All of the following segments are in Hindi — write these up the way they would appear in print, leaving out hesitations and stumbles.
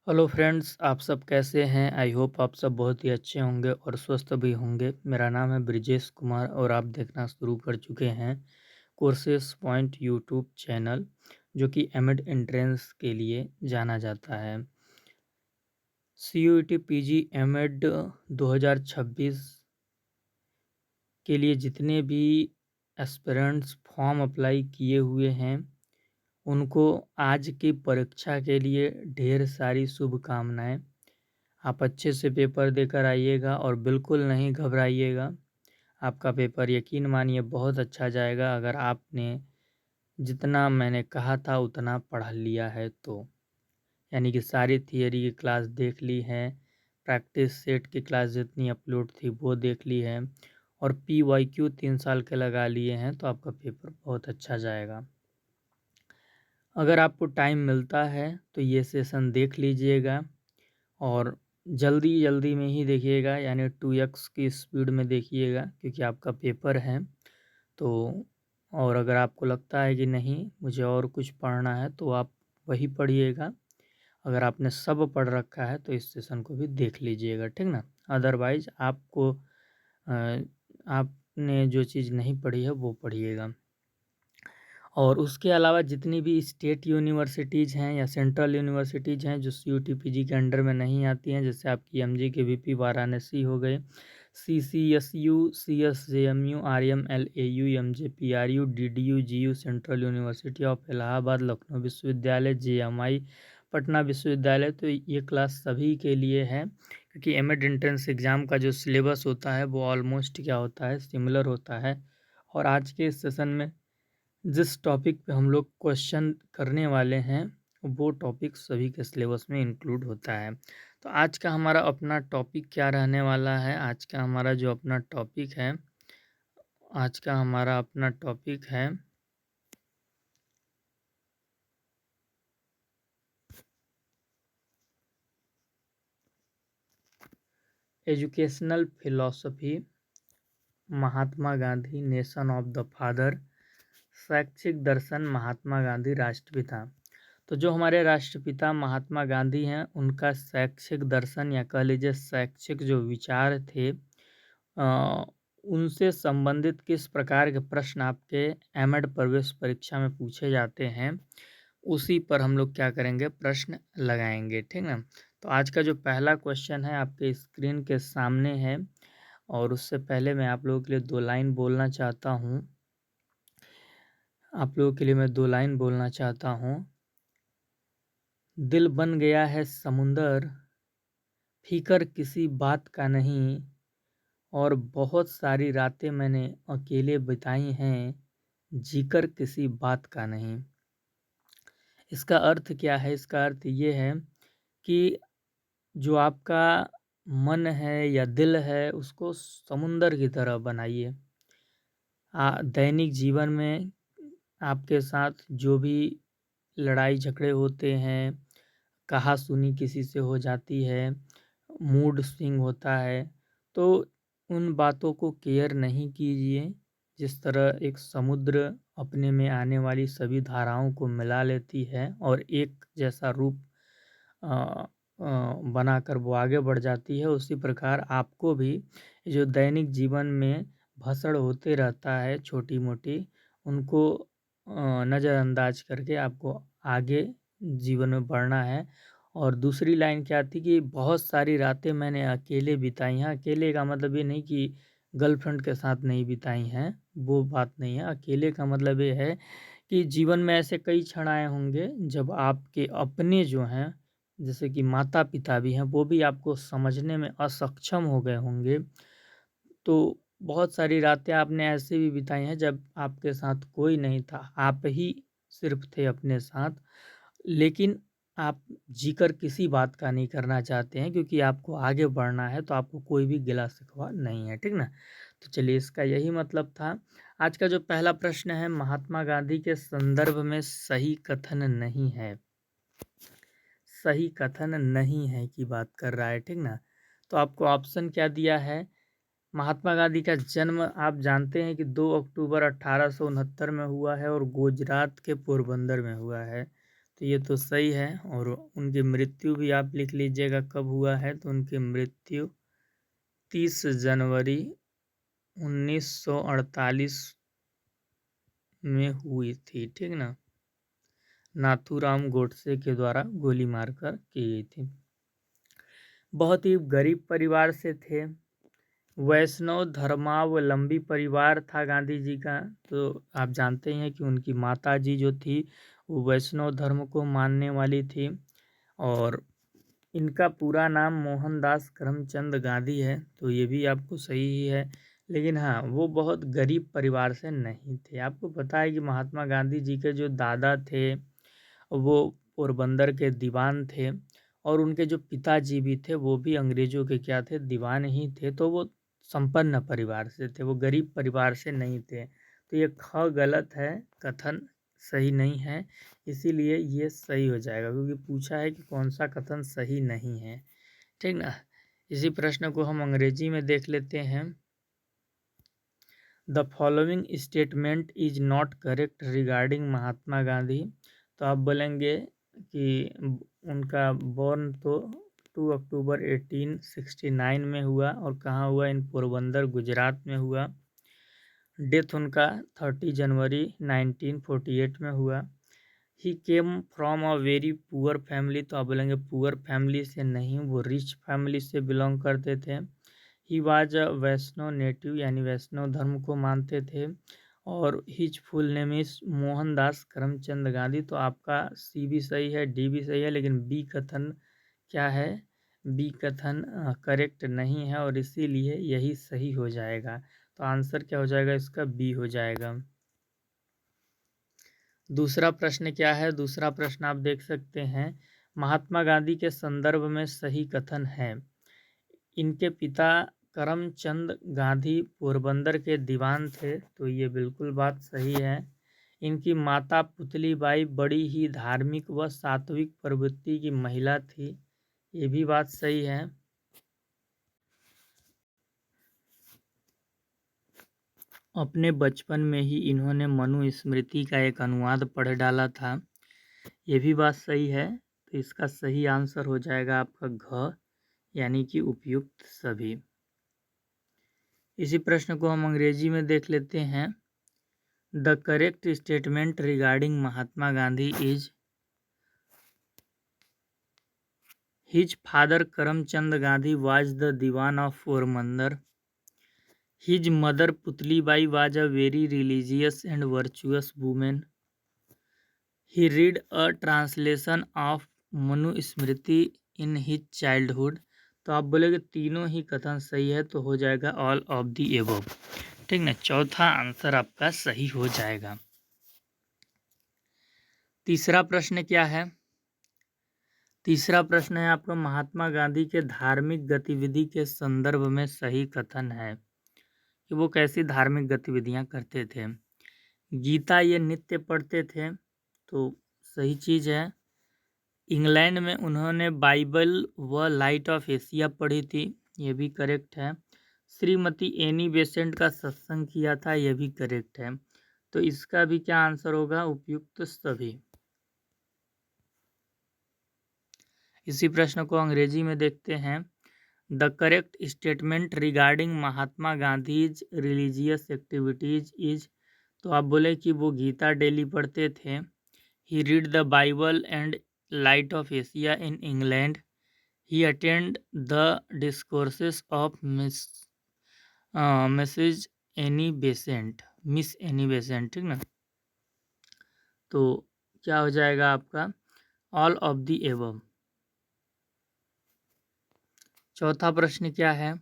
हेलो फ्रेंड्स, आप सब कैसे हैं? आई होप आप सब बहुत ही अच्छे होंगे और स्वस्थ भी होंगे। मेरा नाम है ब्रिजेश कुमार और आप देखना शुरू कर चुके हैं कोर्सेस पॉइंट यूट्यूब चैनल, जो कि एमिड एंट्रेंस के लिए जाना जाता है। C U E T P G amid 2026 के लिए जितने भी एस्पिरेंट्स फॉर्म अप्लाई किए हुए हैं, उनको आज की परीक्षा के लिए ढेर सारी शुभकामनाएं। आप अच्छे से पेपर देकर आइएगा और बिल्कुल नहीं घबराइएगा। आपका पेपर यकीन मानिए बहुत अच्छा जाएगा अगर आपने जितना मैंने कहा था उतना पढ़ लिया है तो। यानी कि सारी थियरी की क्लास देख ली है, प्रैक्टिस सेट की क्लास जितनी अपलोड थी वो देख ली है और पी वाई क्यू 3 साल के लगा लिए हैं, तो आपका पेपर बहुत अच्छा जाएगा। अगर आपको टाइम मिलता है तो ये सेशन देख लीजिएगा और जल्दी जल्दी में ही देखिएगा, यानी 2x की स्पीड में देखिएगा क्योंकि आपका पेपर है। तो और अगर आपको लगता है कि नहीं मुझे और कुछ पढ़ना है तो आप वही पढ़िएगा। अगर आपने सब पढ़ रखा है तो इस सेशन को भी देख लीजिएगा, ठीक ना। अदरवाइज आपको आपने जो चीज़ नहीं पढ़ी है वो पढ़िएगा। और उसके अलावा जितनी भी स्टेट यूनिवर्सिटीज़ हैं या सेंट्रल यूनिवर्सिटीज़ हैं जो सी यू टी पी जी के अंडर में नहीं आती हैं, जैसे आपकी एम जी के वी पी वाराणसी हो गए, C C S U, C S J M U, R M L A U, M J P R U, D D U, G U, central university of Allahabad, Lucknow विश्वविद्यालय, जे एम आई, पटना विश्वविद्यालय, तो ये क्लास सभी के लिए है क्योंकि एमिड एंट्रेंस एग्ज़ाम का जो सिलेबस होता है वो ऑलमोस्ट क्या होता है, सिमिलर होता है। और आज के इस सेशन में जिस टॉपिक पे हम लोग क्वेश्चन करने वाले हैं वो टॉपिक सभी के सिलेबस में इंक्लूड होता है। तो आज का हमारा अपना टॉपिक क्या रहने वाला है? आज का हमारा जो अपना टॉपिक है, आज का हमारा अपना टॉपिक है educational philosophy, Mahatma Gandhi nation of the father, शैक्षिक दर्शन महात्मा गांधी राष्ट्रपिता। तो जो हमारे राष्ट्रपिता महात्मा गांधी हैं उनका शैक्षिक दर्शन या कह लीजिए शैक्षिक जो विचार थे, अ, उनसे संबंधित किस प्रकार के प्रश्न आपके एमएड प्रवेश परीक्षा में पूछे जाते हैं, उसी पर हम लोग क्या करेंगे, प्रश्न लगाएंगे, ठीक ना। तो आज का जो पहला क्वेश्चन है आपके स्क्रीन के सामने है और उससे पहले मैं आप लोगों के लिए 2 लाइन बोलना चाहता हूँ। आप लोगों के लिए मैं 2 लाइन बोलना चाहता हूँ। दिल बन गया है समुंदर, फिकर किसी बात का नहीं, और बहुत सारी रातें मैंने अकेले बिताई हैं, जिक्र किसी बात का नहीं। इसका अर्थ क्या है? इसका अर्थ ये है कि जो आपका मन है या दिल है उसको समुंदर की तरह बनाइए। दैनिक जीवन में आपके साथ जो भी लड़ाई झगड़े होते हैं, कहा-सुनी किसी से हो जाती है, मूड स्विंग होता है, तो उन बातों को केयर नहीं कीजिए। जिस तरह एक समुद्र अपने में आने वाली सभी धाराओं को मिला लेती है और एक जैसा रूप अ बनाकर वो आगे बढ़ जाती है, उसी प्रकार आपको भी जो दैनिक जीवन में भसड़ होते रहता है छोटी-मोटी, उनको नज़रअंदाज करके आपको आगे जीवन में बढ़ना है। और दूसरी लाइन क्या थी कि बहुत सारी रातें मैंने अकेले बिताई हैं। अकेले का मतलब ये नहीं कि गर्लफ्रेंड के साथ नहीं बिताई हैं, वो बात नहीं है। अकेले का मतलब ये है कि जीवन में ऐसे कई क्षण आए होंगे जब आपके अपने जो हैं, जैसे कि माता-पिता भी हैं, वो भी आपको समझने में असक्षम हो गए होंगे। तो बहुत सारी रातें आपने ऐसे भी बिताई हैं जब आपके साथ कोई नहीं था, आप ही सिर्फ़ थे अपने साथ। लेकिन आप जिक्र किसी बात का नहीं करना चाहते हैं क्योंकि आपको आगे बढ़ना है, तो आपको कोई भी गिला-शिकवा नहीं है, ठीक ना? तो चलिए इसका यही मतलब था। आज का जो पहला प्रश्न है, महात्मा गांधी के संदर्भ में सही कथन नहीं है। सही कथन नहीं है की बात कर रहा है, ठीक ना। तो आपको ऑप्शन क्या दिया है? महात्मा गांधी का जन्म आप जानते हैं कि 2 अक्टूबर 1869 में हुआ है और गुजरात के पोरबंदर में हुआ है। तो ये तो सही है। और उनकी मृत्यु भी आप लिख लीजिएगा कब हुआ है, तो उनकी मृत्यु 30 जनवरी 1948 में हुई थी, ठीक ना। नाथूराम गोडसे के द्वारा गोली मारकर की गई थी। बहुत ही गरीब परिवार से थे। वैष्णव धर्मावलंबी परिवार था गांधी जी का। तो आप जानते ही हैं कि उनकी माता जी जो थी वो वैष्णव धर्म को मानने वाली थी। और इनका पूरा नाम मोहनदास करमचंद गांधी है, तो ये भी आपको सही ही है। लेकिन हाँ, वो बहुत गरीब परिवार से नहीं थे। आपको पता है कि महात्मा गांधी जी के जो दादा थे वो पोरबंदर के दीवान थे, और उनके जो पिताजी भी थे वो भी अंग्रेजों के क्या थे, दीवान ही थे। तो वो संपन्न परिवार से थे, वो गरीब परिवार से नहीं थे। तो ये ख गलत है, कथन सही नहीं है, इसीलिए ये सही हो जाएगा, क्योंकि पूछा है कि कौन सा कथन सही नहीं है, ठीक ना। इसी प्रश्न को हम अंग्रेजी में देख लेते हैं। The following statement is not correct regarding Mahatma Gandhi. तो आप बोलेंगे कि उनका बॉर्न तो 2 अक्टूबर 1869 में हुआ, और कहाँ हुआ, इन पोरबंदर गुजरात में हुआ। डेथ उनका 30 जनवरी 1948 में हुआ। He came from a very poor family. तो आप बोलेंगे पुअर फैमिली से नहीं, वो रिच फैमिली से बिलोंग करते थे। He was a Vaishnav native, यानी वैष्णव धर्म को मानते थे। और his full name is Mohandas Karamchand Gandhi. तो आपका सी भी सही है, डी भी सही है, लेकिन बी कथन क्या है, बी कथन करेक्ट नहीं है, और इसीलिए यही सही हो जाएगा। तो आंसर क्या हो जाएगा इसका, बी हो जाएगा। दूसरा प्रश्न क्या है, दूसरा प्रश्न आप देख सकते हैं। महात्मा गांधी के संदर्भ में सही कथन है। इनके पिता करमचंद गांधी पोरबंदर के दीवान थे, तो ये बिल्कुल बात सही है। इनकी माता पुतलीबाई बड़ी ही धार्मिक व सात्विक प्रवृत्ति की महिला थी, ये भी बात सही है। अपने बचपन में ही इन्होंने मनुस्मृति का एक अनुवाद पढ़ डाला था, ये भी बात सही है। तो इसका सही आंसर हो जाएगा आपका घ, यानी कि उपयुक्त सभी। इसी प्रश्न को हम अंग्रेजी में देख लेते हैं। The correct statement regarding Mahatma Gandhi is, his father Karamchand Gandhi was the Dewan of Porbandar. His mother Putlibai was a very religious and virtuous women. He read a translation of Manusmriti in his childhood. तो आप बोलेगे तीनों ही कथन सही है, तो हो जाएगा ऑल ऑफ दी एबव, ठीक ना। चौथा आंसर आपका सही हो जाएगा। तीसरा प्रश्न क्या है, तीसरा प्रश्न है आपका, महात्मा गांधी के धार्मिक गतिविधि के संदर्भ में सही कथन है कि वो कैसी धार्मिक गतिविधियां करते थे। गीता ये नित्य पढ़ते थे, तो सही चीज़ है। इंग्लैंड में उन्होंने बाइबल व लाइट ऑफ एशिया पढ़ी थी, ये भी करेक्ट है। श्रीमती एनी बेसेंट का सत्संग किया था, यह भी करेक्ट है। तो इसका भी क्या आंसर होगा, उपयुक्त सभी। इसी प्रश्न को अंग्रेजी में देखते हैं। The correct statement regarding Mahatma Gandhi's religious activities is. तो आप बोले कि वो गीता डेली पढ़ते थे। He read the Bible and Light of Asia in England. He attend the discourses of Mrs Annie Besant, Miss Annie Besant, ठीक ना। तो क्या हो जाएगा आपका, ऑल ऑफ द एबव। चौथा प्रश्न क्या है,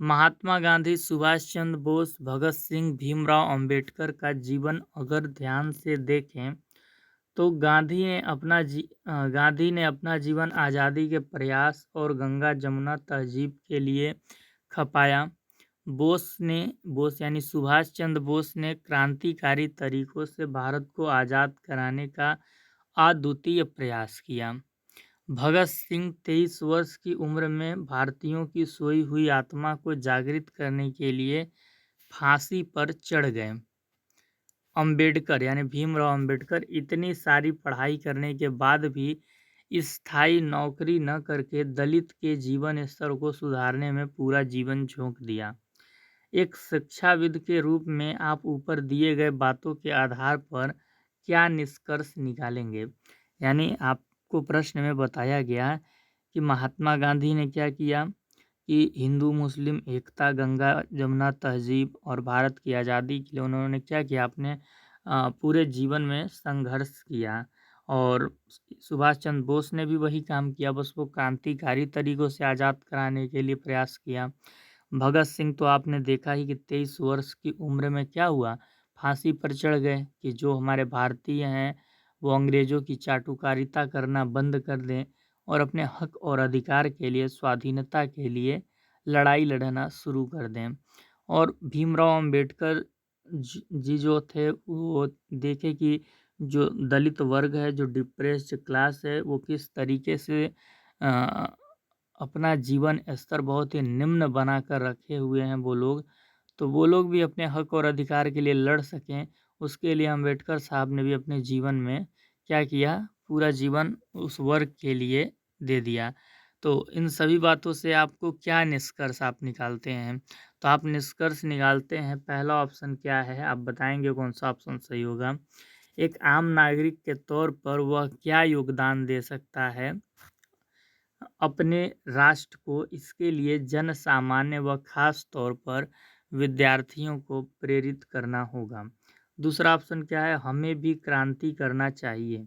महात्मा गांधी, सुभाष चंद्र बोस, भगत सिंह, भीमराव अंबेडकर का जीवन अगर ध्यान से देखें तो गांधी ने अपना जीवन आज़ादी के प्रयास और गंगा जमुना तहजीब के लिए खपाया। बोस यानी सुभाष चंद्र बोस ने क्रांतिकारी तरीकों से भारत को आज़ाद कराने का अद्वितीय प्रयास किया। भगत सिंह 23 वर्ष की उम्र में भारतीयों की सोई हुई आत्मा को जागृत करने के लिए फांसी पर चढ़ गए। अंबेडकर यानी भीमराव अंबेडकर इतनी सारी पढ़ाई करने के बाद भी स्थायी नौकरी न करके दलित के जीवन स्तर को सुधारने में पूरा जीवन झोंक दिया। एक शिक्षाविद के रूप में आप ऊपर दिए गए बातों के आधार पर क्या निष्कर्ष निकालेंगे? यानी आपको प्रश्न में बताया गया कि महात्मा गांधी ने क्या किया कि हिंदू मुस्लिम एकता, गंगा जमुना तहजीब और भारत की आज़ादी के लिए उन्होंने क्या किया, अपने पूरे जीवन में संघर्ष किया। और सुभाष चंद्र बोस ने भी वही काम किया, बस वो क्रांतिकारी तरीकों से आज़ाद कराने के लिए प्रयास किया। भगत सिंह तो आपने देखा ही कि 23 वर्ष की उम्र में क्या हुआ, फांसी पर चढ़ गए कि जो हमारे भारतीय हैं वो अंग्रेज़ों की चाटुकारिता करना बंद कर दें और अपने हक और अधिकार के लिए, स्वाधीनता के लिए लड़ाई लड़ना शुरू कर दें। और भीमराव अंबेडकर जी जो थे वो देखे कि जो दलित वर्ग है, जो डिप्रेस्ड क्लास है, वो किस तरीके से अ, अपना जीवन स्तर बहुत ही निम्न बनाकर रखे हुए हैं वो लोग। तो वो लोग भी अपने हक और अधिकार के लिए लड़ सकें, उसके लिए अम्बेडकर साहब ने भी अपने जीवन में क्या किया, पूरा जीवन उस वर्ग के लिए दे दिया। तो इन सभी बातों से आपको क्या निष्कर्ष आप निकालते हैं? तो आप निष्कर्ष निकालते हैं, पहला ऑप्शन क्या है, आप बताएँगे कौन-सा ऑप्शन सही होगा? एक आम नागरिक के तौर पर वह क्या योगदान दे सकता है अपने राष्ट्र को? इसके लिए जन सामान्य व खास तौर पर विद्यार्थियों को प्रेरित करना होगा। दूसरा ऑप्शन क्या है, हमें भी क्रांति करना चाहिए।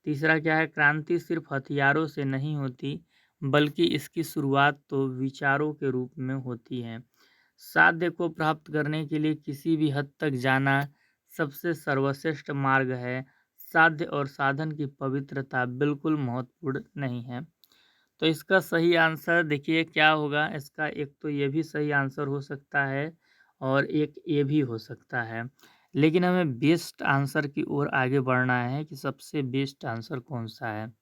तीसरा क्या है, क्रांति सिर्फ हथियारों से नहीं होती बल्कि इसकी शुरुआत तो विचारों के रूप में होती है। साध्य को प्राप्त करने के लिए किसी भी हद तक जाना सबसे सर्वश्रेष्ठ मार्ग है। साध्य और साधन की पवित्रता बिल्कुल महत्वपूर्ण नहीं है। तो इसका सही आंसर देखिए क्या होगा, इसका एक तो ये भी सही आंसर हो सकता है और एक ये भी हो सकता है। लेकिन हमें बेस्ट आंसर की ओर आगे बढ़ना है कि सबसे बेस्ट आंसर कौन-सा है।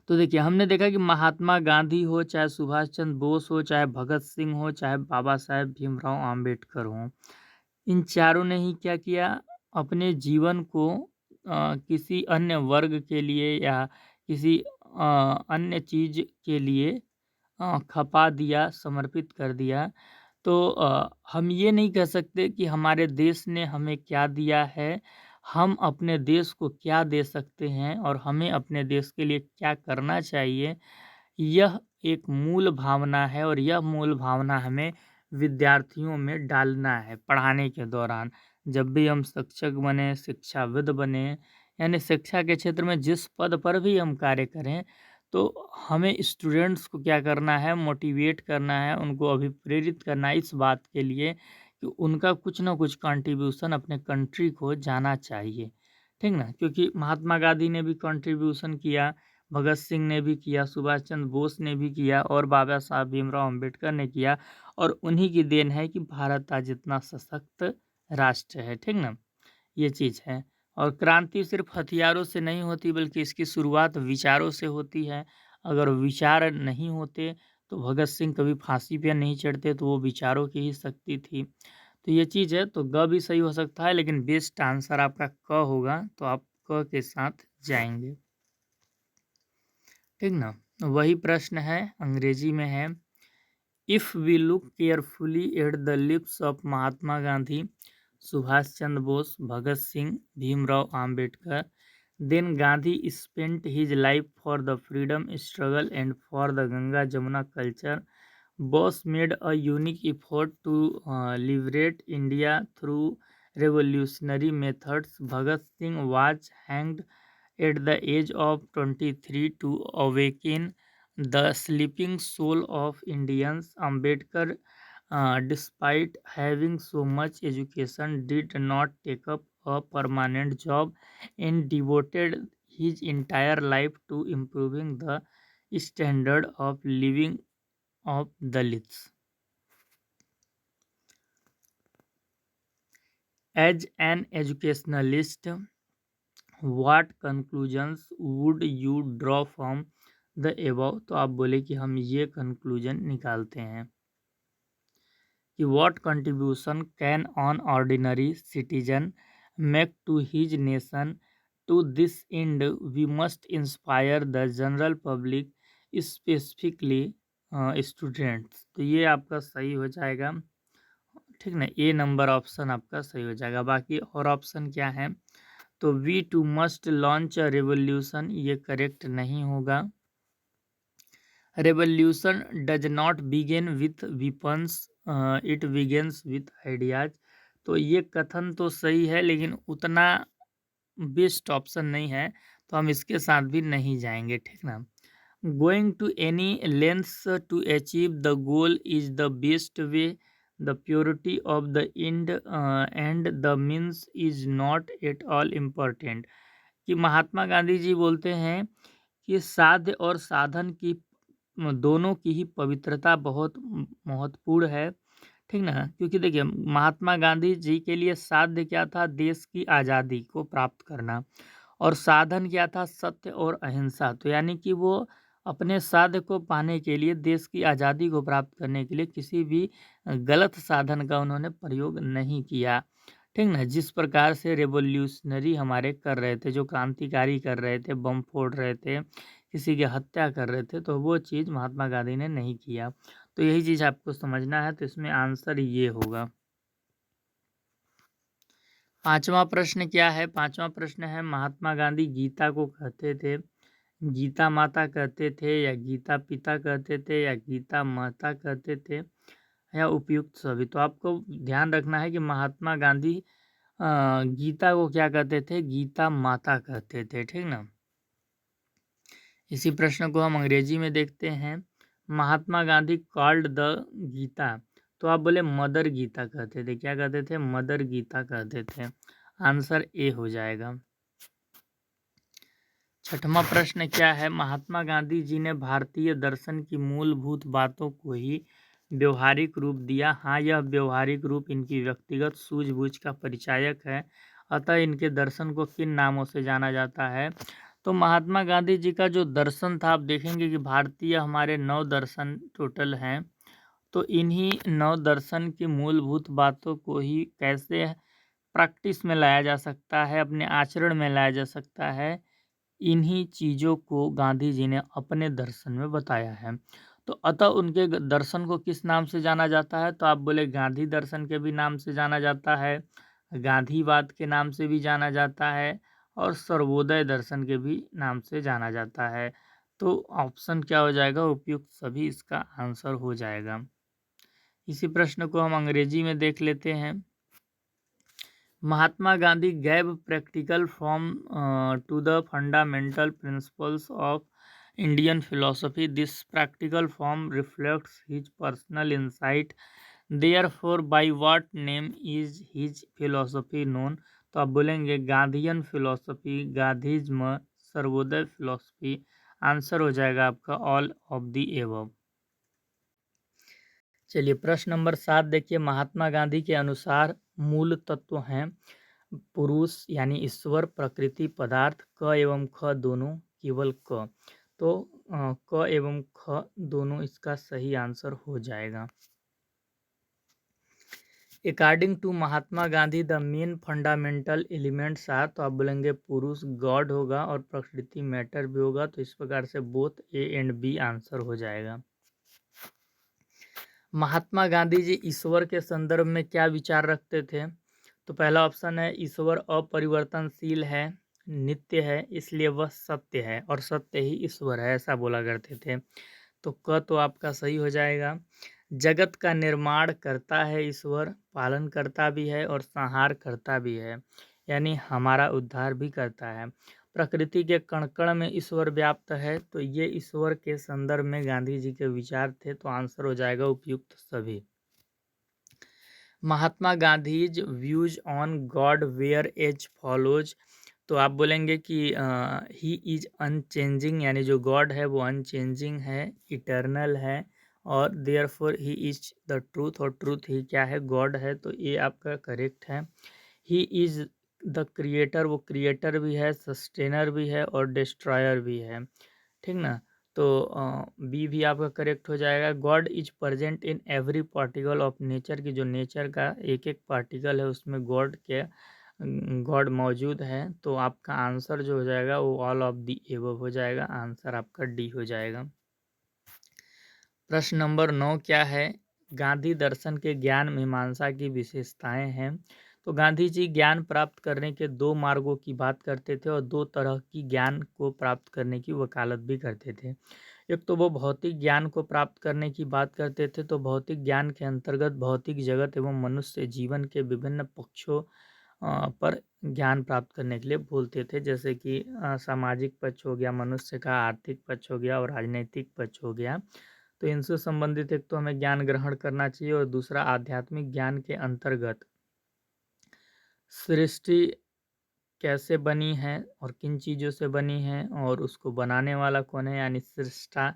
तो देखिए हमने देखा कि महात्मा गांधी हो, चाहे सुभाष चंद्र बोस हो, चाहे भगत सिंह हो, चाहे बाबा साहेब भीमराव अम्बेडकर हों, इन चारों ने ही क्या किया, अपने जीवन को किसी अन्य वर्ग के लिए या किसी अन्य चीज़ के लिए खपा दिया, समर्पित कर दिया। तो हम ये नहीं कह सकते कि हमारे देश ने हमें क्या दिया है, हम अपने देश को क्या दे सकते हैं और हमें अपने देश के लिए क्या करना चाहिए। यह एक मूल भावना है और यह मूल भावना हमें विद्यार्थियों में डालना है पढ़ाने के दौरान। जब भी हम शिक्षक बने, शिक्षाविद बने, यानी शिक्षा के क्षेत्र में जिस पद पर भी हम कार्य करें, तो हमें स्टूडेंट्स को क्या करना है, मोटिवेट करना है, उनको अभिप्रेरित करना है इस बात के लिए कि उनका कुछ ना कुछ कंट्रीब्यूशन अपने कंट्री को जाना चाहिए। ठीक ना? क्योंकि महात्मा गांधी ने भी कंट्रीब्यूशन किया, भगत सिंह ने भी किया, सुभाष चंद्र बोस ने भी किया और बाबा साहब भीमराव अम्बेडकर ने किया और उन्हीं की देन है कि भारत आज इतना सशक्त राष्ट्र है। ठीक ना? ये चीज़ है। और क्रांति सिर्फ हथियारों से नहीं होती बल्कि इसकी शुरुआत विचारों से होती है। अगर विचार नहीं होते तो भगत सिंह कभी फांसी पे नहीं चढ़ते, तो वो विचारों की ही शक्ति थी। तो ये चीज़ है, तो ग भी सही हो सकता है लेकिन बेस्ट आंसर आपका क होगा, तो आप क के साथ जाएँगे। ठीक ना? वही प्रश्न है, अंग्रेजी में है। If we look carefully at the lips of Mahatma Gandhi, Subhash Chandra Bose, Bhagat Singh, Bhimrao Ambedkar, then Gandhi spent his life for the freedom struggle and for the Ganga Jamuna culture. Bose made a unique effort to liberate India through revolutionary methods. Bhagat Singh was hanged at the age of 23 to awaken the sleeping soul of Indians. Ambedkar, despite having so much education, did not take up a permanent job and devoted his entire life to improving the standard of living of Dalits. As an educationalist, what conclusions would you draw from the above? तो आप बोले कि हम ये conclusion निकालते हैं कि what contribution can an ordinary citizen make to his nation. To this end, we must inspire the general public, specifically students. तो ये आपका सही हो जाएगा, ठीक ना। ए नंबर ऑप्शन आपका सही हो जाएगा। बाकी और ऑप्शन क्या है, तो we too must launch a revolution, ये करेक्ट नहीं होगा। Revolution does not begin with weapons, it begins with ideas. तो ये कथन तो सही है, लेकिन उतना बेस्ट ऑप्शन नहीं है, तो हम इसके साथ भी नहीं जाएंगे, ठीक ना। Going to any lengths to achieve the goal is the best way, the purity of the end and the means is not at all important. कि महात्मा गांधी जी बोलते हैं कि साध्य और साधन की दोनों की ही पवित्रता बहुत महत्वपूर्ण है, ठीक ना। क्योंकि देखिए महात्मा गांधी जी के लिए साध्य क्या था, देश की आज़ादी को प्राप्त करना, और साधन क्या था, सत्य और अहिंसा। तो यानी कि वो अपने साध्य को पाने के लिए, देश की आज़ादी को प्राप्त करने के लिए किसी भी गलत साधन का उन्होंने प्रयोग नहीं किया, ठीक ना। जिस प्रकार से रेवोल्यूशनरी हमारे कर रहे थे, जो क्रांतिकारी कर रहे थे, बम फोड़ रहे थे, किसी की हत्या कर रहे थे, तो वो चीज़ महात्मा गांधी ने नहीं किया। तो यही चीज़ आपको समझना है, तो इसमें आंसर ये होगा। पांचवा प्रश्न क्या है, पांचवा प्रश्न है महात्मा गांधी गीता को कहते थे, गीता माता कहते थे, या गीता पिता कहते थे, या गीता माता कहते थे, या उपयुक्त सभी। तो आपको ध्यान रखना है कि महात्मा गांधी गीता को क्या कहते थे, गीता माता कहते थे, ठीक ना। इसी प्रश्न को हम अंग्रेजी में देखते हैं। महात्मा गांधी कॉल्ड द गीता, तो आप बोले मदर गीता कहते थे, क्या कहते थे, मदर गीता कहते थे। आंसर ए हो जाएगा। छठवां प्रश्न क्या है, महात्मा गांधी जी ने भारतीय दर्शन की मूलभूत बातों को ही व्यवहारिक रूप दिया। हाँ, यह व्यवहारिक रूप इनकी व्यक्तिगत सूझबूझ का परिचायक है। अतः इनके दर्शन को किन नामों से जाना जाता है, तो महात्मा गांधी जी का जो दर्शन था, आप देखेंगे कि भारतीय हमारे 9 दर्शन टोटल हैं। तो इन्हीं 9 दर्शन की मूलभूत बातों को ही कैसे प्रैक्टिस में लाया जा सकता है, अपने आचरण में लाया जा सकता है, इन्हीं चीज़ों को गांधी जी ने अपने दर्शन में बताया है। तो अतः उनके दर्शन को किस नाम से जाना जाता है, तो आप बोले गांधी दर्शन के भी नाम से जाना जाता है, गांधीवाद के नाम से भी जाना जाता है, और सर्वोदय दर्शन के भी नाम से जाना जाता है। तो ऑप्शन क्या हो जाएगा, उपयुक्त सभी इसका आंसर हो जाएगा। इसी प्रश्न को हम अंग्रेजी में देख लेते हैं। Mahatma Gandhi gave practical form to the fundamental principles of Indian philosophy. This practical form reflects his personal insight. Therefore, by what name is his philosophy known? तो आप बोलेंगे Gandhian philosophy, Gandhism, Sarvodaya philosophy. Answer हो जाएगा आपका ऑल ऑफ दी एबव। चलिए प्रश्न नंबर 7 देखिए, महात्मा गांधी के अनुसार मूल तत्व हैं पुरुष यानी ईश्वर, प्रकृति, पदार्थ, क एवं ख दोनों, केवल क। तो क एवं ख दोनों इसका सही आंसर हो जाएगा। According to Mahatma Gandhi the main fundamental elements are, तो आप बोलेंगे पुरुष गॉड होगा और प्रकृति मैटर भी होगा। तो इस प्रकार से both A and B answer हो जाएगा। महात्मा गांधी जी ईश्वर के संदर्भ में क्या विचार रखते थे, तो पहला ऑप्शन है ईश्वर अपरिवर्तनशील है, नित्य है, इसलिए वह सत्य है और सत्य ही ईश्वर है, ऐसा बोला करते थे। तो क तो आपका सही हो जाएगा। जगत का निर्माण करता है ईश्वर, पालन करता भी है और संहार करता भी है, यानी हमारा उद्धार भी करता है। प्रकृति के कण कण में ईश्वर व्याप्त है। तो ये ईश्वर के संदर्भ में गांधी जी के विचार थे। तो आंसर हो जाएगा उपयुक्त सभी। Mahatma Gandhi's views on God were as follows, तो आप बोलेंगे कि ही इज अनचेंजिंग, यानी जो गॉड है वो अनचेंजिंग है, इटर्नल है, और therefore he is the truth, और ट्रूथ ही क्या है, गॉड है। तो ये आपका करेक्ट है। ही इज द क्रिएटर, वो क्रिएटर भी है, सस्टेनर भी है और डिस्ट्रॉयर भी है, ठीक ना। तो बी भी आपका करेक्ट हो जाएगा। God is present in every particle of nature, की जो नेचर का एक एक पार्टिकल है उसमें गॉड के गॉड मौजूद है, तो आपका आंसर जो हो जाएगा वो ऑल ऑफ दी एबव हो जाएगा। आंसर आपका डी हो जाएगा। प्रश्न नंबर 9 क्या है? गांधी दर्शन के ज्ञान मीमांसा की विशेषताएं हैं। तो गांधी जी ज्ञान प्राप्त करने के दो मार्गों की बात करते थे और दो तरह की ज्ञान को प्राप्त करने की वकालत भी करते थे। एक तो वो भौतिक ज्ञान को प्राप्त करने की बात करते थे, तो भौतिक ज्ञान के अंतर्गत भौतिक जगत एवं मनुष्य जीवन के विभिन्न पक्षों पर ज्ञान प्राप्त करने के लिए बोलते थे, जैसे कि सामाजिक पक्ष हो गया, मनुष्य का आर्थिक पक्ष हो गया और राजनीतिक पक्ष हो गया। तो इनसे संबंधित एक तो हमें ज्ञान ग्रहण करना चाहिए और दूसरा आध्यात्मिक ज्ञान के अंतर्गत सृष्टि कैसे बनी है और किन चीज़ों से बनी है और उसको बनाने वाला कौन है, यानी सृष्टा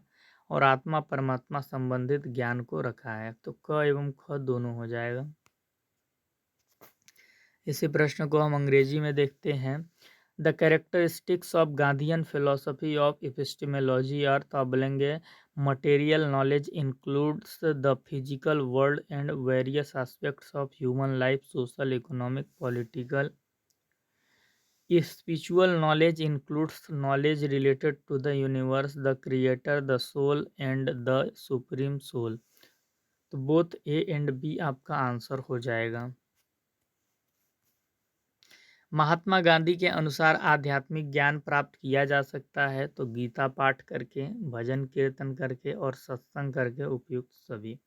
और आत्मा परमात्मा संबंधित ज्ञान को रखा है। तो क एवं ख दोनों हो जाएगा। इसी प्रश्न को हम अंग्रेजी में देखते हैं। The characteristics of Gandhian philosophy of epistemology are, तो आप बोलेंगे material knowledge includes the physical world and various aspects of human life, social, economic, political. Spiritual knowledge includes knowledge related to the universe, the creator, the soul and the supreme soul। तो बोथ ए एंड बी आपका आंसर हो जाएगा। महात्मा गांधी के अनुसार आध्यात्मिक ज्ञान प्राप्त किया जा सकता है तो गीता पाठ करके, भजन कीर्तन करके और सत्संग करके उपयुक्त सभी।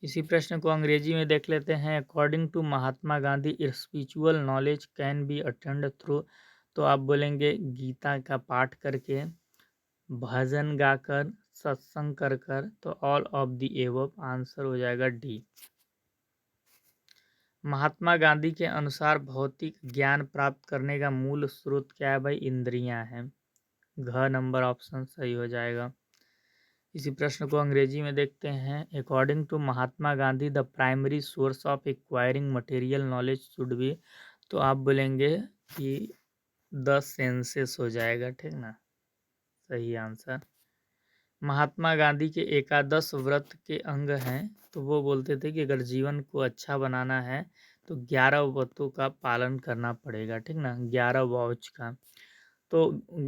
इसी प्रश्न को अंग्रेजी में देख लेते हैं। According to Mahatma Gandhi spiritual knowledge can be attained through, तो आप बोलेंगे गीता का पाठ करके, भजन गाकर, सत्संग कर कर, तो all of the above answer हो जाएगा डी। महात्मा गांधी के अनुसार भौतिक ज्ञान प्राप्त करने का मूल स्रोत क्या है भाई? इंद्रियां हैं। घ नंबर ऑप्शन सही हो जाएगा। इसी प्रश्न को अंग्रेजी में देखते हैं। According to Mahatma Gandhi the primary source of acquiring material knowledge should be, तो आप बोलेंगे कि द सेंसेस हो जाएगा, ठीक ना, सही आंसर। महात्मा गांधी के एकादश व्रत के अंग हैं, तो वो बोलते थे कि अगर जीवन को अच्छा बनाना है तो 11 व्रतों का पालन करना पड़ेगा, ठीक ना, 11 वॉच का। तो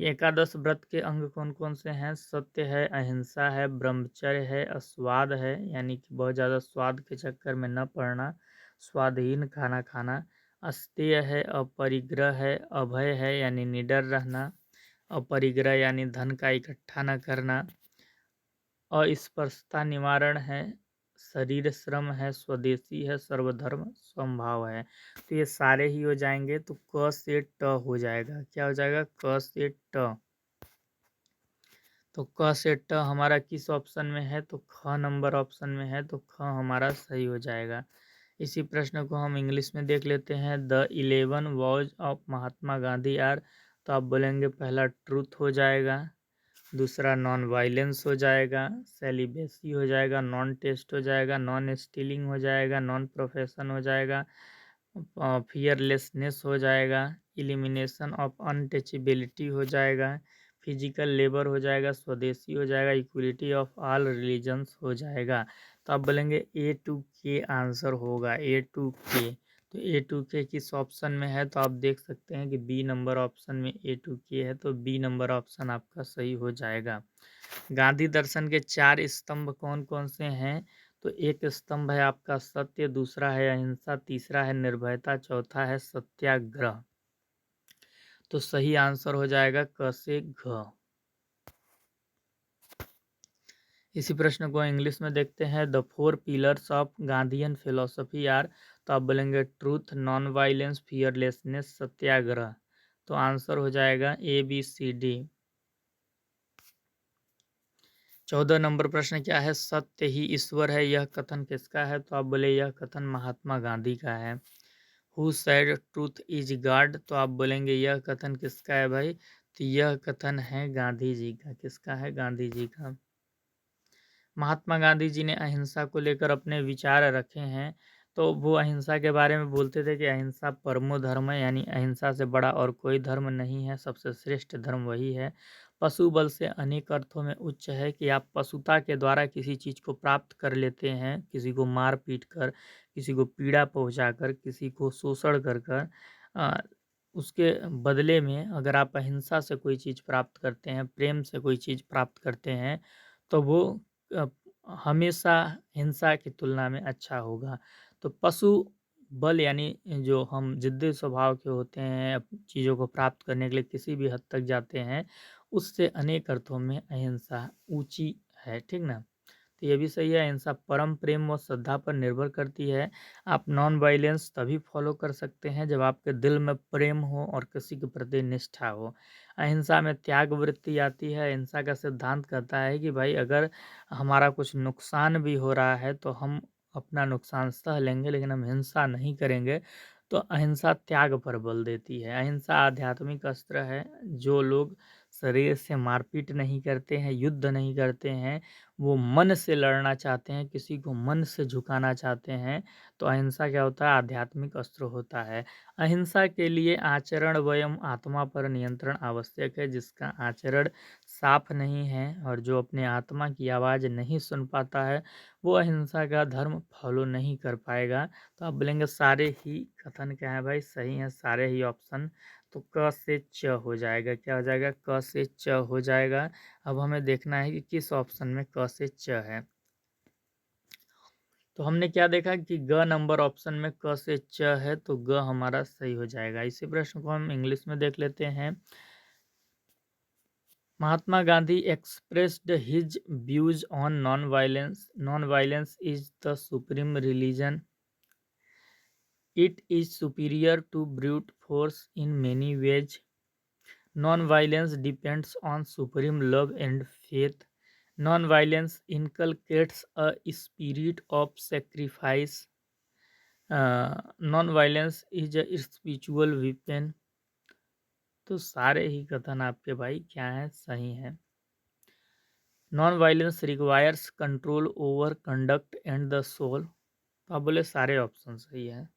एकादश व्रत के अंग कौन कौन से हैं? सत्य है, अहिंसा है, ब्रह्मचर्य है, अस्वाद है, यानी कि बहुत ज़्यादा स्वाद के चक्कर में न पड़ना, स्वादहीन खाना खाना, अस्तेय है, अपरिग्रह है, अभय है यानी निडर रहना, अपरिग्रह यानी धन का इकट्ठा न करना, अस्पृश्यता निवारण है, शरीर श्रम है, स्वदेशी है, सर्वधर्म समभाव है। तो ये सारे ही हो जाएंगे, तो क से ट हो जाएगा। क्या हो जाएगा? क से ट। तो क से ट हमारा किस ऑप्शन में है? तो ख नंबर ऑप्शन में है, तो ख हमारा सही हो जाएगा। इसी प्रश्न को हम इंग्लिश में देख लेते हैं। The 11 vows of Mahatma Gandhi are, तो आप बोलेंगे पहला ट्रूथ हो जाएगा, दूसरा नॉन वायलेंस हो जाएगा, सेलिबेसी हो जाएगा, नॉन टेस्ट हो जाएगा, नॉन स्टीलिंग हो जाएगा, नॉन प्रोफेशन हो जाएगा, फियरलेसनेस हो जाएगा, इलिमिनेशन ऑफ अनटचेबिलिटी हो जाएगा, फिजिकल लेबर हो जाएगा, स्वदेशी हो जाएगा, इक्वलिटी ऑफ ऑल रिलीजन्स हो जाएगा। तो आप बोलेंगे ए टू के आंसर होगा, ए टू के। तो ए टू के किस ऑप्शन में है? तो आप देख सकते हैं कि बी नंबर ऑप्शन में ए टू के है, तो बी नंबर ऑप्शन आपका सही हो जाएगा। गांधी दर्शन के 4 स्तंभ कौन कौन से हैं? तो एक स्तंभ है आपका सत्य, दूसरा है अहिंसा, तीसरा है निर्भयता, चौथा है सत्याग्रह। तो सही आंसर हो जाएगा क से घ। इसी प्रश्न को इंग्लिश में देखते हैं। The 4 pillars of Gandhian philosophy are, तो आप बोलेंगे truth, non violence, fearlessness, satyagraha. तो आंसर हो जाएगा A B C D. 14 number प्रश्न क्या है? सत्य ही ईश्वर है, यह कथन किसका है? तो आप बोले यह कथन महात्मा गांधी का है। Who said truth is God, तो आप बोलेंगे यह कथन किसका है भाई? तो यह कथन है गांधी जी का। किसका है? गांधी जी का। महात्मा गांधी जी ने अहिंसा को लेकर अपने विचार रखे हैं, तो वो अहिंसा के बारे में बोलते थे कि अहिंसा परमो धर्म है, यानी अहिंसा से बड़ा और कोई धर्म नहीं है, सबसे श्रेष्ठ धर्म वही है। पशु बल से अनेक अर्थों में उच्च है कि आप पशुता के द्वारा किसी चीज़ को प्राप्त कर लेते हैं, किसी को मार पीट कर, किसी को पीड़ा पहुंचाकर, किसी को शोषण कर कर अ, उसके बदले में अगर आप अहिंसा से कोई चीज़ प्राप्त करते हैं, प्रेम से कोई चीज़ प्राप्त करते हैं, तो वो अ, हमेशा हिंसा की तुलना में अच्छा होगा। तो पशु बल यानी जो हम ज़िद्दी स्वभाव के होते हैं, चीज़ों को प्राप्त करने के लिए किसी भी हद तक जाते हैं, उससे अनेक अर्थों में अहिंसा ऊँची है, ठीक ना? तो ये भी सही है, अहिंसा परम प्रेम और श्रद्धा पर निर्भर करती है। आप नॉन वायलेंस तभी फॉलो कर सकते हैं जब आपके दिल में प्रेम हो और किसी के प्रति निष्ठा हो। अहिंसा में त्याग वृत्ति आती है। अहिंसा का सिद्धांत कहता है कि भाई अगर हमारा कुछ नुकसान भी हो रहा है तो हम अपना नुकसान सह लेंगे, लेकिन हम हिंसा नहीं करेंगे। तो अहिंसा त्याग पर बल देती है। अहिंसा आध्यात्मिक अस्त्र है। जो लोग शरीर से मारपीट नहीं करते हैं, युद्ध नहीं करते हैं, वो मन से लड़ना चाहते हैं, किसी को मन से झुकाना चाहते हैं, तो अहिंसा क्या होता है? आध्यात्मिक अस्त्र होता है। अहिंसा के लिए आचरण वयम आत्मा पर नियंत्रण आवश्यक है। जिसका आचरण साफ नहीं है और जो अपने आत्मा की आवाज़ नहीं सुन पाता है, वो अहिंसा का धर्म फॉलो नहीं कर पाएगा। तो आप बोलेंगे सारे ही कथन क्या है भाई? सही है सारे ही ऑप्शन। तो क से च हो जाएगा। क्या हो जाएगा? क से च हो जाएगा। अब हमें देखना है कि किस ऑप्शन में क से च है। तो हमने क्या देखा कि ग नंबर ऑप्शन में क से च है, तो ग हमारा सही हो जाएगा। इसी प्रश्न को हम इंग्लिश में देख लेते हैं। Mahatma Gandhi expressed his views on non-violence. Non-violence is the supreme religion. It is superior to brute force in many ways. Non-violence depends on supreme love and faith. Non-violence inculcates a spirit of sacrifice. Non-violence is a spiritual weapon. तो सारे ही कथन आपके भाई क्या हैं? सही हैं। Non violence requires control over conduct and the soul. तो आप बोले सारे ऑप्शन सही है।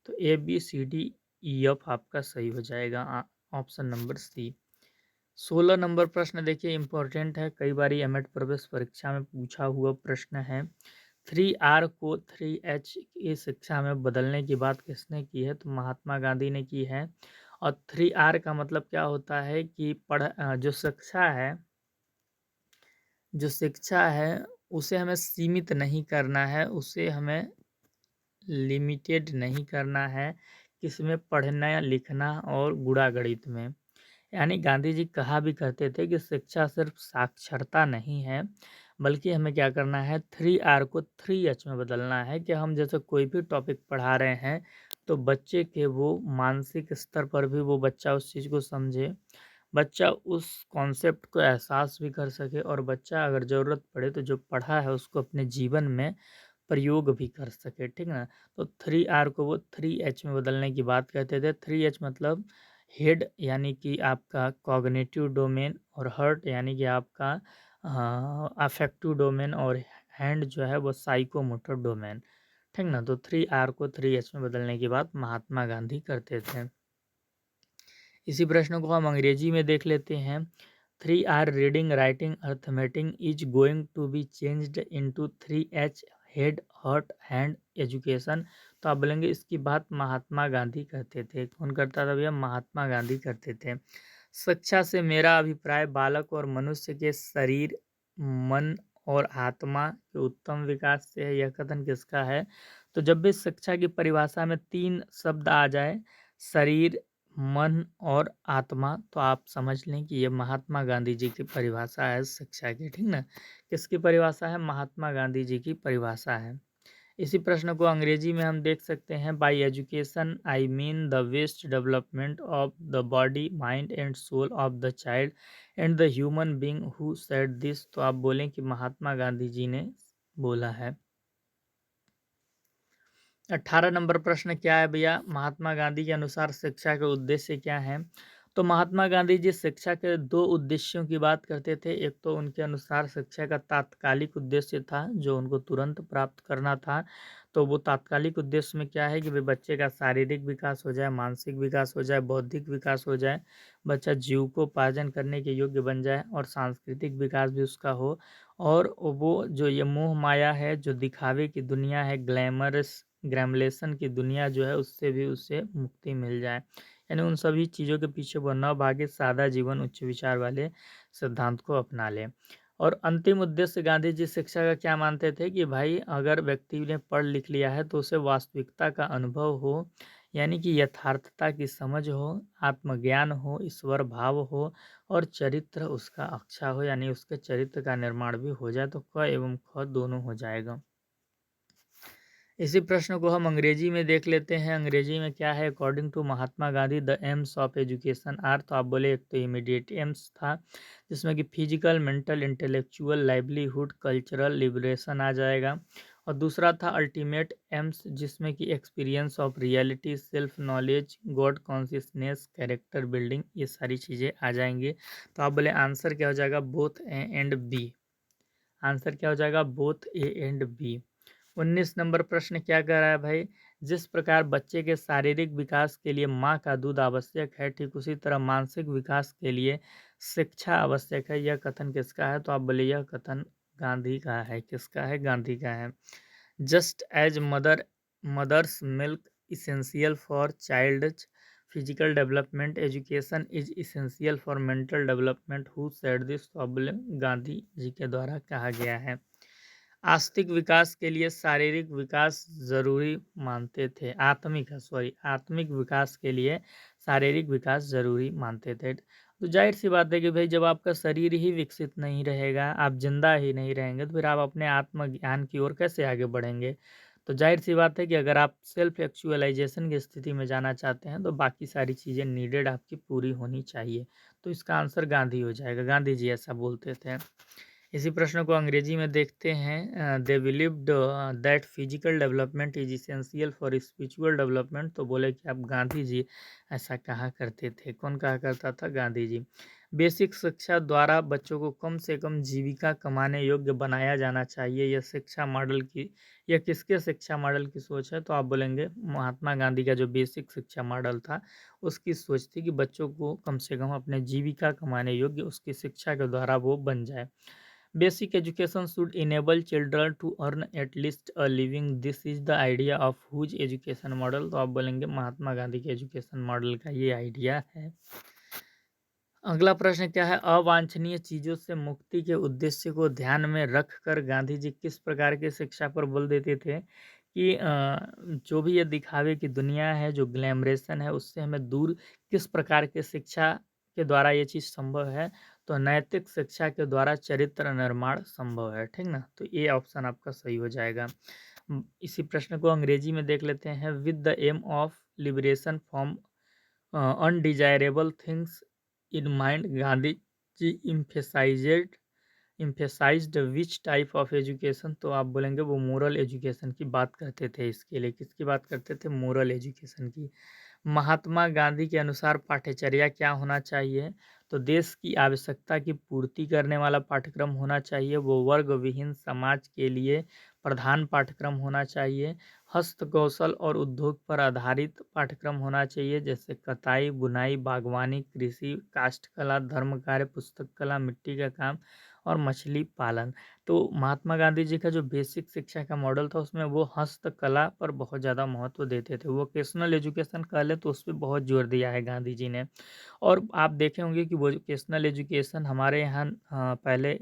तो A B C D E F आपका सही हो जाएगा। ऑप्शन नंबर सी। 16 नंबर प्रश्न देखिए इंपॉर्टेंट है, कई बार एमएड प्रवेश परीक्षा में पूछा हुआ प्रश्न है। 3R को 3H की शिक्षा में बदलने की बात किसने की है? तो महात्मा गांधी ने की है। और 3R का मतलब क्या होता है कि जो शिक्षा है उसे हमें सीमित नहीं करना है, उसे हमें लिमिटेड नहीं करना है। किसमें? पढ़ना, लिखना और गुणा-गणित में। यानी गांधी जी कहा भी करते थे कि शिक्षा सिर्फ साक्षरता नहीं है, बल्कि हमें क्या करना है? 3R को 3H में बदलना है कि हम जैसे कोई भी टॉपिक पढ़ा रहे हैं, तो बच्चे के वो मानसिक स्तर पर भी वो बच्चा उस चीज़ को समझे, बच्चा उस कॉन्सेप्ट को एहसास भी कर सके और बच्चा अगर ज़रूरत पड़े तो जो पढ़ा है उसको अपने जीवन में प्रयोग भी कर सके, ठीक ना? तो 3R को वो 3H में बदलने की बात कहते थे। 3H मतलब हेड यानी कि आपका कॉग्निटिव डोमेन, और हर्ट यानी कि आपका अफेक्टिव डोमेन, और हैंड जो है वो साइकोमोटर डोमेन, ठीक ना? तो 3R को 3H में बदलने की बात महात्मा गांधी करते थे। इसी प्रश्न को हम अंग्रेजी में देख लेते हैं। 3R reading, writing, arithmetic is going to be changed into 3H head, heart, hand, education. तो आप बोलेंगे इसकी बात महात्मा गांधी करते थे। कौन करता था भैया? महात्मा गांधी करते थे। शिक्षा से मेरा अभिप्राय बालक और मनुष्य के शरीर, मन और आत्मा के उत्तम विकास से है। यह कथन किसका है? तो जब भी शिक्षा की परिभाषा में 3 शब्द आ जाए, शरीर, मन और आत्मा, तो आप समझ लें कि ये महात्मा गांधी जी की परिभाषा है शिक्षा की, ठीक ना? किसकी परिभाषा है? महात्मा गांधी जी की परिभाषा है। इसी प्रश्न को अंग्रेजी में हम देख सकते हैं। By education I mean the best development of the body, mind and soul of the child and the human being who said this. तो आप बोलें कि महात्मा गांधी जी ने बोला है। 18 नंबर प्रश्न क्या है भैया? महात्मा गांधी के अनुसार शिक्षा के उद्देश्य क्या हैं? तो महात्मा गांधी जी शिक्षा के 2 उद्देश्यों की बात करते थे। एक तो उनके अनुसार शिक्षा का तात्कालिक उद्देश्य था जो उनको तुरंत प्राप्त करना था। तो वो तात्कालिक उद्देश्य में क्या है कि भाई बच्चे का शारीरिक विकास हो जाए, मानसिक विकास हो जाए, बौद्धिक विकास हो जाए, बच्चा जीविकोपार्जन करने के योग्य बन जाए और सांस्कृतिक विकास भी उसका हो, और वो जो ये मोह माया है, जो दिखावे की दुनिया है, ग्लैमलेशन की दुनिया जो है, उससे भी उसे मुक्ति मिल जाए। यानी उन सभी चीज़ों के पीछे वो न भागे, सादा जीवन, उच्च विचार वाले सिद्धांत को अपना ले। और अंतिम उद्देश्य गांधी जी शिक्षा का क्या मानते थे कि भाई अगर व्यक्ति ने पढ़ लिख लिया है तो उसे वास्तविकता का अनुभव हो, यानी कि यथार्थता की समझ हो, आत्मज्ञान हो, ईश्वर भाव हो और चरित्र उसका अच्छा हो, यानी उसके चरित्र का निर्माण भी हो जाए, तो क एवं ख दोनों हो जाएगा। इसी प्रश्न को हम अंग्रेजी में देख लेते हैं। अंग्रेजी में क्या है? According to Mahatma Gandhi the aims of education are, तो आप बोले एक तो इमीडिएट एम्स था जिसमें कि physical, mental, intellectual, livelihood, cultural liberation आ जाएगा, और दूसरा था अल्टीमेट एम्स जिसमें कि experience of reality, self knowledge, God consciousness, character building, ये सारी चीज़ें आ जाएंगी। तो आप बोले आंसर क्या हो जाएगा? Both A and B. Answer क्या हो जाएगा? Both A and B. 19 number प्रश्न क्या कह रहा है भाई? जिस प्रकार बच्चे के शारीरिक विकास के लिए माँ का दूध आवश्यक है, ठीक उसी तरह मानसिक विकास के लिए शिक्षा आवश्यक है। यह कथन किसका है? तो आप बोले यह कथन गांधी का है। किसका है? गांधी का है। Just as mother's milk essential for child physical development, education is essential for mental development, who said this? तो आप बोले गांधी जी के द्वारा कहा गया है। आस्तिक विकास के लिए शारीरिक विकास जरूरी मानते थे, आत्मिक विकास के लिए शारीरिक विकास जरूरी मानते थे। तो जाहिर सी बात है कि भाई जब आपका शरीर ही विकसित नहीं रहेगा, आप जिंदा ही नहीं रहेंगे, तो फिर आप अपने आत्मज्ञान की ओर कैसे आगे बढ़ेंगे? तो जाहिर सी बात है कि अगर आप सेल्फ एक्चुअलाइजेशन की स्थिति में जाना चाहते हैं तो बाकी सारी चीज़ें नीडेड आपकी पूरी होनी चाहिए। तो इसका आंसर गांधी हो जाएगा। गांधी जी ऐसा बोलते थे। इसी प्रश्न को अंग्रेजी में देखते हैं। They believed that physical development is essential for spiritual development, तो बोले कि अब गांधी जी ऐसा कहा करते थे। कौन कहा करता था? गांधी जी। बेसिक शिक्षा द्वारा बच्चों को कम से कम जीविका कमाने योग्य बनाया जाना चाहिए। यह किसके शिक्षा मॉडल की सोच है? तो आप बोलेंगे महात्मा गांधी का जो बेसिक शिक्षा मॉडल था उसकी सोच थी कि बच्चों को कम से कम अपने जीविका कमाने योग्य उसकी शिक्षा के द्वारा वो बन जाए। Basic education should enable children to earn at least a living. This is the idea of whose education model? तो आप बोलेंगे महात्मा गांधी के एजुकेशन मॉडल का ये आइडिया है। अगला प्रश्न क्या है? अवांछनीय चीजों से मुक्ति के उद्देश्य को ध्यान में रखकर गांधी जी किस प्रकार की शिक्षा पर बल देते थे कि जो भी ये दिखावे की दुनिया है, जो ग्लैमरेशन है, उससे हमें दूर किस प्रकार के शिक्षा के द्वारा ये चीज़ संभव है? तो नैतिक शिक्षा के द्वारा चरित्र निर्माण संभव है। ठीक ना? तो ये ऑप्शन आपका सही हो जाएगा। इसी प्रश्न को अंग्रेजी में देख लेते हैं। With the aim of liberation from undesirable things in mind, Gandhi ji emphasized which type of education? तो आप बोलेंगे वो मोरल एजुकेशन की बात करते थे। इसके लिए किसकी बात करते थे? मोरल एजुकेशन की। महात्मा गांधी के अनुसार पाठ्यचर्या क्या होना चाहिए? तो देश की आवश्यकता की पूर्ति करने वाला पाठ्यक्रम होना चाहिए। वो वर्ग विहीन समाज के लिए प्रधान पाठ्यक्रम होना चाहिए। हस्त कौशल और उद्योग पर आधारित पाठ्यक्रम होना चाहिए, जैसे कताई, बुनाई, बागवानी, कृषि, काष्ठकला, धर्म कार्य, पुस्तक कला, मिट्टी का काम और मछली पालन। तो महात्मा गांधी जी का जो बेसिक शिक्षा का मॉडल था उसमें वो हस्तकला पर बहुत ज़्यादा महत्व देते थे। वोकेशनल एजुकेशन कह लें तो उस पर बहुत जोर दिया है गांधी जी ने। और आप देखे होंगे कि वोकेशनल एजुकेशन हमारे यहाँ पहले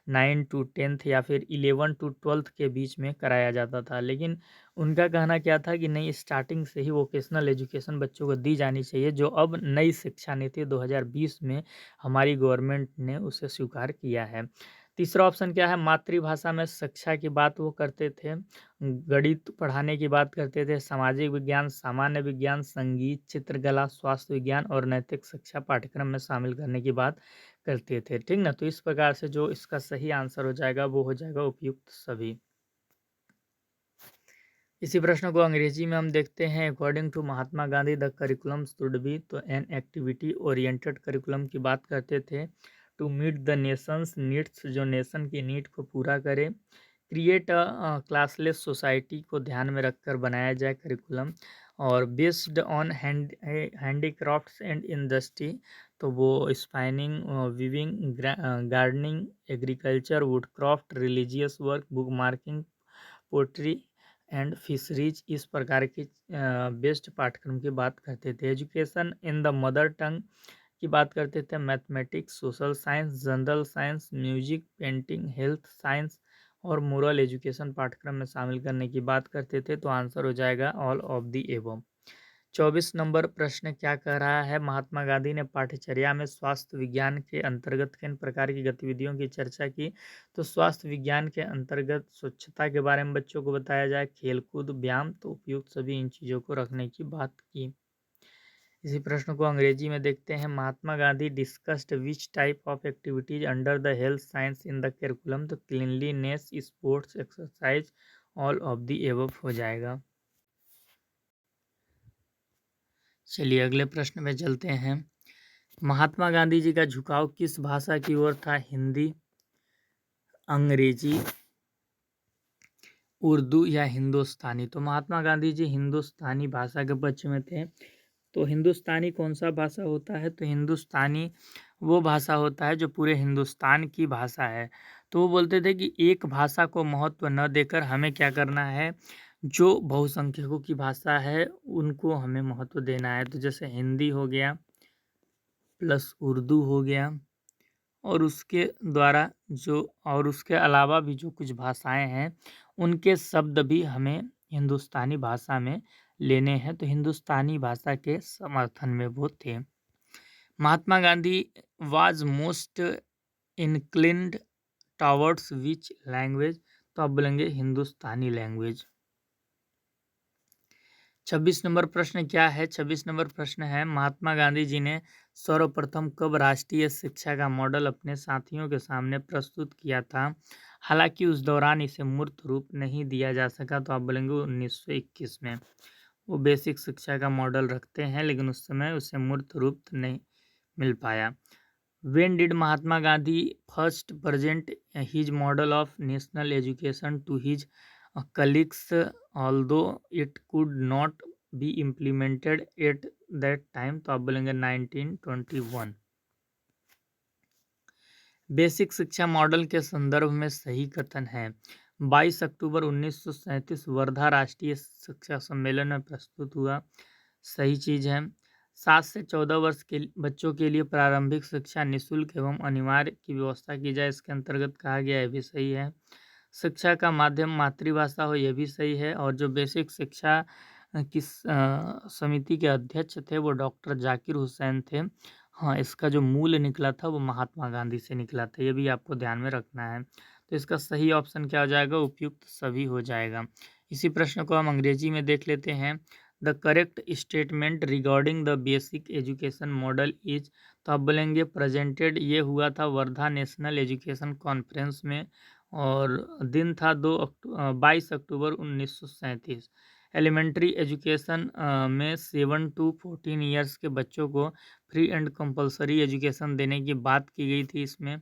9 to 10 या फिर 11 to 12 के बीच में कराया जाता था, लेकिन उनका कहना क्या था कि नहीं, स्टार्टिंग से ही वोकेशनल एजुकेशन बच्चों को दी जानी चाहिए, जो अब नई शिक्षा नीति 2020 में हमारी गवर्नमेंट ने उसे स्वीकार किया है। तीसरा ऑप्शन क्या है? मातृभाषा में शिक्षा की बात वो करते थे, गणित पढ़ाने की बात करते थे, सामाजिक विज्ञान, सामान्य विज्ञान, संगीत, चित्रकला, स्वास्थ्य विज्ञान और नैतिक शिक्षा पाठ्यक्रम में शामिल करने की बात करते थे। ठीक ना? तो इस प्रकार से जो इसका सही आंसर हो जाएगा वो हो जाएगा उपयुक्त सभी। इसी प्रश्न को अंग्रेजी में हम देखते हैं। According to Mahatma Gandhi the curriculum should be, तो एन एक्टिविटी ओरिएंटेड करिकुलम की बात करते थे। To meet the nation's needs, जो नेशन की नीड को पूरा करे। क्रिएट क्लासलेस सोसाइटी को ध्यान में रखकर बनाया जाए करिकुलम, और based on handicrafts and industry, तो वो spinning, weaving, gardening, agriculture, woodcraft, religious work, book marking, pottery and fisheries, इस प्रकार के बेस्ट पाठ्यक्रम की बात करते थे। Education in the mother tongue की बात करते थे। Mathematics, social science, general science, music, painting, health science और मोरल एजुकेशन पाठ्यक्रम में शामिल करने की बात करते थे। तो आंसर हो जाएगा all of the above. 24 number प्रश्न क्या कह रहा है? महात्मा गांधी ने पाठ्यचर्या में स्वास्थ्य विज्ञान के अंतर्गत किन प्रकार की गतिविधियों की चर्चा की? तो स्वास्थ्य विज्ञान के अंतर्गत स्वच्छता के बारे में बच्चों को बताया जाए, खेलकूद, व्यायाम, तो उपयुक्त सभी इन चीज़ों को रखने की बात की। इसी प्रश्न को अंग्रेजी में देखते हैं। Mahatma Gandhi discussed which type of activities under the health science in the curriculum? तो cleanliness, sports, exercise, all of the above हो जाएगा। चलिए अगले प्रश्न में चलते हैं। महात्मा गांधी जी का झुकाव किस भाषा की ओर था? हिंदी, अंग्रेजी, उर्दू या हिंदुस्तानी? तो महात्मा गांधी जी हिंदुस्तानी भाषा के पक्ष में थे। तो हिंदुस्तानी कौन सा भाषा होता है? तो हिंदुस्तानी वो भाषा होता है जो पूरे हिंदुस्तान की भाषा है। तो वो बोलते थे कि एक भाषा को महत्व न देकर हमें क्या करना है, जो बहुसंख्यकों की भाषा है उनको हमें महत्व देना है। तो जैसे हिंदी हो गया प्लस उर्दू हो गया, और उसके द्वारा जो और उसके अलावा भी जो कुछ भाषाएं हैं उनके शब्द भी हमें हिंदुस्तानी भाषा में लेने हैं। तो हिंदुस्तानी भाषा के समर्थन में वो थे। Mahatma Gandhi was most inclined towards which language? तो आप बोलेंगे हिंदुस्तानी लैंग्वेज। 26 नंबर प्रश्न क्या है? 26 नंबर प्रश्न है, महात्मा गांधी जी ने सर्वप्रथम कब राष्ट्रीय शिक्षा का मॉडल अपने साथियों के सामने प्रस्तुत किया था? हालांकि उस दौरान इसे मूर्त रूप नहीं दिया जा सका। तो आप बोलेंगे 1921 में। वो बेसिक शिक्षा का मॉडल रखते हैं लेकिन उस समय उसे मूर्त रूप नहीं मिल पाया। When did Mahatma Gandhi first present his model of national education to his colleagues, although it could not be implemented at that time? तो आप बोलेंगे 1921। बेसिक शिक्षा मॉडल के संदर्भ में सही कथन है। 22 अक्टूबर 1937 वर्धा राष्ट्रीय शिक्षा सम्मेलन में प्रस्तुत हुआ। सही चीज़ है। 7 से 14 वर्ष के बच्चों के लिए प्रारंभिक शिक्षा निःशुल्क एवं अनिवार्य की व्यवस्था की जाए, इसके अंतर्गत कहा गया, यह भी सही है। शिक्षा का माध्यम मातृभाषा हो, यह भी सही है। और जो बेसिक शिक्षा की समिति के अध्यक्ष थे वो डॉक्टर जाकिर हुसैन थे। हाँ, इसका जो मूल निकला था वो महात्मा गांधी से निकला था, ये भी आपको ध्यान में रखना है। तो इसका सही ऑप्शन क्या हो जाएगा? उपयुक्त सभी हो जाएगा। इसी प्रश्न को हम अंग्रेजी में देख लेते हैं। The correct statement regarding the basic education model is? तो आप बोलेंगे प्रेजेंटेड, ये हुआ था वर्धा नेशनल एजुकेशन कॉन्फ्रेंस में, और दिन था 22 अक्टूबर 1937। एलिमेंट्री एजुकेशन में 7 to 14 ईयर्स के बच्चों को फ्री एंड कंपलसरी एजुकेशन देने की बात की गई थी इसमें।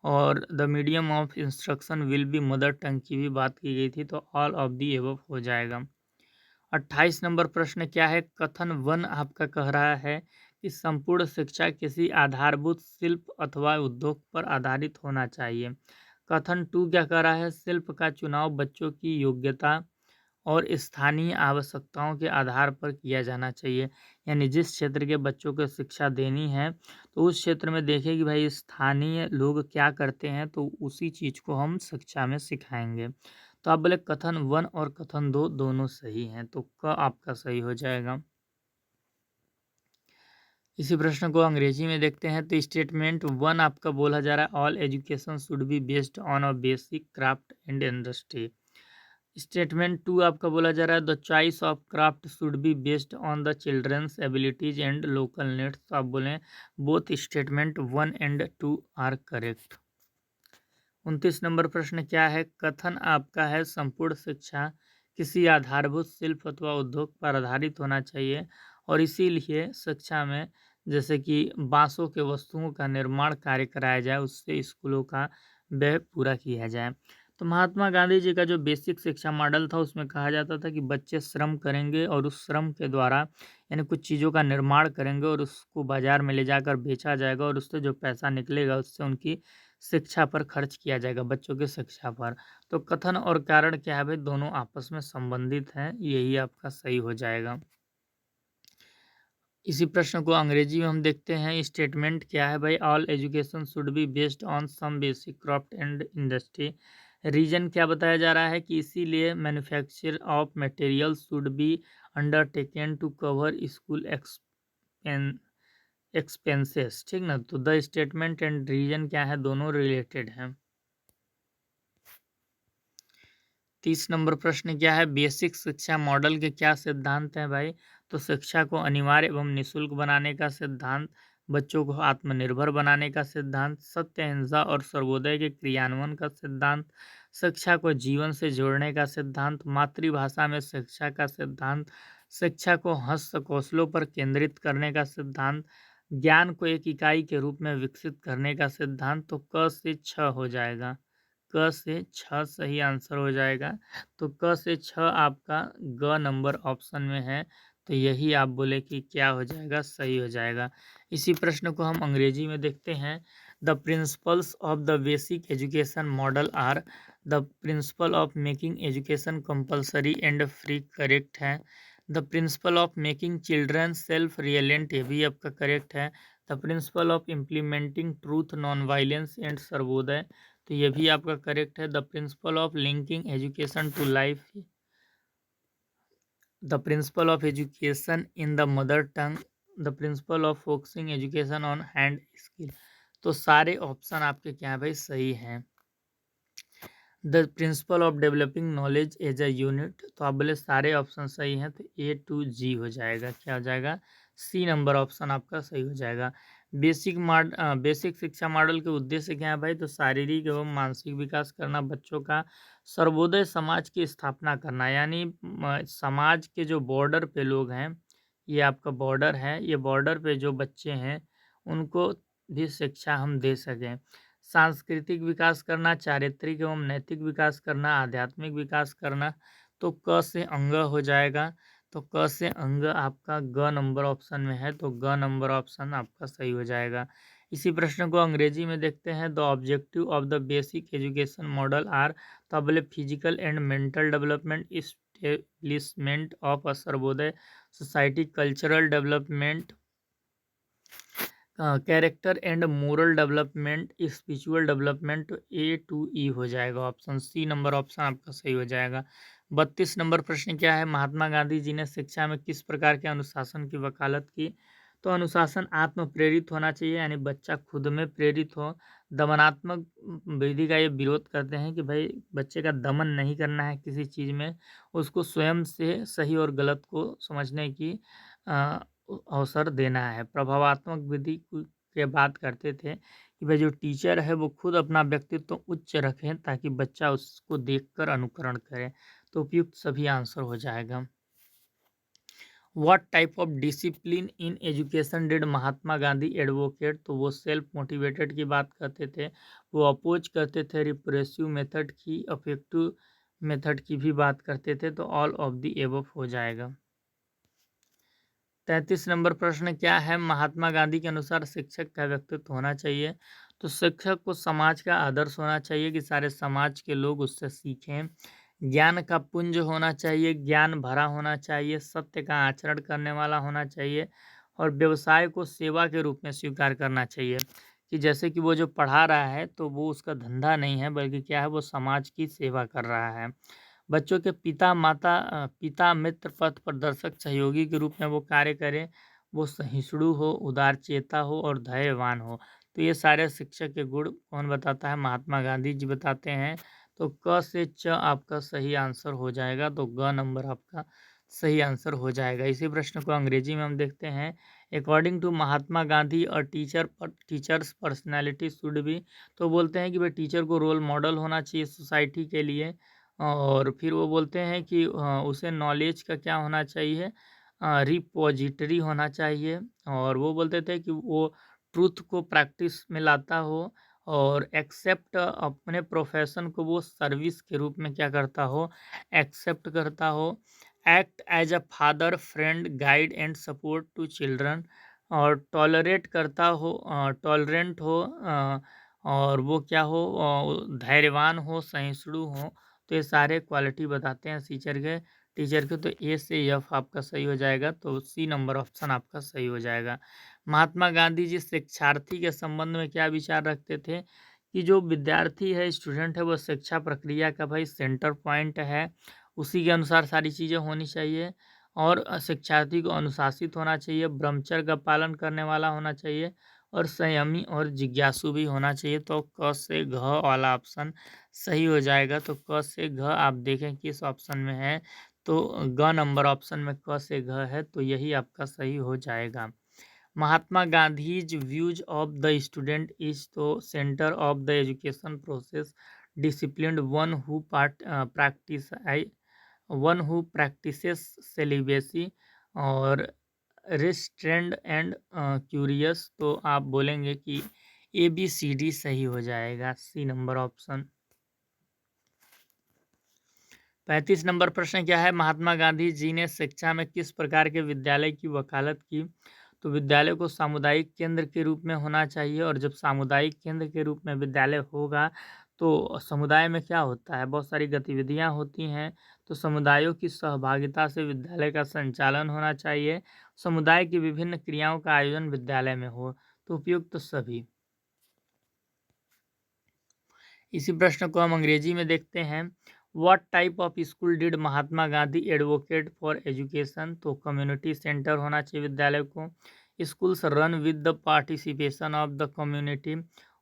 और the medium of instruction will be mother tongue की भी बात की गई थी। तो ऑल ऑफ दी एबव हो जाएगा। 28 नंबर प्रश्न क्या है? कथन 1 आपका कह रहा है कि संपूर्ण शिक्षा किसी आधारभूत शिल्प अथवा उद्योग पर आधारित होना चाहिए। कथन 2 क्या कह रहा है? शिल्प का चुनाव बच्चों की योग्यता और स्थानीय आवश्यकताओं के आधार पर किया जाना चाहिए। यानी जिस क्षेत्र के बच्चों को शिक्षा देनी है तो उस क्षेत्र में देखें कि भाई स्थानीय लोग क्या करते हैं, तो उसी चीज़ को हम शिक्षा में सिखाएंगे। तो आप बोले कथन 1 और कथन 2 दोनों सही हैं, तो क आपका सही हो जाएगा। इसी प्रश्न को अंग्रेजी में देखते हैं। तो स्टेटमेंट 1 आपका बोला जा रहा है all education should be based on a basic craft and industry. Statement 2 आपका बोला जा रहा है the choice of craft should be based on the children's abilities and local needs. तो आप बोलें both statement 1 and 2 are correct. 29 number प्रश्न क्या है? कथन आपका है संपूर्ण शिक्षा किसी आधारभूत शिल्प अथवा उद्योग पर आधारित होना चाहिए, और इसीलिए शिक्षा में जैसे कि बांसों के वस्तुओं का निर्माण कार्य कराया जाए, उससे स्कूलों का व्यय पूरा किया जाए। तो महात्मा गांधी जी का जो बेसिक शिक्षा मॉडल था उसमें कहा जाता था कि बच्चे श्रम करेंगे और उस श्रम के द्वारा यानी कुछ चीज़ों का निर्माण करेंगे और उसको बाजार में ले जाकर बेचा जाएगा और उससे जो पैसा निकलेगा उससे उनकी शिक्षा पर खर्च किया जाएगा, बच्चों की शिक्षा पर। तो कथन और कारण क्या है भाई, दोनों आपस में संबंधित हैं, यही आपका सही हो जाएगा। इसी प्रश्न को अंग्रेजी में हम देखते हैं। स्टेटमेंट क्या है भाई, all education should be based on some basic craft and industry. Reason क्या बताया जा रहा है कि इसीलिए manufacture of material should be undertaken to cover school expenses. ठीक ना, तो द स्टेटमेंट एंड रीजन क्या है, दोनों रिलेटेड हैं। 30 नंबर प्रश्न क्या है, बेसिक शिक्षा मॉडल के क्या सिद्धांत हैं भाई। तो शिक्षा को अनिवार्य एवं निःशुल्क बनाने का सिद्धांत, बच्चों को आत्मनिर्भर बनाने का सिद्धांत, सत्य अहिंसा और सर्वोदय के क्रियान्वयन का सिद्धांत, शिक्षा को जीवन से जोड़ने का सिद्धांत, मातृभाषा में शिक्षा का सिद्धांत, शिक्षा को हस्तकौशलों पर केंद्रित करने का सिद्धांत, ज्ञान को एक इकाई के रूप में विकसित करने का सिद्धांत। तो क से छ हो जाएगा, क से छ सही आंसर हो जाएगा। तो क से छ आपका ग नंबर ऑप्शन में है, तो यही आप बोले कि क्या हो जाएगा, सही हो जाएगा। इसी प्रश्न को हम अंग्रेजी में देखते हैं। The principles of the basic education model are, the principle of making education compulsory and free correct है। The principle of making children self reliant, ये भी आपका करेक्ट है। The principle of implementing truth non violence and Sarvodaya, तो ये भी आपका करेक्ट है। The principle of linking education to life, the principle of education in the mother tongue, the principle of focusing education on hand skill. तो सारे ऑप्शन आपके क्या है भाई, सही हैं। The principle of developing knowledge as a unit, तो आप बोले सारे ऑप्शन सही हैं, तो ए टू जी हो जाएगा। क्या हो जाएगा, सी नंबर ऑप्शन आपका सही हो जाएगा। बेसिक शिक्षा मॉडल के उद्देश्य क्या है भाई, तो शारीरिक एवं मानसिक विकास करना, बच्चों का सर्वोदय समाज की स्थापना करना, यानी समाज के जो बॉर्डर पे लोग हैं, ये आपका बॉर्डर है, ये बॉर्डर पे जो बच्चे हैं उनको भी शिक्षा हम दे सकें। सांस्कृतिक विकास करना, चारित्रिक एवं नैतिक विकास करना, आध्यात्मिक विकास करना। तो क से अंग हो जाएगा। तो क से अंग आपका ग नंबर ऑप्शन में है, तो ग नंबर ऑप्शन आपका सही हो जाएगा। इसी प्रश्न को अंग्रेजी में देखते हैं। The objective of the basic education model are, तो अब बोले physical and mental development, establishment of a Sarvodaya society, cultural development, character and moral development, spiritual development. A to E हो जाएगा, ऑप्शन सी नंबर ऑप्शन आपका सही हो जाएगा। 32 नंबर प्रश्न क्या है, महात्मा गांधी जी ने शिक्षा में किस प्रकार के अनुशासन की वकालत की। तो अनुशासन आत्म प्रेरित होना चाहिए, यानी बच्चा खुद में प्रेरित हो। दमनात्मक विधि का ये विरोध करते हैं कि भाई बच्चे का दमन नहीं करना है किसी चीज़ में, उसको स्वयं से सही और गलत को समझने की अवसर देना है। प्रभावात्मक विधि के बात करते थे कि भाई जो टीचर है वो खुद अपना व्यक्तित्व उच्च रखें ताकि बच्चा उसको देखकर अनुकरण करे। तो उपयुक्त सभी आंसर हो जाएगा। What type of discipline in education did Mahatma Gandhi advocate, तो वो सेल्फ मोटिवेटेड की बात करते थे, वो अपोज करते थे रिप्रेसिव मेथड की, अफेक्टिव मेथड की भी बात करते थे। तो ऑल ऑफ द एबव हो जाएगा। 33 नंबर प्रश्न क्या है, महात्मा गांधी के अनुसार शिक्षक का व्यक्तित्व होना चाहिए। तो शिक्षक को समाज का आदर्श होना चाहिए कि सारे समाज के लोग उससे सीखें। ज्ञान का पुंज होना चाहिए, ज्ञान भरा होना चाहिए, सत्य का आचरण करने वाला होना चाहिए और व्यवसाय को सेवा के रूप में स्वीकार करना चाहिए। कि जैसे कि वो जो पढ़ा रहा है तो वो उसका धंधा नहीं है, बल्कि क्या है, वो समाज की सेवा कर रहा है। बच्चों के पिता मित्र पथ प्रदर्शक सहयोगी के रूप में वो कार्य करें, वो सहिष्णु हो, उदारचेता हो और धैर्यवान हो। तो ये सारे शिक्षक के गुण कौन बताता है, महात्मा गांधी जी बताते हैं। तो क से च आपका सही आंसर हो जाएगा, तो ग नंबर आपका सही आंसर हो जाएगा। इसी प्रश्न को अंग्रेजी में हम देखते हैं। अकॉर्डिंग टू महात्मा गांधी और टीचर्स पर्सनैलिटी शुड बी, तो बोलते हैं कि भाई टीचर को रोल मॉडल होना चाहिए सोसाइटी के लिए। और फिर वो बोलते हैं कि उसे नॉलेज का क्या होना चाहिए, रिपॉजिटरी होना चाहिए। और वो बोलते थे कि वो ट्रूथ को प्रैक्टिस में लाता हो और एक्सेप्ट अपने प्रोफेशन को वो सर्विस के रूप में क्या करता हो, एक्सेप्ट करता हो। Act as a father, friend, guide and support to children, और टॉलरेट करता हो, टॉलरेंट हो, और वो क्या हो, धैर्यवान हो, सहिष्णु हो। तो ये सारे क्वालिटी बताते हैं टीचर के। तो ए से एफ आपका सही हो जाएगा, तो सी नंबर ऑप्शन आपका सही हो जाएगा। महात्मा गांधी जी शिक्षार्थी के संबंध में क्या विचार रखते थे कि जो विद्यार्थी है, स्टूडेंट है, वो शिक्षा प्रक्रिया का भाई सेंटर पॉइंट है, उसी के अनुसार सारी चीज़ें होनी चाहिए। और शिक्षार्थी को अनुशासित होना चाहिए, ब्रह्मचर्य का पालन करने वाला होना चाहिए, और संयमी और जिज्ञासु भी होना चाहिए। तो क से घ वाला ऑप्शन सही हो जाएगा। तो क से घ आप देखें किस ऑप्शन में है, तो ग नंबर ऑप्शन में क से घ है, तो यही आपका सही हो जाएगा। Mahatma Gandhi's views of the student is तो centre of the education process, discipline, one who practises celibacy, और रिस्ट्रेंड एंड क्यूरियस। तो आप बोलेंगे कि ए बी सी डी सही हो जाएगा, सी नंबर ऑप्शन। 35 नंबर प्रश्न क्या है, महात्मा गांधी जी ने शिक्षा में किस प्रकार के विद्यालय की वकालत की। तो विद्यालय को सामुदायिक केंद्र के रूप में होना चाहिए, और जब सामुदायिक केंद्र के रूप में विद्यालय होगा तो समुदाय में क्या होता है, बहुत सारी गतिविधियां होती हैं। तो समुदायों की सहभागिता से विद्यालय का संचालन होना चाहिए, समुदाय की विभिन्न क्रियाओं का आयोजन विद्यालय में हो। तो उपयुक्त सभी। इसी प्रश्न को हम अंग्रेजी में देखते हैं। What type of school did Mahatma Gandhi advocate for education. तो कम्युनिटी सेंटर होना चाहिए विद्यालय को। Schools run with the participation of the community,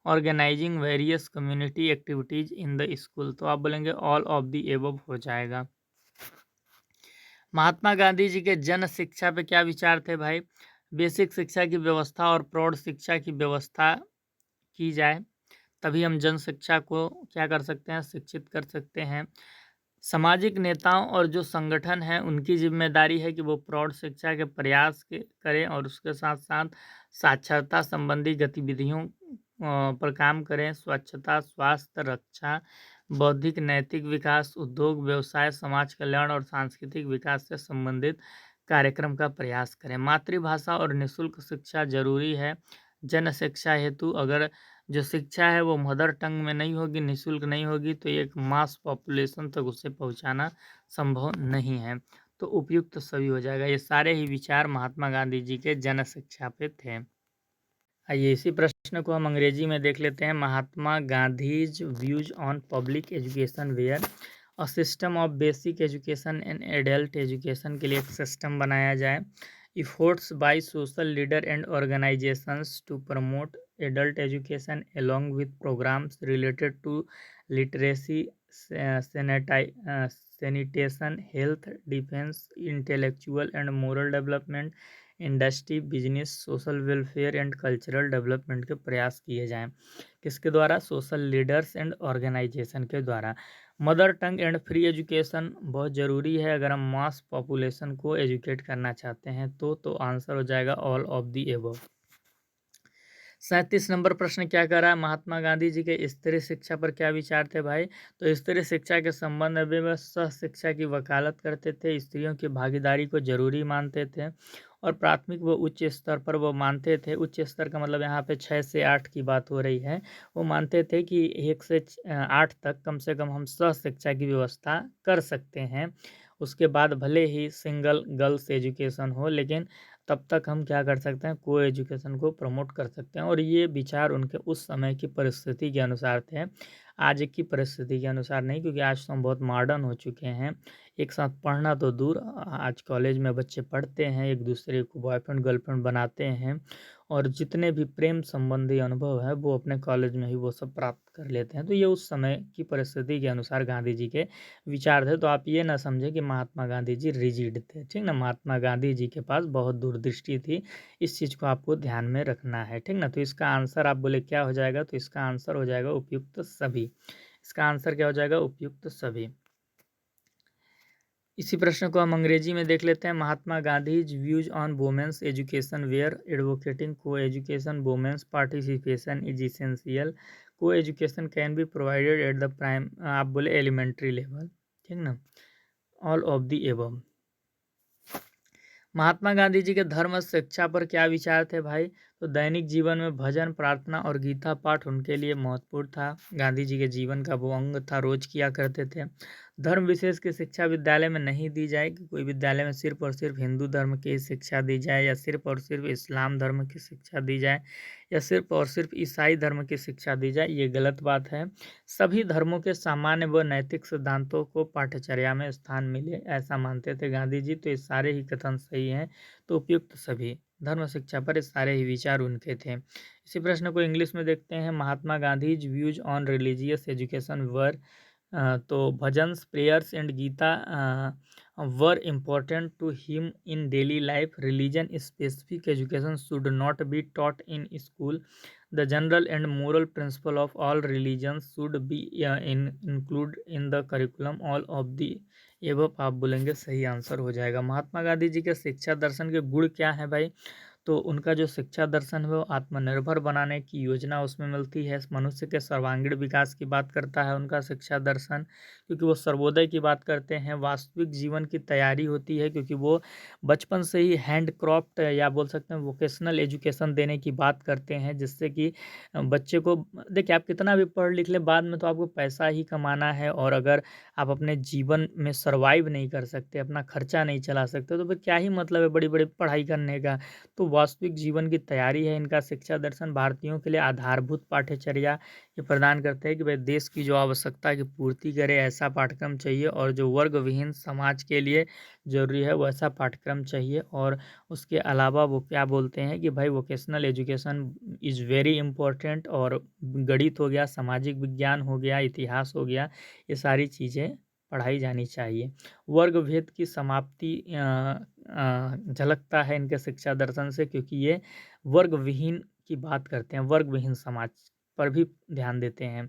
organising various community activities in the school. तो आप बोलेंगे ऑल ऑफ द एबव हो जाएगा। महात्मा गांधी जी के जन शिक्षा पे क्या विचार थे भाई। बेसिक शिक्षा की व्यवस्था और प्रौढ़ शिक्षा की व्यवस्था की जाए, तभी हम जन शिक्षा को क्या कर सकते हैं, शिक्षित कर सकते हैं। सामाजिक नेताओं और जो संगठन हैं उनकी जिम्मेदारी है कि वो प्रौढ़ शिक्षा के प्रयास करें, और उसके साथ साथ साक्षरता संबंधी गतिविधियों पर काम करें। स्वच्छता, स्वास्थ्य, रक्षा, बौद्धिक नैतिक विकास, उद्योग, व्यवसाय, समाज कल्याण और सांस्कृतिक विकास से संबंधित कार्यक्रम का प्रयास करें। मातृभाषा और निःशुल्क शिक्षा जरूरी है। जन शिक्षा हेतु अगर जो शिक्षा है वो मदर टंग में नहीं होगी, निःशुल्क नहीं होगी, तो एक मास पॉपुलेशन तक उसे पहुंचाना संभव नहीं है। तो उपयुक्त सभी हो जाएगा। ये सारे ही विचार महात्मा गांधी जी के जन शिक्षा पे थे। आइए इसी प्रश्न को हम अंग्रेजी में देख लेते हैं। Mahatma Gandhi's views on public education were. A system of basic education and adult education के लिए एक सिस्टम बनाया जाए। Efforts by social leader and organisations to promote adult education along with programs related to literacy, sanitation, health, defense, intellectual and moral development, industry, business, social welfare and cultural development के प्रयास किए जाएं। किसके द्वारा, सोशल लीडर्स एंड ऑर्गेनाइजेशन के द्वारा। Mother tongue and free education बहुत ज़रूरी है अगर हम मास पॉपुलेशन को एजुकेट करना चाहते हैं। तो आंसर हो जाएगा all of the above. 37 number प्रश्न क्या कर रहा है, महात्मा गांधी जी के स्त्री शिक्षा पर क्या विचार थे भाई। तो स्त्री शिक्षा के संबंध में वे सह शिक्षा की वकालत करते थे, स्त्रियों की भागीदारी को जरूरी मानते थे, और प्राथमिक व उच्च स्तर पर वो मानते थे, उच्च स्तर का मतलब यहाँ पे 6 से 8 की बात हो रही है, वो मानते थे कि 1 से 8 तक कम से कम हम सह शिक्षा की व्यवस्था कर सकते हैं। उसके बाद भले ही सिंगल गर्ल्स एजुकेशन हो, लेकिन तब तक हम क्या कर सकते हैं, को एजुकेशन को प्रमोट कर सकते हैं। और ये विचार उनके उस समय की परिस्थिति के अनुसार थे, आज की परिस्थिति के अनुसार नहीं, क्योंकि आज तो हम बहुत मॉडर्न हो चुके हैं। एक साथ पढ़ना तो दूर, आज कॉलेज में बच्चे पढ़ते हैं, एक दूसरे को बॉयफ्रेंड गर्लफ्रेंड बनाते हैं, और जितने भी प्रेम संबंधी अनुभव है वो अपने कॉलेज में ही वो सब प्राप्त कर लेते हैं। तो ये उस समय की परिस्थिति के अनुसार गांधी जी के विचार थे। तो आप ये ना समझे कि महात्मा गांधी जी रिजिड थे, ठीक ना। महात्मा गांधी जी के पास बहुत दूरदृष्टि थी, इस चीज़ को आपको ध्यान में रखना है, ठीक ना। तो इसका आंसर आप बोले क्या हो जाएगा, तो इसका आंसर हो जाएगा उपयुक्त सभी। इसका आंसर क्या हो जाएगा, उपयुक्त सभी। इसी प्रश्न को हम अंग्रेजी में देख लेते हैं। Mahatma Gandhi views on women's education were advocating co-education women's participation is essential, co-education can be provided at the prime, आप बोले एलिमेंट्री लेवल, ठीक ना। All of the above. Mahatma Gandhi ji के धर्म और शिक्षा पर क्या विचार थे भाई? तो दैनिक जीवन में भजन, प्रार्थना और गीता पाठ उनके लिए महत्वपूर्ण था। गांधी जी के जीवन का वो अंग था, रोज किया करते थे। धर्म विशेष की शिक्षा विद्यालय में नहीं दी जाए कि कोई विद्यालय में सिर्फ और सिर्फ हिंदू धर्म की शिक्षा दी जाए, या सिर्फ और सिर्फ इस्लाम धर्म की शिक्षा दी जाए, या सिर्फ और सिर्फ ईसाई धर्म की शिक्षा दी जाए, ये गलत बात है। सभी धर्मों के सामान्य व नैतिक सिद्धांतों को पाठ्यचर्या में स्थान मिले, ऐसा मानते थे गांधी जी। तो ये सारे ही कथन सही हैं। तो उपयुक्त सभी धर्म शिक्षा पर ये सारे ही विचार उनके थे। इसी प्रश्न को इंग्लिश में देखते हैं। Mahatma Gandhi's views on religious education were, तो bhajans, prayers and Gita were important to him in daily life. Religion specific education should not be taught in school. The general and moral principle of all religions should be included in the curriculum. All of the above आप बोलेंगे सही आंसर हो जाएगा। महात्मा गांधी जी के शिक्षा दर्शन के गुण क्या है भाई? तो उनका जो शिक्षा दर्शन है वो आत्मनिर्भर बनाने की योजना उसमें मिलती है। मनुष्य के सर्वांगीण विकास की बात करता है उनका शिक्षा दर्शन, क्योंकि वो सर्वोदय की बात करते हैं। वास्तविक जीवन की तैयारी होती है, क्योंकि वो बचपन से ही हैंडक्राफ्ट या बोल सकते हैं वोकेशनल एजुकेशन देने की बात करते हैं, जिससे कि बच्चे को, देखिए आप कितना भी पढ़ लिख ले, बाद में तो आपको पैसा ही कमाना है, और अगर आप अपने जीवन में सर्वाइव नहीं कर सकते, अपना खर्चा नहीं चला सकते, तो फिर क्या ही मतलब है बड़ी बड़ी पढ़ाई करने का। तो वास्तविक जीवन की तैयारी है इनका शिक्षा दर्शन। भारतीयों के लिए आधारभूत पाठ्यचर्या ये प्रदान करते हैं कि भाई देश की जो आवश्यकता की पूर्ति करे ऐसा पाठ्यक्रम चाहिए, और जो वर्ग विहीन समाज के लिए जरूरी है वैसा पाठ्यक्रम चाहिए। और उसके अलावा वो क्या बोलते हैं कि भाई vocational education is very important, और गणित हो गया, सामाजिक विज्ञान हो गया, इतिहास हो गया, ये सारी चीज़ें पढ़ाई जानी चाहिए। वर्ग भेद की समाप्ति झलकता है इनके शिक्षा दर्शन से, क्योंकि ये वर्ग विहीन की बात करते हैं, वर्ग विहीन समाज पर भी ध्यान देते हैं,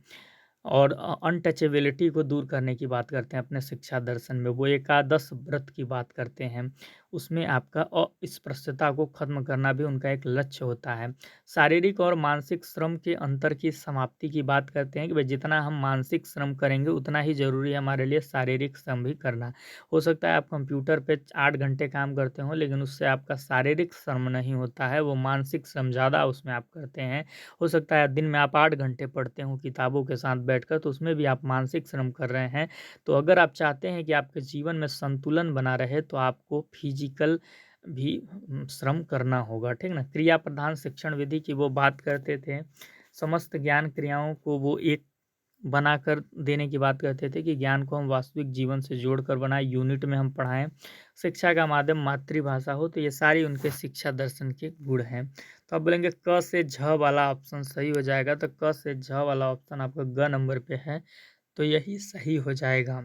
और अनटचेबिलिटी को दूर करने की बात करते हैं अपने शिक्षा दर्शन में। वो एकादश व्रत की बात करते हैं, उसमें आपका अस्पृश्यता को खत्म करना भी उनका एक लक्ष्य होता है। शारीरिक और मानसिक श्रम के अंतर की समाप्ति की बात करते हैं कि भाई जितना हम मानसिक श्रम करेंगे उतना ही ज़रूरी है हमारे लिए शारीरिक श्रम भी करना। हो सकता है आप कंप्यूटर पे 8 घंटे काम करते हो, लेकिन उससे आपका शारीरिक श्रम नहीं होता है, वो मानसिक श्रम ज़्यादा उसमें आप करते हैं। हो सकता है दिन में आप 8 घंटे पढ़ते हो किताबों के साथ बैठकर, तो उसमें भी आप मानसिक श्रम कर रहे हैं। तो अगर आप चाहते हैं कि आपके जीवन में संतुलन बना रहे, तो आपको फिजिकल भी श्रम करना होगा, ठीक ना। क्रिया प्रधान शिक्षण विधि की वो बात करते थे। समस्त ज्ञान क्रियाओं को वो एक बनाकर देने की बात करते थे, कि ज्ञान को हम वास्तविक जीवन से जोड़कर बनाएं, यूनिट में हम पढ़ाएं, शिक्षा का माध्यम मातृभाषा हो। तो ये सारी उनके शिक्षा दर्शन के गुण हैं। तो आप बोलेंगे क से झ वाला ऑप्शन सही हो जाएगा, तो क से झ वाला ऑप्शन आपका ग नंबर पे है, तो यही सही हो जाएगा।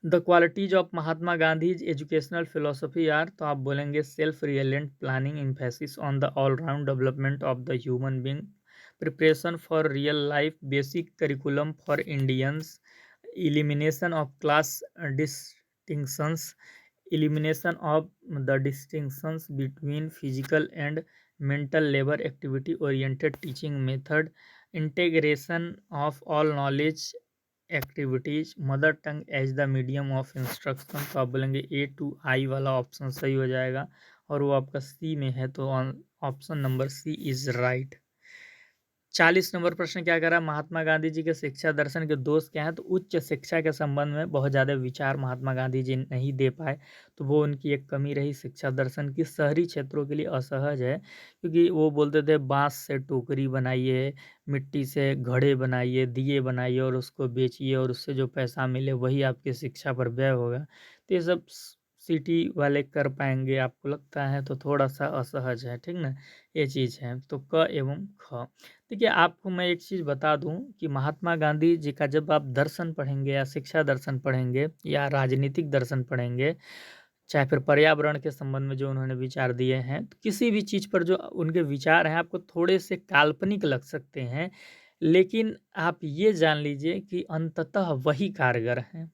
The qualities of Mahatma Gandhi's educational philosophy are, तो आप बोलेंगे self reliant planning, emphasis on the all round development of the human being, preparation for real life, basic curriculum for Indians, elimination of class distinctions, elimination of the distinctions between physical and mental labor, activity oriented teaching method, integration of all knowledge activities, mother tongue as the medium of instruction. तो आप बोलेंगे ए टू आई वाला ऑप्शन सही हो जाएगा, और वो आपका सी में है, तो option number C is right. 40 नंबर प्रश्न क्या कह रहा है? महात्मा गांधी जी के शिक्षा दर्शन के दोष क्या हैं? तो उच्च शिक्षा के संबंध में बहुत ज़्यादा विचार महात्मा गांधी जी नहीं दे पाए, तो वो उनकी एक कमी रही शिक्षा दर्शन की। शहरी क्षेत्रों के लिए असहज है, क्योंकि वो बोलते थे बांस से टोकरी बनाइए, मिट्टी से घड़े बनाइए, दिए बनाइए और उसको बेचिए, और उससे जो पैसा मिले वही आपकी शिक्षा पर व्यय होगा। तो ये सब सिटी वाले कर पाएंगे आपको लगता है? तो थोड़ा सा असहज है, ठीक ना, ये चीज़ है। तो क एवं ख। देखिए आपको मैं एक चीज़ बता दूं कि महात्मा गांधी जी का जब आप दर्शन पढ़ेंगे, या शिक्षा दर्शन पढ़ेंगे, या राजनीतिक दर्शन पढ़ेंगे, चाहे फिर पर्यावरण के संबंध में जो उन्होंने विचार दिए हैं, तो किसी भी चीज़ पर जो उनके विचार हैं आपको थोड़े से काल्पनिक लग सकते हैं, लेकिन आप ये जान लीजिए कि अंततः वही कारगर हैं।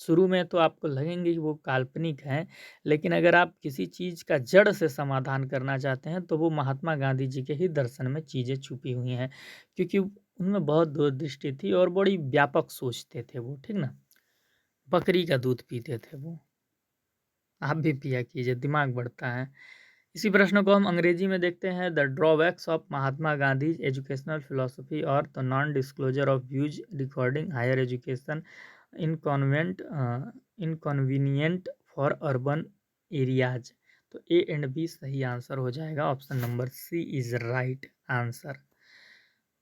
शुरू में तो आपको लगेंगे कि वो काल्पनिक हैं, लेकिन अगर आप किसी चीज़ का जड़ से समाधान करना चाहते हैं, तो वो महात्मा गांधी जी के ही दर्शन में चीज़ें छुपी हुई हैं। क्योंकि उनमें बहुत दूरदृष्टि थी और बड़ी व्यापक सोचते थे वो, ठीक ना? बकरी का दूध पीते थे वो। आप भी पिया कीजिए, दिमाग बढ़ता है। इसी प्रश्न को हम अंग्रेजी में देखते हैं। The drawbacks of Mahatma Gandhi educational philosophy और the non disclosure of views regarding higher education inconvenient inconvenient for urban areas. तो ए एंड बी सही आंसर हो जाएगा। Option number C is right answer.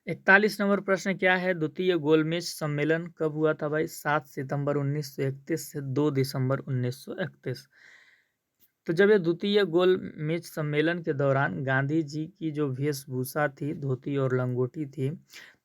41 number प्रश्न क्या है? द्वितीय गोलमेज सम्मेलन कब हुआ था भाई? 7 सितंबर 1931 से 2 दिसंबर 1931। तो जब ये द्वितीय गोलमेज सम्मेलन के दौरान गांधी जी की जो वेशभूषा थी, धोती और लंगोटी थी,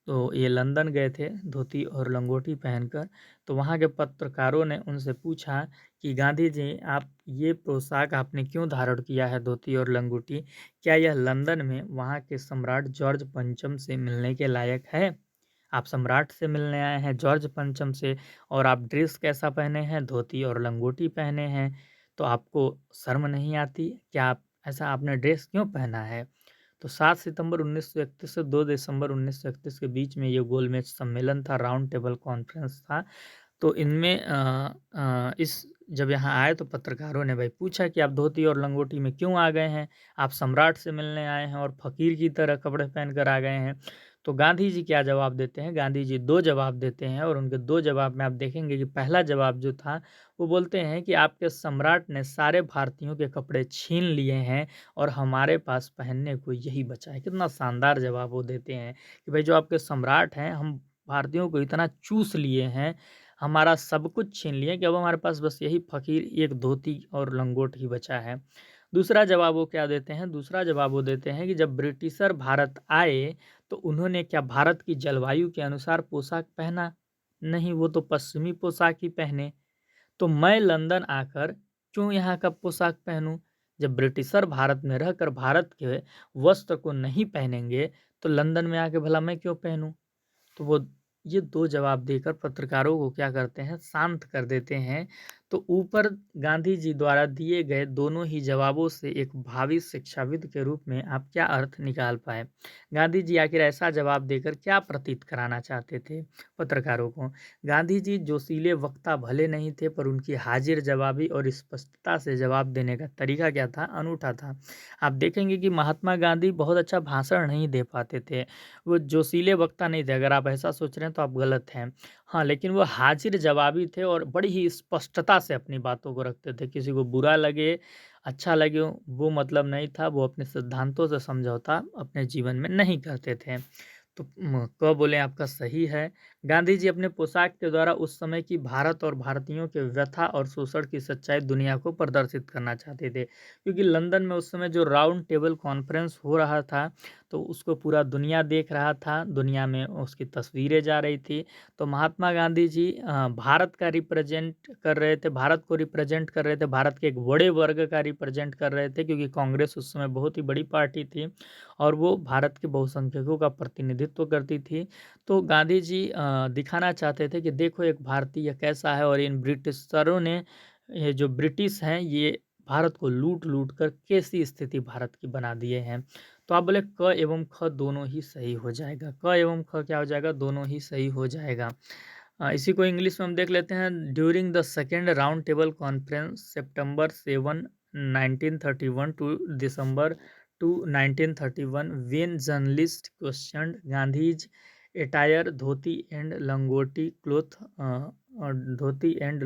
तो ये लंदन गए थे धोती और लंगोटी पहनकर। तो वहाँ के पत्रकारों ने उनसे पूछा कि गांधी जी, आप ये पोशाक आपने क्यों धारण किया है, धोती और लंगोटी? क्या यह लंदन में वहाँ के सम्राट जॉर्ज पंचम से मिलने के लायक है? आप सम्राट से मिलने आए हैं, जॉर्ज पंचम से, और आप ड्रेस कैसा पहने हैं? धोती और लंगोटी पहने हैं। तो आपको शर्म नहीं आती? क्या आप ऐसा आपने ड्रेस क्यों पहना है? तो 7 सितंबर 1931 से 2 दिसंबर 1931 के बीच में ये गोलमेज सम्मेलन था, राउंड टेबल कॉन्फ्रेंस था। तो इनमें इस जब यहाँ आए तो पत्रकारों ने भाई पूछा कि आप धोती और लंगोटी में क्यों आ गए हैं? आप सम्राट से मिलने आए हैं और फ़कीर की तरह कपड़े पहनकर आ गए हैं। तो गांधी जी क्या जवाब देते हैं? गांधी जी 2 जवाब देते हैं और उनके 2 जवाब में आप देखेंगे कि पहला जवाब जो था, वो बोलते हैं कि आपके सम्राट ने सारे भारतीयों के कपड़े छीन लिए हैं और हमारे पास पहनने को यही बचा है। कितना शानदार जवाब वो देते हैं कि भाई जो आपके सम्राट हैं, हम भारतीयों को इतना चूस लिए हैं, हमारा सब कुछ छीन लिए कि अब हमारे पास बस यही फ़कीर, एक धोती और लंगोट ही बचा है। दूसरा जवाब वो क्या देते हैं? दूसरा जवाब वो देते हैं कि जब ब्रिटिशर भारत आए, तो उन्होंने क्या भारत की जलवायु के अनुसार पोशाक पहना? नहीं, वो तो पश्चिमी पोशाक ही पहने। तो मैं लंदन आकर क्यों यहाँ का पोशाक पहनूं? जब ब्रिटिशर भारत में रहकर भारत के वस्त्र को नहीं पहनेंगे, तो लंदन में आके भला मैं क्यों पहनूं? तो वो ये 2 जवाब देकर पत्रकारों को क्या करते हैं? शांत कर देते हैं। तो ऊपर गांधी जी द्वारा दिए गए दोनों ही जवाबों से एक भावी शिक्षाविद के रूप में आप क्या अर्थ निकाल पाए? गांधी जी आखिर ऐसा जवाब देकर क्या प्रतीत कराना चाहते थे पत्रकारों को? गांधी जी जोशीले वक्ता भले नहीं थे, पर उनकी हाजिर जवाबी और स्पष्टता से जवाब देने का तरीका क्या था? अनूठा था। आप देखेंगे कि महात्मा गांधी बहुत अच्छा भाषण नहीं दे पाते थे, वो जोशीले वक्ता नहीं थे। अगर आप ऐसा सोच रहे हैं तो आप गलत हैं। हाँ, लेकिन वो हाजिर जवाबी थे और बड़ी ही स्पष्टता से अपनी बातों को रखते थे। किसी को बुरा लगे, अच्छा लगे, वो मतलब नहीं था। वो अपने सिद्धांतों से समझौता अपने जीवन में नहीं करते थे। तो क बोलें आपका सही है। गांधी जी अपने पोशाक के द्वारा उस समय की भारत और भारतीयों के व्यथा और शोषण की सच्चाई दुनिया को प्रदर्शित करना चाहते थे। क्योंकि लंदन में उस समय जो राउंड टेबल कॉन्फ्रेंस हो रहा था, तो उसको पूरा दुनिया देख रहा था, दुनिया में उसकी तस्वीरें जा रही थी। तो महात्मा गांधी जी भारत का रिप्रेजेंट कर रहे थे, भारत को रिप्रेजेंट कर रहे थे, भारत के एक बड़े वर्ग का रिप्रेजेंट कर रहे थे, क्योंकि कांग्रेस उस समय बहुत ही बड़ी पार्टी थी और वो भारत के बहुसंख्यकों का प्रतिनिधित्व करती थी। तो गांधी जी दिखाना चाहते थे कि देखो एक भारतीय कैसा है, और इन ब्रिटिशरों ने, ये जो ब्रिटिश हैं, ये भारत को लूट-लूट कर कैसी स्थिति भारत की बना दिए हैं। तो आप बोले क एवं ख दोनों ही सही हो जाएगा। क एवं ख क्या हो जाएगा? दोनों ही सही हो जाएगा। इसी को इंग्लिश में हम देख लेते हैं। During the second round table conference September 7, 1931 to December 2, 1931, when journalist questioned Gandhi's attire, dhoti and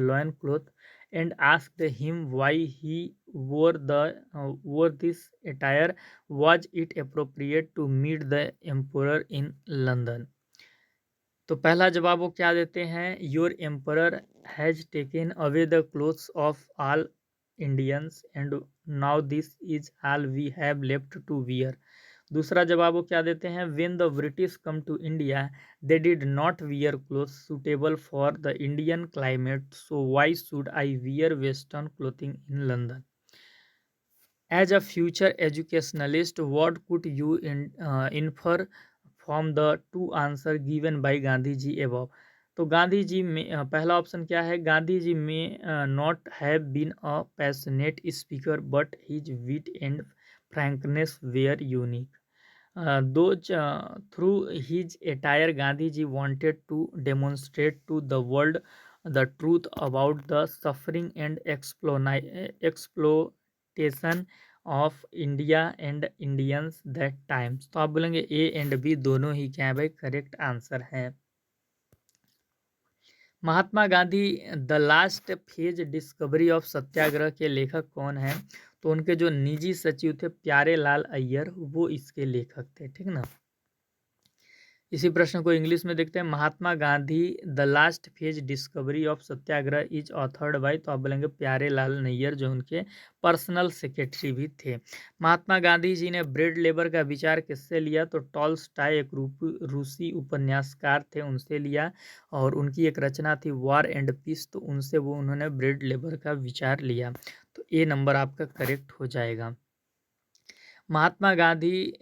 loin cloth, and asked him why he wore this attire. Was it appropriate to meet the emperor in London? तो पहला जवाब वो क्या देते हैं? Your emperor has taken away the clothes of all Indians and now this is all we have left to wear. दूसरा जवाब वो क्या देते हैं? When the British come to India they did not wear clothes suitable for the Indian climate, so why should I wear western clothing in London? As a future educationalist, what could you infer from the two answer given by Gandhi ji above? तो गांधी जी में पहला ऑप्शन क्या है, Gandhi ji may not have been a passionate speaker but his wit and frankness were unique. Those through his attire, Gandhiji wanted to demonstrate to the world the truth about the suffering and exploitation of India and Indians that times। तो आप बोलेंगे ए एंड बी दोनों ही क्या है भाई, करेक्ट आंसर है। Mahatma Gandhi the last phase discovery of Satyagraha के लेखक कौन हैं? तो उनके जो निजी सचिव थे प्यारे लाल अय्यर, वो इसके लेखक थे, ठीक ना। इसी प्रश्न को इंग्लिश में देखते हैं। Mahatma Gandhi the last phase discovery of Satyagraha is authored by, तो आप बोलेंगे प्यारे लाल नैयर, जो उनके पर्सनल सेक्रेटरी भी थे। महात्मा गांधी जी ने ब्रेड लेबर का विचार किससे लिया? तो टॉल्स्टॉय एक रूसी उपन्यासकार थे, उनसे लिया। और उनकी एक रचना थी वॉर एंड पीस, तो उनसे वो उन्होंने ब्रेड लेबर का विचार लिया। तो ए नंबर आपका करेक्ट हो जाएगा। Mahatma Gandhi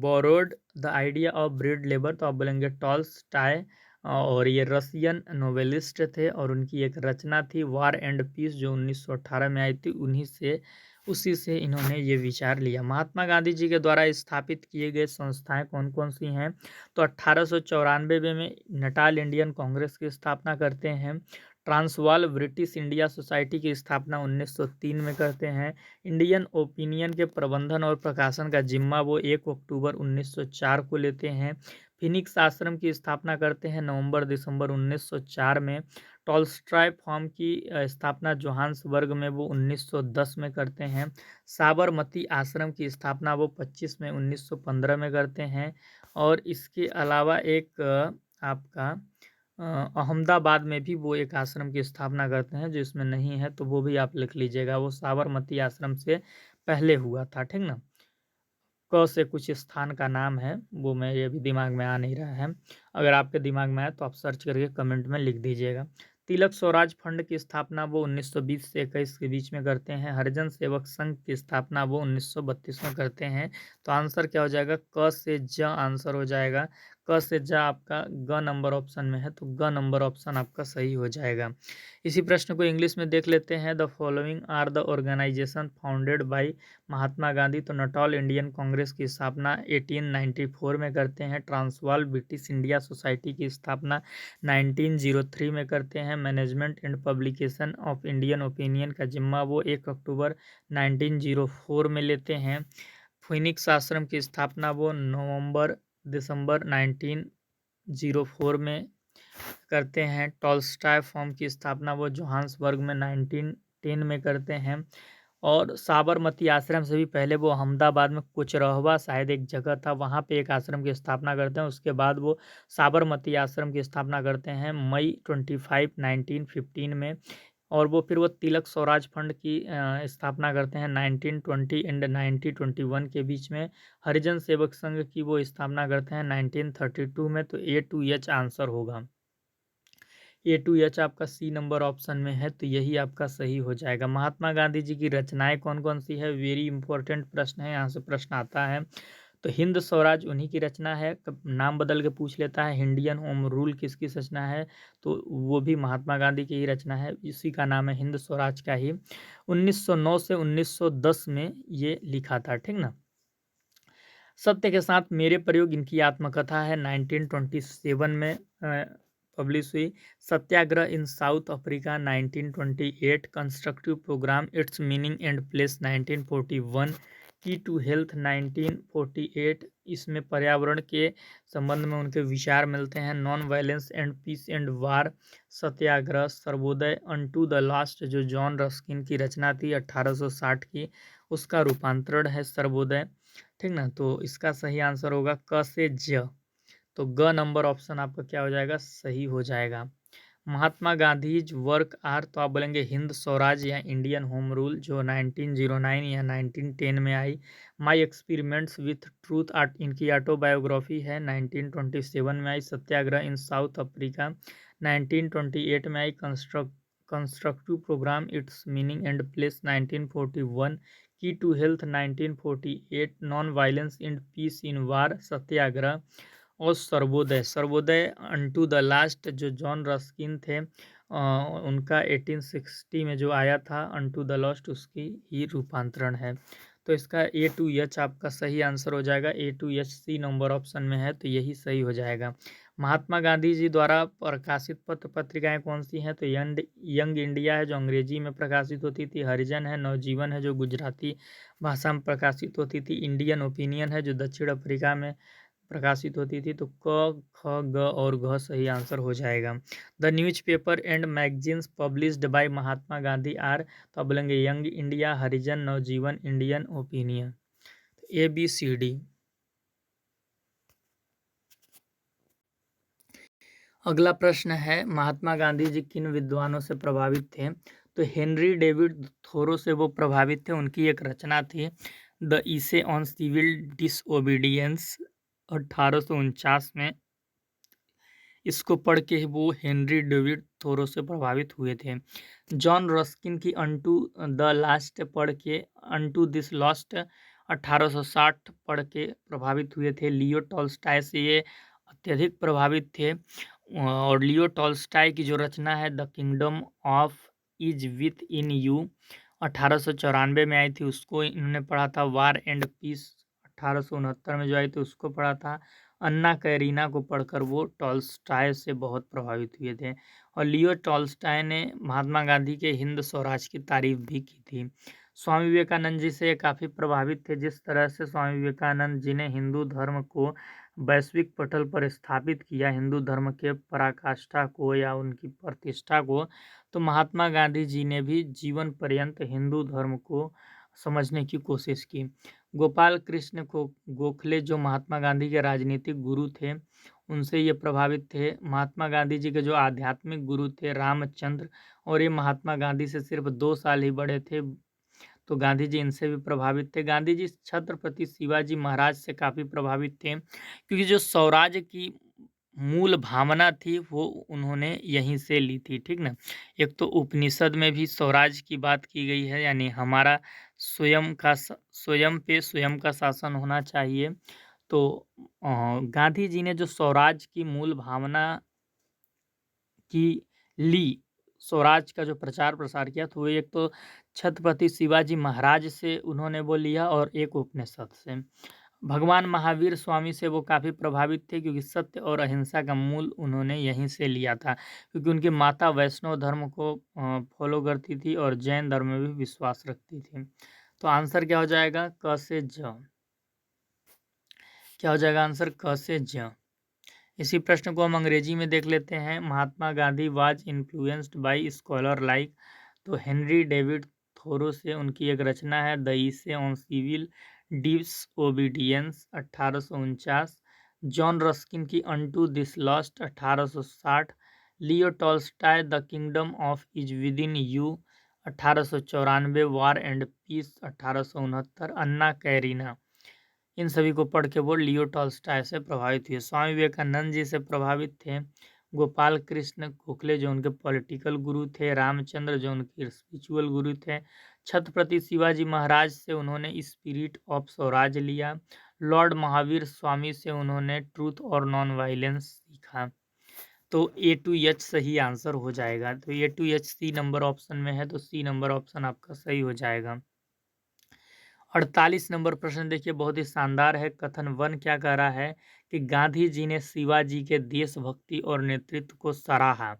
borrowed the idea of bread labour, तो आप बोलेंगे टॉल्स्टॉय। और ये रशियन नोवेलिस्ट थे और उनकी एक रचना थी वॉर एंड पीस, जो 1918 में आई थी। उसी से इन्होंने ये विचार लिया। महात्मा गांधी जी के द्वारा स्थापित किए गए संस्थाएं कौन कौन सी हैं? तो 1894 में नटाल इंडियन कांग्रेस की स्थापना करते हैं। ट्रांसवाल ब्रिटिश इंडिया सोसाइटी की स्थापना 1903 में करते हैं। इंडियन ओपिनियन के प्रबंधन और प्रकाशन का जिम्मा वो 1 अक्टूबर 1904 को लेते हैं। फिनिक्स आश्रम की स्थापना करते हैं नवंबर दिसंबर 1904 में। टॉल्स्टॉय फार्म की स्थापना जोहान्सबर्ग में वो 1910 में करते हैं। साबरमती आश्रम की स्थापना वो 25 में 1915 में करते हैं। और इसके अलावा एक आपका अहमदाबाद में भी वो एक आश्रम की स्थापना करते हैं, जो इसमें नहीं है तो वो भी आप लिख लीजिएगा। वो साबरमती आश्रम से पहले हुआ था, ठीक ना। क से कुछ स्थान का नाम है, वो मेरे अभी दिमाग में आ नहीं रहा है। अगर आपके दिमाग में आए तो आप सर्च करके कमेंट में लिख दीजिएगा। तिलक स्वराज फंड की स्थापना वो 1920 से 21 के बीच में करते हैं। हरिजन सेवक संघ की स्थापना वो 1932 में करते हैं। तो आंसर क्या हो जाएगा? क से ज आंसर हो जाएगा। क से ज आपका ग नंबर ऑप्शन में है, तो ग नंबर ऑप्शन आपका सही हो जाएगा। इसी प्रश्न को इंग्लिश में देख लेते हैं। The following are the organisation founded by Mahatma Gandhi. तो नटाल इंडियन कांग्रेस की स्थापना 1894 में करते हैं। ट्रांसवाल ब्रिटिश इंडिया सोसाइटी की स्थापना 1903 में करते हैं। Management and publication of Indian opinion का जिम्मा वो 1 अक्टूबर 1904 में लेते हैं। फिनिक्स आश्रम की स्थापना वो नवंबर दिसंबर 1904 में करते हैं। टॉल्स्टॉय फॉर्म की स्थापना वो जोहान्सबर्ग में 1910 में करते हैं। और साबरमती आश्रम से भी पहले वो अहमदाबाद में कुचरहवा शायद एक जगह था, वहाँ पे एक आश्रम की स्थापना करते हैं। उसके बाद वो साबरमती आश्रम की स्थापना करते हैं मई 25 1915 में। और वो फिर वो तिलक स्वराज फंड की स्थापना करते हैं 1920 एंड 1921 के बीच में। हरिजन सेवक संघ की वो स्थापना करते हैं 1932 में। तो ए टू एच आंसर होगा। ए टू एच आपका सी नंबर ऑप्शन में है, तो यही आपका सही हो जाएगा। महात्मा गांधी जी की रचनाएं कौन कौन सी है? वेरी इंपॉर्टेंट प्रश्न है, यहाँ से प्रश्न आता है। तो हिंद स्वराज उन्हीं की रचना है। नाम बदल के पूछ लेता है। इंडियन होम रूल किसकी रचना है? तो वो भी महात्मा गांधी की ही रचना है, इसी का नाम है हिंद स्वराज का ही। 1909 से 1910 में ये लिखा था, ठीक ना। सत्य के साथ मेरे प्रयोग इनकी आत्मकथा है, 1927 में पब्लिश हुई। Satyagraha in South Africa 1928। Constructive programme its meaning and place 1941। Key to health 1948। इसमें पर्यावरण के संबंध में उनके विचार मिलते हैं। Non violence and peace and war satyagraha. Sarvodaya unto the last, जो जॉन रस्किन की रचना थी 1860 की, उसका रूपांतरण है सर्वोदय, ठीक ना। तो इसका सही आंसर होगा क से ज। तो ग नंबर ऑप्शन आपका क्या हो जाएगा? सही हो जाएगा। महात्मा गांधीज वर्क आर, तो आप बोलेंगे हिंद स्वराज या इंडियन होम रूल, जो 1909 या 1910 में आई। My experiments with truth art इनकी ऑटोबायोग्राफी है, 1927 में आई। सत्याग्रह इन साउथ अफ्रीका 1928 में आई। Constructive programme its meaning and place 1941। Key to health 1948। Non violence and peace in war satyagraha. और Sarvodaya. Sarvodaya unto the last जो जॉन रस्किन थे उनका 1860 में जो आया था अनटू द लास्ट, उसकी ही रूपांतरण है। तो इसका ए टू एच आपका सही आंसर हो जाएगा। A to H C number option में है, तो यही सही हो जाएगा। महात्मा गांधी जी द्वारा प्रकाशित पत्र पत्रिकाएं कौन सी हैं? तो यंग इंडिया है जो अंग्रेजी में प्रकाशित होती थी, हरिजन है, नवजीवन है जो गुजराती भाषा में प्रकाशित होती थी, इंडियन ओपिनियन है जो दक्षिण अफ्रीका में प्रकाशित होती थी। तो क, ख, ग और घ सही आंसर हो जाएगा। The newspaper and magazines published by Mahatma Gandhi are, तो आप बोलेंगे Young India, Harijan, Navjivan, Indian Opinion. A B C D. अगला प्रश्न है, महात्मा गांधी जी किन विद्वानों से प्रभावित थे? तो हेनरी डेविड थोरो से वो प्रभावित थे। उनकी एक रचना थी the essay on civil disobedience 1849 में। इसको पढ़ के वो हेनरी डेविड थोरो से प्रभावित हुए थे। जॉन रस्किन की अनटू द लास्ट पढ़ के, अनटू दिस लॉस्ट 1860 पढ़ के प्रभावित हुए थे। लियो टॉल्स्टाय से ये अत्यधिक प्रभावित थे। और लियो टॉल्स्टाय की जो रचना है the kingdom of is with in you 1894 में आई थी, उसको इन्होंने पढ़ा था। वार एंड पीस 1869 में जो आई थी उसको पढ़ा था। अन्ना कैरीना को पढ़कर वो टॉल्स्टाय से बहुत प्रभावित हुए थे। और लियो टॉल्स्टाय ने महात्मा गांधी के हिंद स्वराज की तारीफ भी की थी। स्वामी विवेकानंद जी से काफ़ी प्रभावित थे। जिस तरह से स्वामी विवेकानंद जी ने हिंदू धर्म को वैश्विक पटल पर स्थापित किया, हिंदू धर्म के पराकाष्ठा को या उनकी प्रतिष्ठा को, तो महात्मा गांधी जी ने भी जीवन पर्यंत हिंदू धर्म को समझने की कोशिश की। गोपाल कृष्ण गोखले जो महात्मा गांधी के राजनीतिक गुरु थे, उनसे ये प्रभावित थे। महात्मा गांधी जी के जो आध्यात्मिक गुरु थे रामचंद्र, और ये महात्मा गांधी से सिर्फ 2 साल ही बड़े थे, तो गांधी जी इनसे भी प्रभावित थे। गांधी जी छत्रपति शिवाजी महाराज से काफ़ी प्रभावित थे, क्योंकि जो स्वराज की मूल भावना थी वो उन्होंने यहीं से ली थी। ठीक ना। एक तो उपनिषद में भी स्वराज की बात की गई है, यानी हमारा स्वयं पे स्वयं का शासन होना चाहिए। तो गांधी जी ने जो स्वराज की मूल भावना की ली, स्वराज का जो प्रचार प्रसार किया, तो वो एक तो छत्रपति शिवाजी महाराज से उन्होंने वो लिया और एक उपनिषद से। भगवान महावीर स्वामी से वो काफ़ी प्रभावित थे, क्योंकि सत्य और अहिंसा का मूल उन्होंने यहीं से लिया था, क्योंकि उनकी माता वैष्णव धर्म को फॉलो करती थी और जैन धर्म में भी विश्वास रखती थी। तो आंसर क्या हो जाएगा? क से ज। क्या हो जाएगा आंसर? क से ज। इसी प्रश्न को हम अंग्रेजी में देख लेते हैं। Mahatma Gandhi was influenced by scholar like, तो हेनरी डेविड थोरो से उनकी एक रचना है the essay on civil disobedience 1849। John Ruskin की unto this last 1860। Leo Tolstoy the kingdom of is within you 1894। War and peace 1869। Anna Karenina. इन सभी को पढ़ के वो लियो टॉल्स्टाय से प्रभावित हुए। स्वामी विवेकानंद जी से प्रभावित थे गोपाल कृष्ण गोखले जो उनके पॉलिटिकल गुरु थे, रामचंद्र जो उनके स्पिरिचुअल गुरु थे, छत्रपति शिवाजी महाराज से उन्होंने स्पिरिट ऑफ स्वराज लिया, लॉर्ड महावीर स्वामी से उन्होंने ट्रूथ और नॉन वायलेंस सीखा। तो ए टू एच सही आंसर हो जाएगा। तो A to H C number option में है, तो सी नंबर ऑप्शन आपका सही हो जाएगा। 48 नंबर प्रश्न देखिए, बहुत ही शानदार है। कथन 1 क्या कह रहा है कि गांधी जी ने शिवाजी के देशभक्ति और नेतृत्व को सराहा।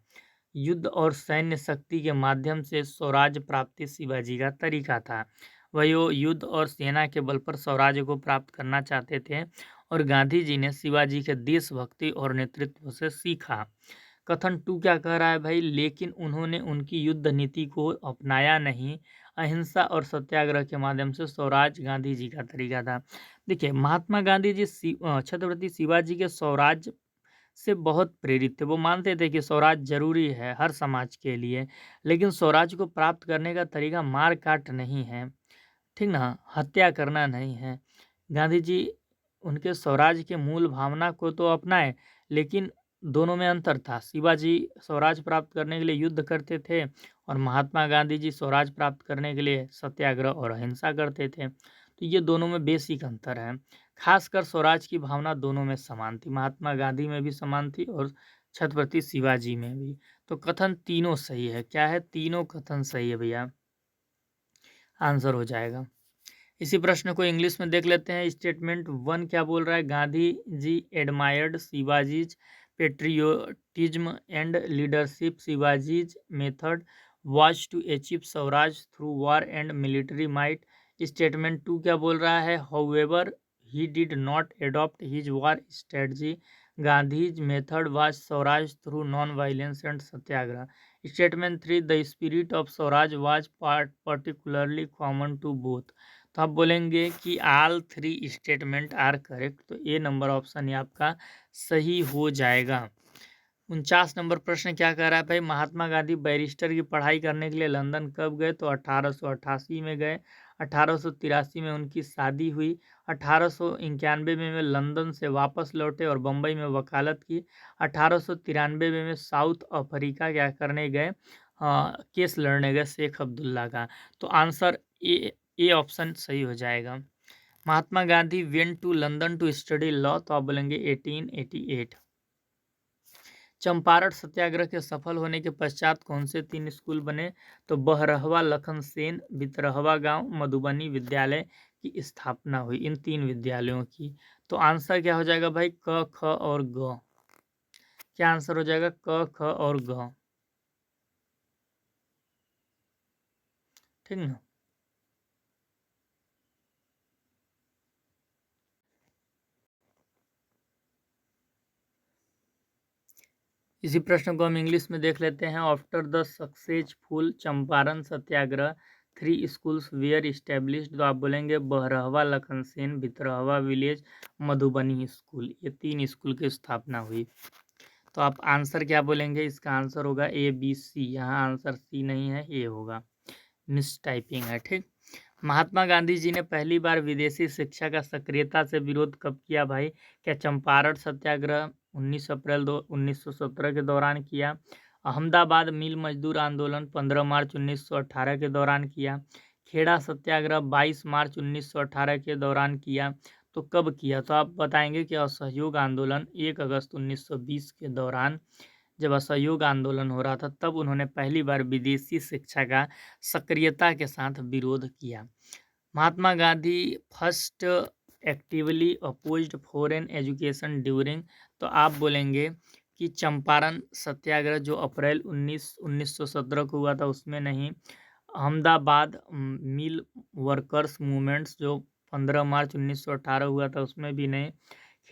युद्ध और सैन्य शक्ति के माध्यम से स्वराज प्राप्ति शिवाजी का तरीका था। वही वो युद्ध और सेना के बल पर स्वराज को प्राप्त करना चाहते थे, और गांधी जी ने शिवाजी के देशभक्ति और नेतृत्व से सीखा। कथन 2 क्या कह रहा है भाई, लेकिन उन्होंने उनकी युद्ध नीति को अपनाया नहीं। अहिंसा और सत्याग्रह के माध्यम से स्वराज गांधी जी का तरीका था। देखिए, महात्मा गांधी जी छत्रपति शिवाजी के स्वराज से बहुत प्रेरित थे। वो मानते थे कि स्वराज जरूरी है हर समाज के लिए, लेकिन स्वराज को प्राप्त करने का तरीका मार काट नहीं है, ठीक ना, हत्या करना नहीं है। गांधी जी उनके स्वराज के मूल भावना को तो अपनाए, लेकिन दोनों में अंतर था। शिवाजी स्वराज प्राप्त करने के लिए युद्ध करते थे, और महात्मा गांधी जी स्वराज प्राप्त करने के लिए सत्याग्रह और अहिंसा करते थे। तो ये दोनों में बेसिक अंतर है। खासकर स्वराज की भावना दोनों में समान थी, महात्मा गांधी में भी समान थी और छत्रपति शिवाजी में भी। तो कथन तीनों सही है। क्या है? तीनों कथन सही है भैया, आंसर हो जाएगा। इसी प्रश्न को इंग्लिश में देख लेते हैं। स्टेटमेंट 1 क्या बोल रहा है? Gandhi ji admired Shivaji's patriotism and leadership. Shivaji's method was to achieve swaraj through war and military might. Statement 2 क्या बोल रहा है? However he did not adopt his war strategy. Gandhi's method was swaraj through non violence and satyagraha. Statement 3 the spirit of swaraj was particularly common to both. तो आप बोलेंगे कि all three statement are correct. तो ए नंबर ऑप्शन ही आपका सही हो जाएगा। 49 नंबर प्रश्न क्या कह रहा है भाई? महात्मा गांधी बैरिस्टर की पढ़ाई करने के लिए लंदन कब गए? तो 1888 में गए। 1883 में उनकी शादी हुई। 1891 में वे लंदन से वापस लौटे और बम्बई में वकालत की। 1893 में साउथ अफ्रीका क्या करने गए? केस लड़ने गए शेख अब्दुल्ला का। तो आंसर ए ऑप्शन सही हो जाएगा। Mahatma Gandhi went to London to study law. तो आप बोलेंगे 1888। चंपारण सत्याग्रह के सफल होने के पश्चात कौन से 3 स्कूल बने? तो बहरहवा लखन सेन, भितरहवा गांव, मधुबनी विद्यालय की स्थापना हुई, इन 3 विद्यालयों की। तो आंसर क्या हो जाएगा भाई? क, ख और ग। क्या आंसर हो जाएगा? क, ख और ग। ठीक ना? इसी प्रश्न को हम इंग्लिश में देख लेते हैं। After the successful Champaran satyagraha 3 schools were established. तो आप बोलेंगे बहरहवा लखन सेन, भितरहवा विलेज, मधुबनी स्कूल, ये 3 स्कूल की स्थापना हुई। तो आप आंसर क्या बोलेंगे? इसका आंसर होगा ए, बी, सी। यहाँ आंसर सी नहीं है, ए होगा, मिस टाइपिंग है। ठीक। महात्मा गांधी जी ने पहली बार विदेशी शिक्षा का सक्रियता से विरोध कब किया भाई? क्या चंपारण सत्याग्रह 19 अप्रैल 1917 के दौरान किया? अहमदाबाद मिल मजदूर आंदोलन 15 मार्च 1918 के दौरान किया? खेड़ा सत्याग्रह 22 मार्च 1918 के दौरान किया? तो कब किया? तो आप बताएंगे कि असहयोग आंदोलन 1 अगस्त 1920 के दौरान, जब असहयोग आंदोलन हो रहा था, तब उन्होंने पहली बार विदेशी शिक्षा का सक्रियता के साथ विरोध किया। Mahatma Gandhi first actively opposed foreign education during. तो आप बोलेंगे कि चंपारण सत्याग्रह जो अप्रैल 1917 को हुआ था उसमें नहीं। अहमदाबाद मिल वर्कर्स मूवमेंट्स जो 15 मार्च 1918 हुआ था उसमें भी नहीं।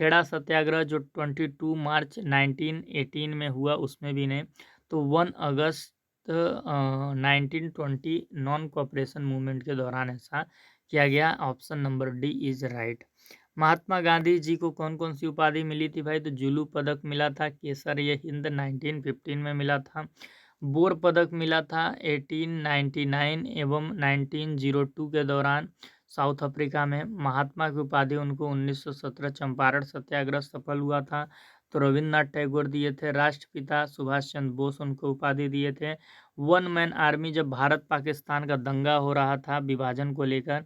खेड़ा सत्याग्रह जो 22 मार्च 1918 में हुआ उसमें भी नहीं। तो 1 अगस्त 1920 नॉन कोऑपरेशन मूवमेंट के दौरान ऐसा किया गया। Option number D is right. Mahatma Gandhi ji को कौन कौन सी उपाधि मिली थी भाई? तो जुलू पदक मिला था, केसरिया हिंद 1915 में मिला था, बोर पदक मिला था 1899 एवं 1902 के दौरान साउथ अफ्रीका में। महात्मा की उपाधि उनको 1917 चंपारण सत्याग्रह सफल हुआ था तो रविन्द्रनाथ टैगोर दिए थे। राष्ट्रपिता सुभाष चंद्र बोस उनको उपाधि दिए थे। वन मैन आर्मी, जब भारत पाकिस्तान का दंगा हो रहा था विभाजन को लेकर,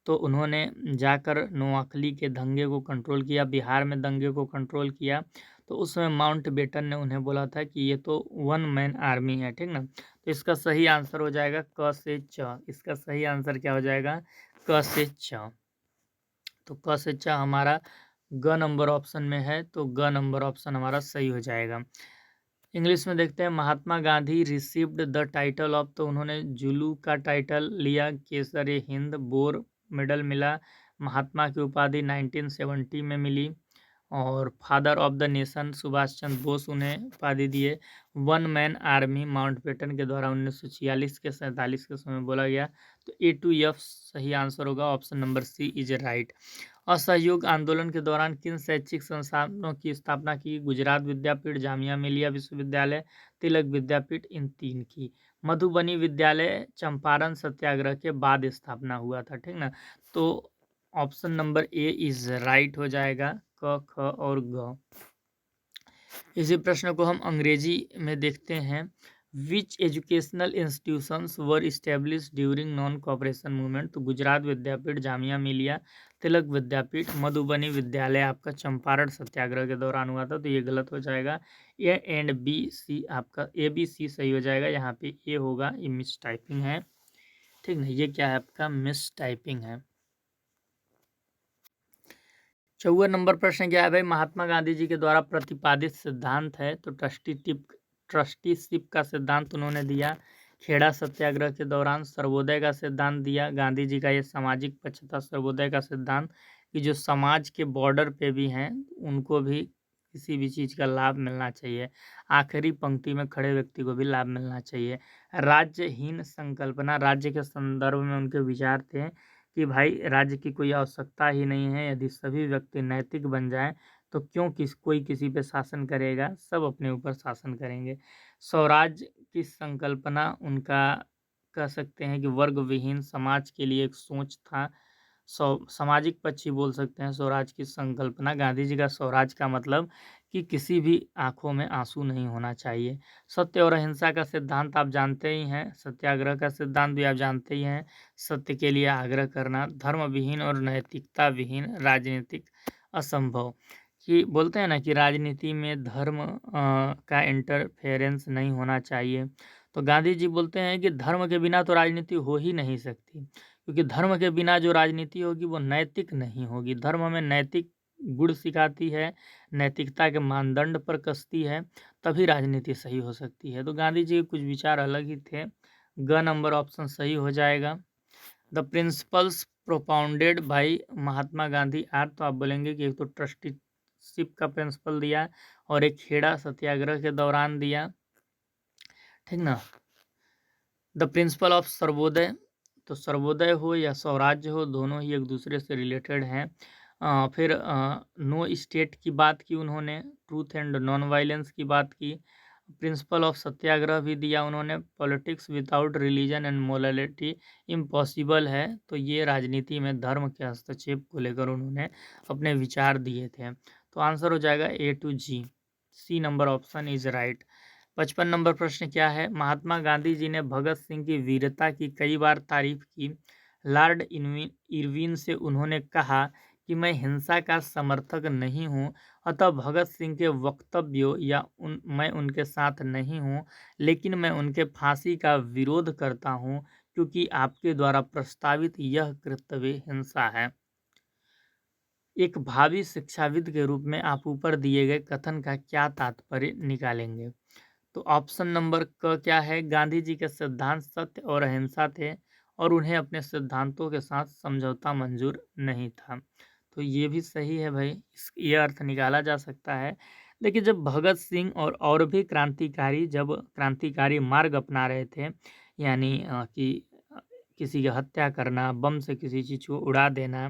तो उन्होंने जाकर नोआखली के दंगे को कंट्रोल किया, बिहार में दंगे को कंट्रोल किया। तो उस समय माउंट बेटन ने उन्हें बोला था कि ये तो वन मैन आर्मी है। ठीक ना? तो इसका सही आंसर हो जाएगा क से च। इसका सही आंसर क्या हो जाएगा? क से च। तो क से च हमारा ग नंबर ऑप्शन में है, तो ग नंबर ऑप्शन हमारा सही हो जाएगा। इंग्लिश में देखते हैं। Mahatma Gandhi received the title of. तो उन्होंने जुलू का टाइटल लिया, केसर हिंद, बोर मेडल मिला। महात्मा की उपाधि 1970 में मिली और father of the nation Subhash Chandra Bose उन्हें उपाधि दिए। वन मैन आर्मी माउंटबेटन के द्वारा 1946 के 47 के समय बोला गया। तो ए टू एफ सही आंसर होगा, option number C is right. असहयोग आंदोलन के दौरान किन शैक्षिक संस्थानों की स्थापना की? गुजरात विद्यापीठ, जामिया मिलिया विश्वविद्यालय, तिलक विद्यापीठ, इन 3 की। मधुबनी विद्यालय चंपारण सत्याग्रह के बाद स्थापना हुआ था। ठीक ना? तो option number A is right हो जाएगा, क, ख और ग। इसी प्रश्न को हम अंग्रेजी में देखते हैं। Which educational institutions were establish during non cooperation movement? तो गुजरात विद्यापीठ, जामिया मिलिया, तिलक विद्यापीठ, मधुबनी विद्यालय आपका चंपारण सत्याग्रह के दौरान हुआ था, तो ये गलत हो जाएगा। ए एंड बी सी आपका ए बी सी सही हो जाएगा, यहाँ पे ए होगा, ये मिस टाइपिंग है, ठीक ना, ये क्या है आपका मिस टाइपिंग है। 54 नंबर प्रश्न क्या है भाई? महात्मा गांधी जी के द्वारा प्रतिपादित सिद्धांत है, तो ट्रस्टीशिप का सिद्धांत उन्होंने दिया। खेड़ा सत्याग्रह के दौरान सर्वोदय का सिद्धांत दिया। गांधी जी का ये सामाजिक पक्ष था सर्वोदय का सिद्धांत, कि जो समाज के बॉर्डर पे भी हैं उनको भी किसी भी चीज़ का लाभ मिलना चाहिए। आखिरी पंक्ति में खड़े व्यक्ति को भी लाभ मिलना चाहिए। राज्यहीन संकल्पना, राज्य के संदर्भ में उनके विचार थे कि भाई राज्य की कोई आवश्यकता ही नहीं है, यदि सभी व्यक्ति नैतिक बन जाएं तो क्यों कोई किसी पे शासन करेगा, सब अपने ऊपर शासन करेंगे। स्वराज की संकल्पना उनका कह सकते हैं कि वर्ग विहीन समाज के लिए एक सोच था। सामाजिक पक्ष ही बोल सकते हैं स्वराज की संकल्पना। गांधी जी का स्वराज का मतलब कि किसी भी आंखों में आंसू नहीं होना चाहिए। सत्य और अहिंसा का सिद्धांत आप जानते ही हैं, सत्याग्रह का सिद्धांत भी आप जानते ही हैं, सत्य के लिए आग्रह करना, धर्म विहीन और नैतिकता विहीन राजनीतिक असंभव। कि बोलते हैं ना कि राजनीति में धर्म का इंटरफेरेंस नहीं होना चाहिए, तो गांधी जी बोलते हैं कि धर्म के बिना तो राजनीति हो ही नहीं सकती, क्योंकि धर्म के बिना जो राजनीति होगी वो नैतिक नहीं होगी। धर्म हमें नैतिक गुण सिखाती है, नैतिकता के मानदंड पर कसती है, तभी राजनीति सही हो सकती है। तो गांधी जी के कुछ विचार अलग ही थे। ग नंबर ऑप्शन सही हो जाएगा। The principles propounded by Mahatma Gandhi are, तो आप बोलेंगे कि एक तो ट्रस्टीशिप का प्रिंसिपल दिया और एक खेड़ा सत्याग्रह के दौरान दिया, ठीक ना। द प्रिंसिपल ऑफ सर्वोदय, तो सर्वोदय हो या स्वराज्य हो, दोनों ही एक दूसरे से रिलेटेड हैं। फिर नो स्टेट की बात की उन्होंने, ट्रूथ एंड नॉन वायलेंस की बात की, प्रिंसिपल ऑफ सत्याग्रह भी दिया उन्होंने, politics without religion and morality impossible है, तो ये राजनीति में धर्म के हस्तक्षेप को लेकर उन्होंने अपने विचार दिए थे। तो आंसर हो जाएगा A to G, C number option is right. 55 number प्रश्न क्या है? महात्मा गांधी जी ने भगत सिंह की वीरता की कई बार तारीफ की। लॉर्ड इरविन से उन्होंने कहा कि मैं हिंसा का समर्थक नहीं हूं, अतः भगत सिंह के वक्तव्यों या मैं उनके साथ नहीं हूं, लेकिन मैं उनके फांसी का विरोध करता हूं, क्योंकि आपके द्वारा प्रस्तावित यह कृत्य हिंसा है। एक भावी शिक्षाविद के रूप में आप ऊपर दिए गए कथन का क्या तात्पर्य निकालेंगे? तो ऑप्शन नंबर क क्या है? गांधी जी के सिद्धांत सत्य और अहिंसा थे और उन्हें अपने सिद्धांतों के साथ समझौता मंजूर नहीं था। तो ये भी सही है भाई, ये अर्थ निकाला जा सकता है। लेकिन जब भगत सिंह और भी क्रांतिकारी जब क्रांतिकारी मार्ग अपना रहे थे, यानी कि किसी की हत्या करना, बम से किसी चीज़ को उड़ा देना,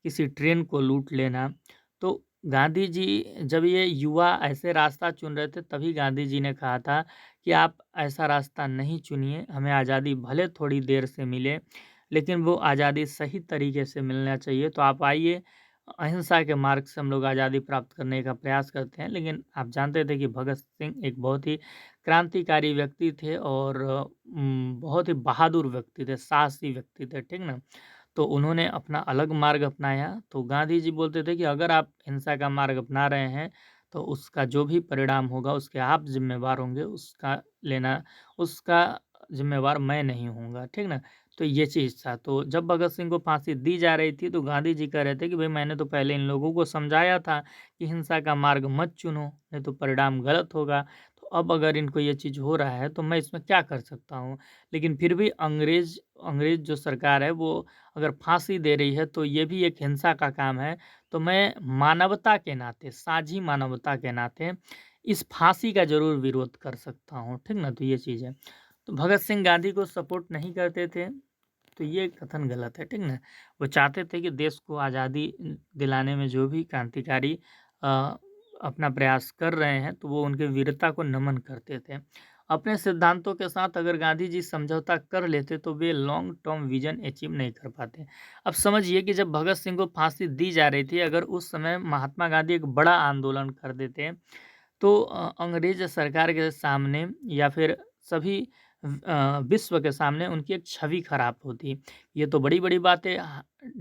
किसी ट्रेन को लूट लेना, तो गांधी जी जब ये युवा ऐसे रास्ता चुन रहे थे, तभी गांधी जी ने कहा था कि आप ऐसा रास्ता नहीं चुनिए, हमें आज़ादी भले थोड़ी देर से मिले, लेकिन वो आज़ादी सही तरीके से मिलना चाहिए। तो आप आइए, अहिंसा के मार्ग से हम लोग आज़ादी प्राप्त करने का प्रयास करते हैं। लेकिन आप जानते थे कि भगत सिंह एक बहुत ही क्रांतिकारी व्यक्ति थे और बहुत ही बहादुर व्यक्ति थे, साहसी व्यक्ति थे, ठीक ना। तो उन्होंने अपना अलग मार्ग अपनाया। तो गांधी जी बोलते थे कि अगर आप हिंसा का मार्ग अपना रहे हैं, तो उसका जो भी परिणाम होगा उसके आप जिम्मेवार होंगे, उसका जिम्मेवार मैं नहीं होऊंगा, ठीक ना। तो ये चीज़ था। तो जब भगत सिंह को फांसी दी जा रही थी, तो गांधी जी कह रहे थे कि भाई मैंने तो पहले इन लोगों को समझाया था कि हिंसा का मार्ग मत चुनो, नहीं तो परिणाम गलत होगा। तो अब अगर इनको ये चीज़ हो रहा है तो मैं इसमें क्या कर सकता हूँ। लेकिन फिर भी अंग्रेज़ जो सरकार है वो अगर फांसी दे रही है, तो ये भी एक हिंसा का काम है। तो मैं मानवता के नाते, साझी मानवता के नाते इस फांसी का ज़रूर विरोध कर सकता हूँ, ठीक ना। तो ये चीज़ है। तो भगत सिंह गांधी को सपोर्ट नहीं करते थे, तो ये कथन गलत है, ठीक ना। वो चाहते थे कि देश को आज़ादी दिलाने में जो भी क्रांतिकारी अपना प्रयास कर रहे हैं, तो वो उनके वीरता को नमन करते थे। अपने सिद्धांतों के साथ अगर गांधी जी समझौता कर लेते, तो वे लॉन्ग टर्म विजन अचीव नहीं कर पाते। अब समझिए कि जब भगत सिंह को फांसी दी जा रही थी, अगर उस समय महात्मा गांधी एक बड़ा आंदोलन कर देते, तो अंग्रेज सरकार के सामने या फिर सभी विश्व के सामने उनकी एक छवि खराब होती। ये तो बड़ी-बड़ी बातें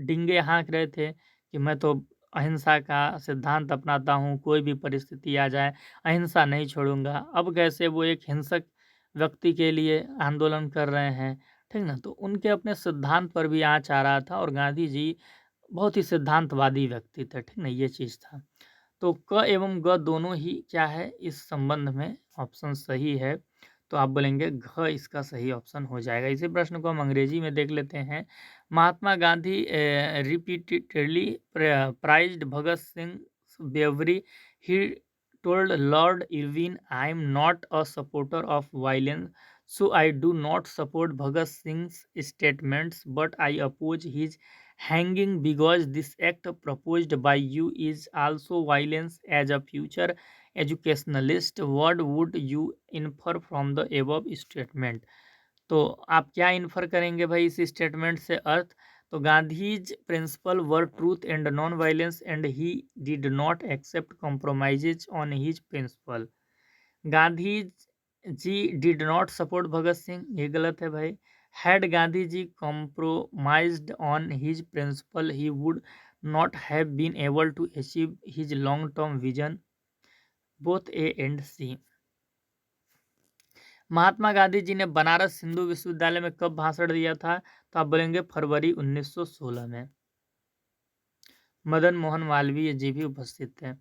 डींगे हाँक रहे थे कि मैं तो अहिंसा का सिद्धांत अपनाता हूँ, कोई भी परिस्थिति आ जाए, अहिंसा नहीं छोड़ूँगा। अब कैसे वो एक हिंसक व्यक्ति के लिए आंदोलन कर रहे हैं, ठीक ना? तो उनके अपने सिद्धांत पर भी आँच आ रहा था और गांधी जी बहुत ही सिद्धांतवादी व्यक्ति थे, ठीक ना? ये चीज़ था। तो क एवं ग दोनों ही क्या है इस संबंध में ऑप्शन सही है। तो आप बोलेंगे घ इसका सही ऑप्शन हो जाएगा। इसी प्रश्न को हम अंग्रेजी में देख लेते हैं। Mahatma Gandhi repeatedly praised Bhagat Singh bravery. He told Lord Irwin, I am not a supporter of violence, so I do not support Bhagat Singh's statements, but I oppose his hanging because this act proposed by you is also violence. As a future educationalist, what would you infer from the above statement? तो आप क्या इन्फर करेंगे भाई इस स्टेटमेंट से अर्थ? तो Gandhi's principle were truth and non violence and he did not accept compromises on his principle. Gandhi's ji did not support Bhagat Singh, ये गलत है भाई। Had Gandhi ji compromised on his principle he would not have been able to achieve his long term vision, both A and C. Mahatma Gandhi ji ने बनारस हिंदू विश्वविद्यालय में कब भाषण दिया था? तो आप बोलेंगे फरवरी 1916 में। मदन मोहन मालवीय जी भी उपस्थित थे।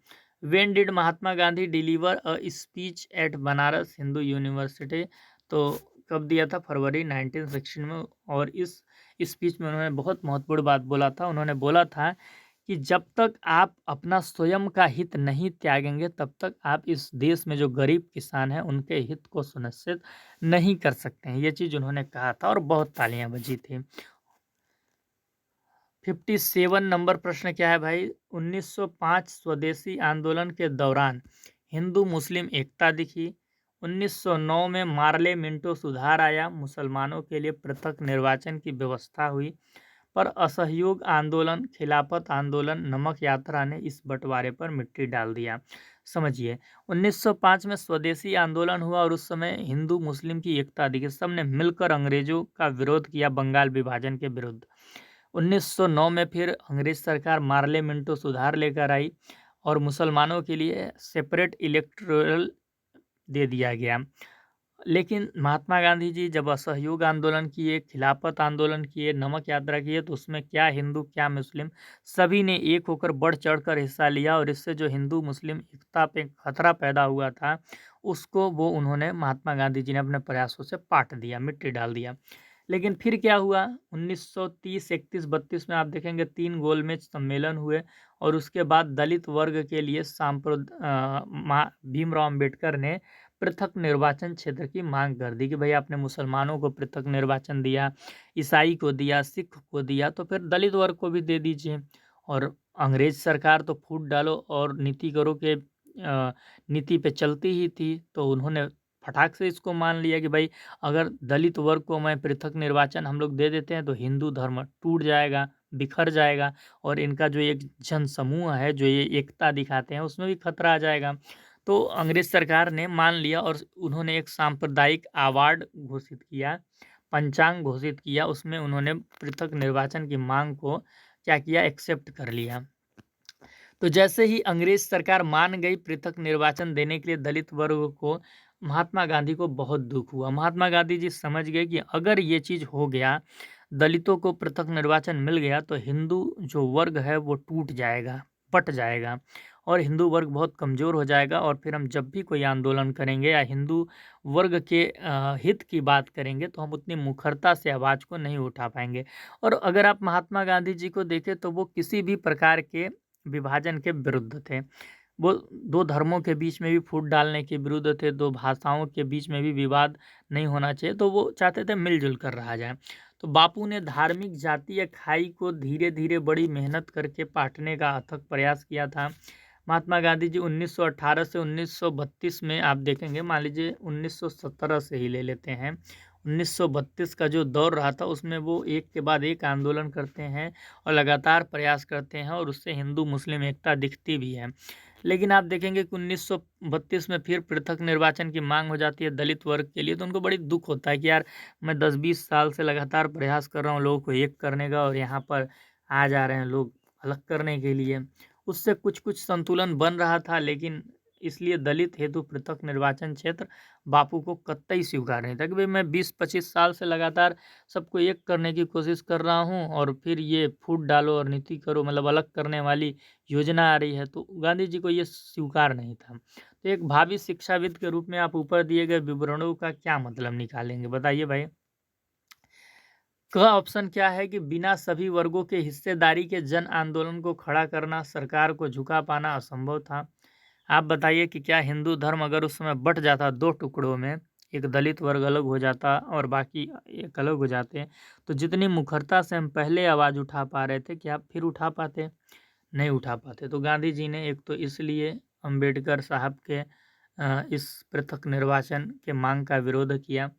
When did Mahatma Gandhi deliver a speech at Banaras Hindu university? तो कब दिया था? फरवरी 1916 में। और इस स्पीच में उन्होंने बहुत महत्वपूर्ण बात बोला था। उन्होंने बोला था कि जब तक आप अपना स्वयं का हित नहीं त्यागेंगे तब तक आप इस देश में जो गरीब किसान हैं उनके हित को सुनिश्चित नहीं कर सकते हैं। ये चीज़ उन्होंने कहा था और बहुत तालियां बजी थी। 57 नंबर प्रश्न क्या है भाई? 1905 स्वदेशी आंदोलन के दौरान हिंदू मुस्लिम एकता दिखी। 1909 में मार्ले मिंटो सुधार आया, मुसलमानों के लिए पृथक निर्वाचन की व्यवस्था हुई, पर असहयोग आंदोलन, खिलाफत आंदोलन, नमक यात्रा ने इस बंटवारे पर मिट्टी डाल दिया। समझिए, 1905 में स्वदेशी आंदोलन हुआ और उस समय हिंदू मुस्लिम की एकता दिखी। सबने मिलकर अंग्रेजों का विरोध किया बंगाल विभाजन के विरुद्ध। 1909 में फिर अंग्रेज सरकार मार्ले मिंटो सुधार लेकर आई और मुसलमानों के लिए सेपरेट इलेक्टोरल दे दिया गया। लेकिन महात्मा गांधी जी जब असहयोग आंदोलन किए, खिलाफत आंदोलन किए, नमक यात्रा किए, तो उसमें क्या हिंदू क्या मुस्लिम सभी ने एक होकर बढ़ चढ़कर हिस्सा लिया और इससे जो हिंदू मुस्लिम एकता पे खतरा पैदा हुआ था उसको वो उन्होंने महात्मा गांधी जी ने अपने प्रयासों से पाट दिया, मिट्टी डाल दिया। लेकिन फिर क्या हुआ? 1930, 31, 32 में आप देखेंगे 3 गोलमेज सम्मेलन हुए और उसके बाद दलित वर्ग के लिए भीमराव अम्बेडकर ने पृथक निर्वाचन क्षेत्र की मांग कर दी कि भाई आपने मुसलमानों को पृथक निर्वाचन दिया, ईसाई को दिया, सिख को दिया, तो फिर दलित वर्ग को भी दे दीजिए। और अंग्रेज सरकार तो फूट डालो और नीति करो के नीति पे चलती ही थी, तो उन्होंने फटाक से इसको मान लिया कि भाई अगर दलित वर्ग को मैं पृथक निर्वाचन हम लोग दे देते हैं तो हिंदू धर्म टूट जाएगा, बिखर जाएगा और इनका जो एक जन समूह है जो ये एकता दिखाते हैं उसमें भी खतरा आ जाएगा। तो अंग्रेज सरकार ने मान लिया और उन्होंने एक सांप्रदायिक अवार्ड घोषित किया, पंचांग घोषित किया, उसमें उन्होंने पृथक निर्वाचन की मांग को क्या किया, एक्सेप्ट कर लिया। तो जैसे ही अंग्रेज सरकार मान गई पृथक निर्वाचन देने के लिए दलित वर्ग को, महात्मा गांधी को बहुत दुख हुआ। महात्मा गांधी जी समझ गए कि अगर ये चीज़ हो गया, दलितों को पृथक निर्वाचन मिल गया तो हिंदू जो वर्ग है वो टूट जाएगा, बट जाएगा और हिंदू वर्ग बहुत कमज़ोर हो जाएगा और फिर हम जब भी कोई आंदोलन करेंगे या हिंदू वर्ग के हित की बात करेंगे तो हम उतनी मुखरता से आवाज़ को नहीं उठा पाएंगे। और अगर आप महात्मा गांधी जी को देखें तो वो किसी भी प्रकार के विभाजन के विरुद्ध थे। वो 2 धर्मों के बीच में भी फूट डालने के विरुद्ध थे, 2 भाषाओं के बीच में भी विवाद नहीं होना चाहिए, तो वो चाहते थे मिल-जुल कर रहा जाए। तो बापू ने धार्मिक जातीय खाई को धीरे-धीरे बड़ी मेहनत करके पाटने का अथक प्रयास किया था। महात्मा गांधी जी 1918 से 1932 में आप देखेंगे, मान लीजिए 1917 से ही ले लेते हैं, 1932 का जो दौर रहा था उसमें वो एक के बाद एक आंदोलन करते हैं और लगातार प्रयास करते हैं और उससे हिंदू मुस्लिम एकता दिखती भी है। लेकिन आप देखेंगे कि 1932 में फिर पृथक निर्वाचन की मांग हो जाती है दलित वर्ग के लिए, तो उनको बड़ी दुख होता है कि यार मैं 10-20 साल से लगातार प्रयास कर रहा हूँ लोगों को एक करने का, और यहाँ पर आ जा रहे हैं लोग अलग करने के लिए। उससे कुछ-कुछ संतुलन बन रहा था, लेकिन इसलिए दलित हेतु पृथक निर्वाचन क्षेत्र बापू को कतई स्वीकार नहीं था कि भाई मैं 20-25 साल से लगातार सबको एक करने की कोशिश कर रहा हूँ, और फिर ये फूट डालो और नीति करो, मतलब अलग करने वाली योजना आ रही है, तो गांधी जी को ये स्वीकार नहीं था। तो एक भावी शिक्षाविद के रूप में आप ऊपर दिए गए विवरणों का क्या मतलब निकालेंगे, बताइए भाई। क ऑप्शन क्या है कि बिना सभी वर्गों के हिस्सेदारी के जन आंदोलन को खड़ा करना, सरकार को झुका पाना असंभव था। आप बताइए कि क्या हिंदू धर्म अगर उस समय बँट जाता 2 टुकड़ों में, एक दलित वर्ग अलग हो जाता और बाकी एक अलग हो जाते, तो जितनी मुखरता से हम पहले आवाज़ उठा पा रहे थे, क्या आप फिर उठा पाते? नहीं उठा पाते। तो गांधी जी ने एक तो इसलिए अंबेडकर साहब के इस पृथक निर्वाचन के मांग का विरोध किया।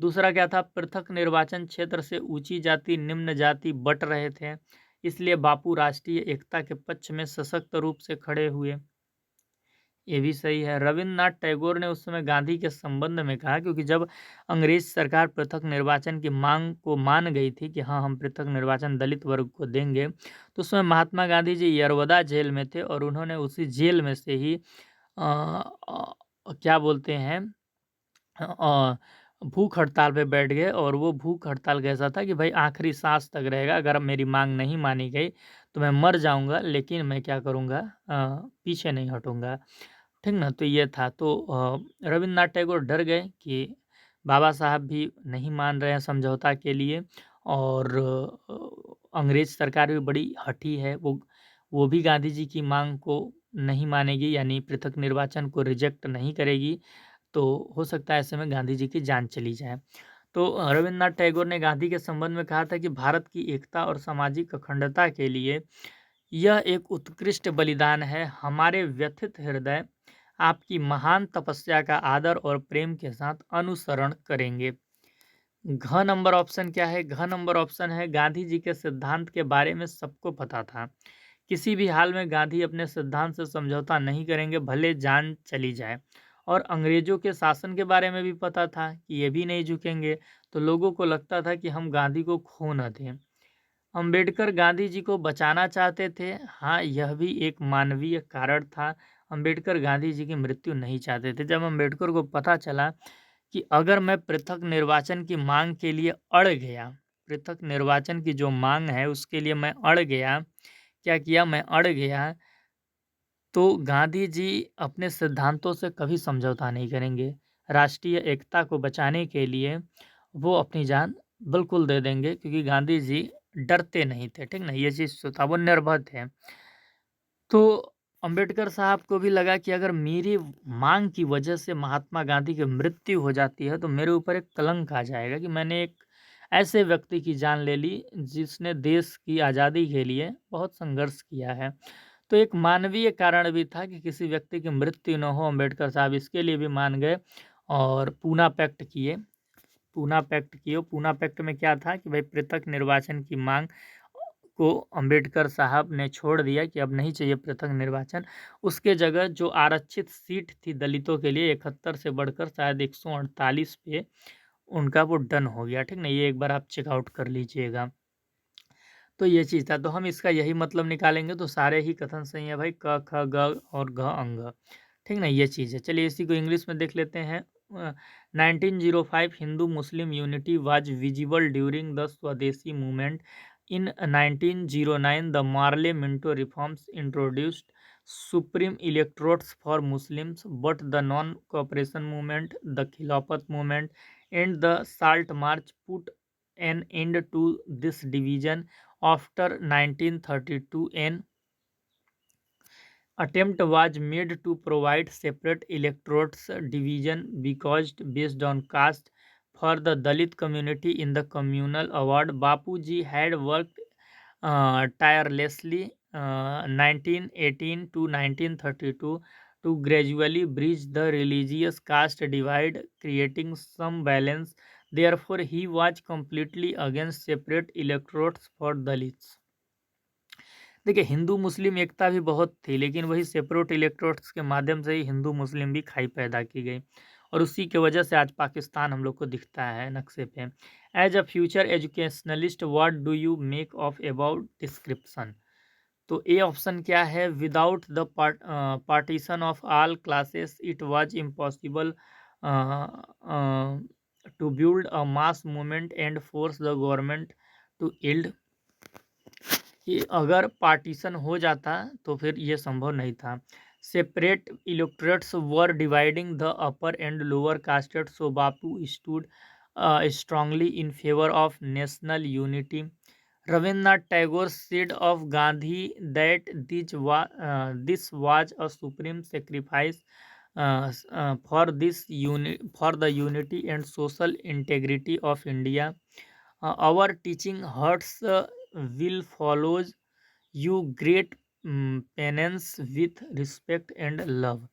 दूसरा क्या था, पृथक निर्वाचन क्षेत्र से ऊंची जाति निम्न जाति बट रहे थे, इसलिए बापू राष्ट्रीय एकता के पक्ष में सशक्त रूप से खड़े हुए। ये भी सही है। रविन्द्रनाथ टैगोर ने उस समय गांधी के संबंध में कहा, क्योंकि जब अंग्रेज सरकार पृथक निर्वाचन की मांग को मान गई थी कि हाँ हम पृथक निर्वाचन दलित वर्ग को देंगे, तो उस समय महात्मा गांधी जी यरवदा जेल में थे, और उन्होंने उसी जेल में से ही क्या बोलते हैं, अ, भूख हड़ताल पे बैठ गए। और वो भूख हड़ताल कैसा था कि भाई आखिरी सांस तक रहेगा, अगर मेरी मांग नहीं मानी गई तो मैं मर जाऊंगा, लेकिन मैं क्या करूंगा, पीछे नहीं हटूंगा। ठीक ना? तो ये था। तो रविन्द्रनाथ टैगोर डर गए कि बाबा साहब भी नहीं मान रहे हैं समझौता के लिए, और अंग्रेज सरकार भी बड़ी हठी है, वो भी गांधी जी की मांग को नहीं मानेगी, यानी पृथक निर्वाचन को रिजेक्ट नहीं करेगी, तो हो सकता है ऐसे में गांधी जी की जान चली जाए। तो रविन्द्रनाथ टैगोर ने गांधी के संबंध में कहा था कि भारत की एकता और सामाजिक अखंडता के लिए यह एक उत्कृष्ट बलिदान है। हमारे व्यथित हृदय आपकी महान तपस्या का आदर और प्रेम के साथ अनुसरण करेंगे। घ नंबर ऑप्शन क्या है? घ नंबर ऑप्शन है, गांधी जी के सिद्धांत के बारे में सबको पता था। किसी भी हाल में गांधी अपने सिद्धांत से समझौता नहीं करेंगे, भले जान चली जाए। और अंग्रेजों के शासन के बारे में भी पता था कि ये भी नहीं झुकेंगे, तो लोगों को लगता था कि हम गांधी को खो न दें। अंबेडकर गांधी जी को बचाना चाहते थे। हाँ, यह भी एक मानवीय कारण था। अंबेडकर गांधी जी की मृत्यु नहीं चाहते थे। जब अंबेडकर को पता चला कि अगर मैं पृथक निर्वाचन की मांग के लिए अड़ गया, पृथक निर्वाचन की जो मांग है उसके लिए मैं अड़ गया, क्या किया, मैं अड़ गया, तो गांधी जी अपने सिद्धांतों से कभी समझौता नहीं करेंगे। राष्ट्रीय एकता को बचाने के लिए वो अपनी जान बिल्कुल दे देंगे, क्योंकि गांधी जी डरते नहीं थे, ठीक ना? ये चीज़ तो था, वो निर्भय थे। तो अंबेडकर साहब को भी लगा कि अगर मेरी मांग की वजह से महात्मा गांधी की मृत्यु हो जाती है, तो मेरे ऊपर एक कलंक आ जाएगा कि मैंने एक ऐसे व्यक्ति की जान ले ली जिसने देश की आज़ादी के लिए बहुत संघर्ष किया है। तो एक मानवीय कारण भी था कि किसी व्यक्ति की मृत्यु न हो। अंबेडकर साहब इसके लिए भी मान गए और पूना पैक्ट किए। पूना पैक्ट में क्या था कि भाई पृथक निर्वाचन की मांग को अंबेडकर साहब ने छोड़ दिया कि अब नहीं चाहिए पृथक निर्वाचन। उसके जगह जो आरक्षित सीट थी दलितों के लिए 71 से बढ़कर शायद 148 पे उनका वो डन हो गया, ठीक ना? ये एक बार आप चेकआउट कर लीजिएगा। तो ये चीज़ था, तो हम इसका यही मतलब निकालेंगे, तो सारे ही कथन सही है भाई, क, ख, ग और घ अंग, ठीक ना? ये चीज़ है। चलिए इसी को इंग्लिश में देख लेते हैं। 1905 Hindu Muslim unity was visible during the swadeshi movement. In 1909 the Morley Minto reforms introduced supreme electrodes for Muslims, but the non cooperation movement, the Khilafat movement and the salt march put an end to this division. After 1932, an attempt was made to provide separate electorates division because based on caste for the Dalit community in the communal award. Bapuji had worked tirelessly 1918 to 1932 to gradually bridge the religious caste divide, creating some balance. Therefore, he was completely against separate electorates for Dalits. देखिए, हिंदू मुस्लिम एकता भी बहुत थी, लेकिन वही सेपरेट इलेक्टोरेट्स के माध्यम से ही हिंदू मुस्लिम भी खाई पैदा की गई, और उसी की वजह से आज पाकिस्तान हम लोग को दिखता है नक्शे पे। As a future educationalist, what do you make of about description? तो ए ऑप्शन क्या है, without the partition of all classes it was impossible to build a mass movement and force the government to yield. कि अगर पार्टीशन हो जाता तो फिर ये संभव नहीं था। Separate electorates were dividing the upper and lower casted, so Bapu stood strongly in favour of national unity. Rabindranath Tagore said of Gandhi that this was a supreme sacrifice for the unity and social integrity of India. Our teaching hurts will follows you great penance with respect and love.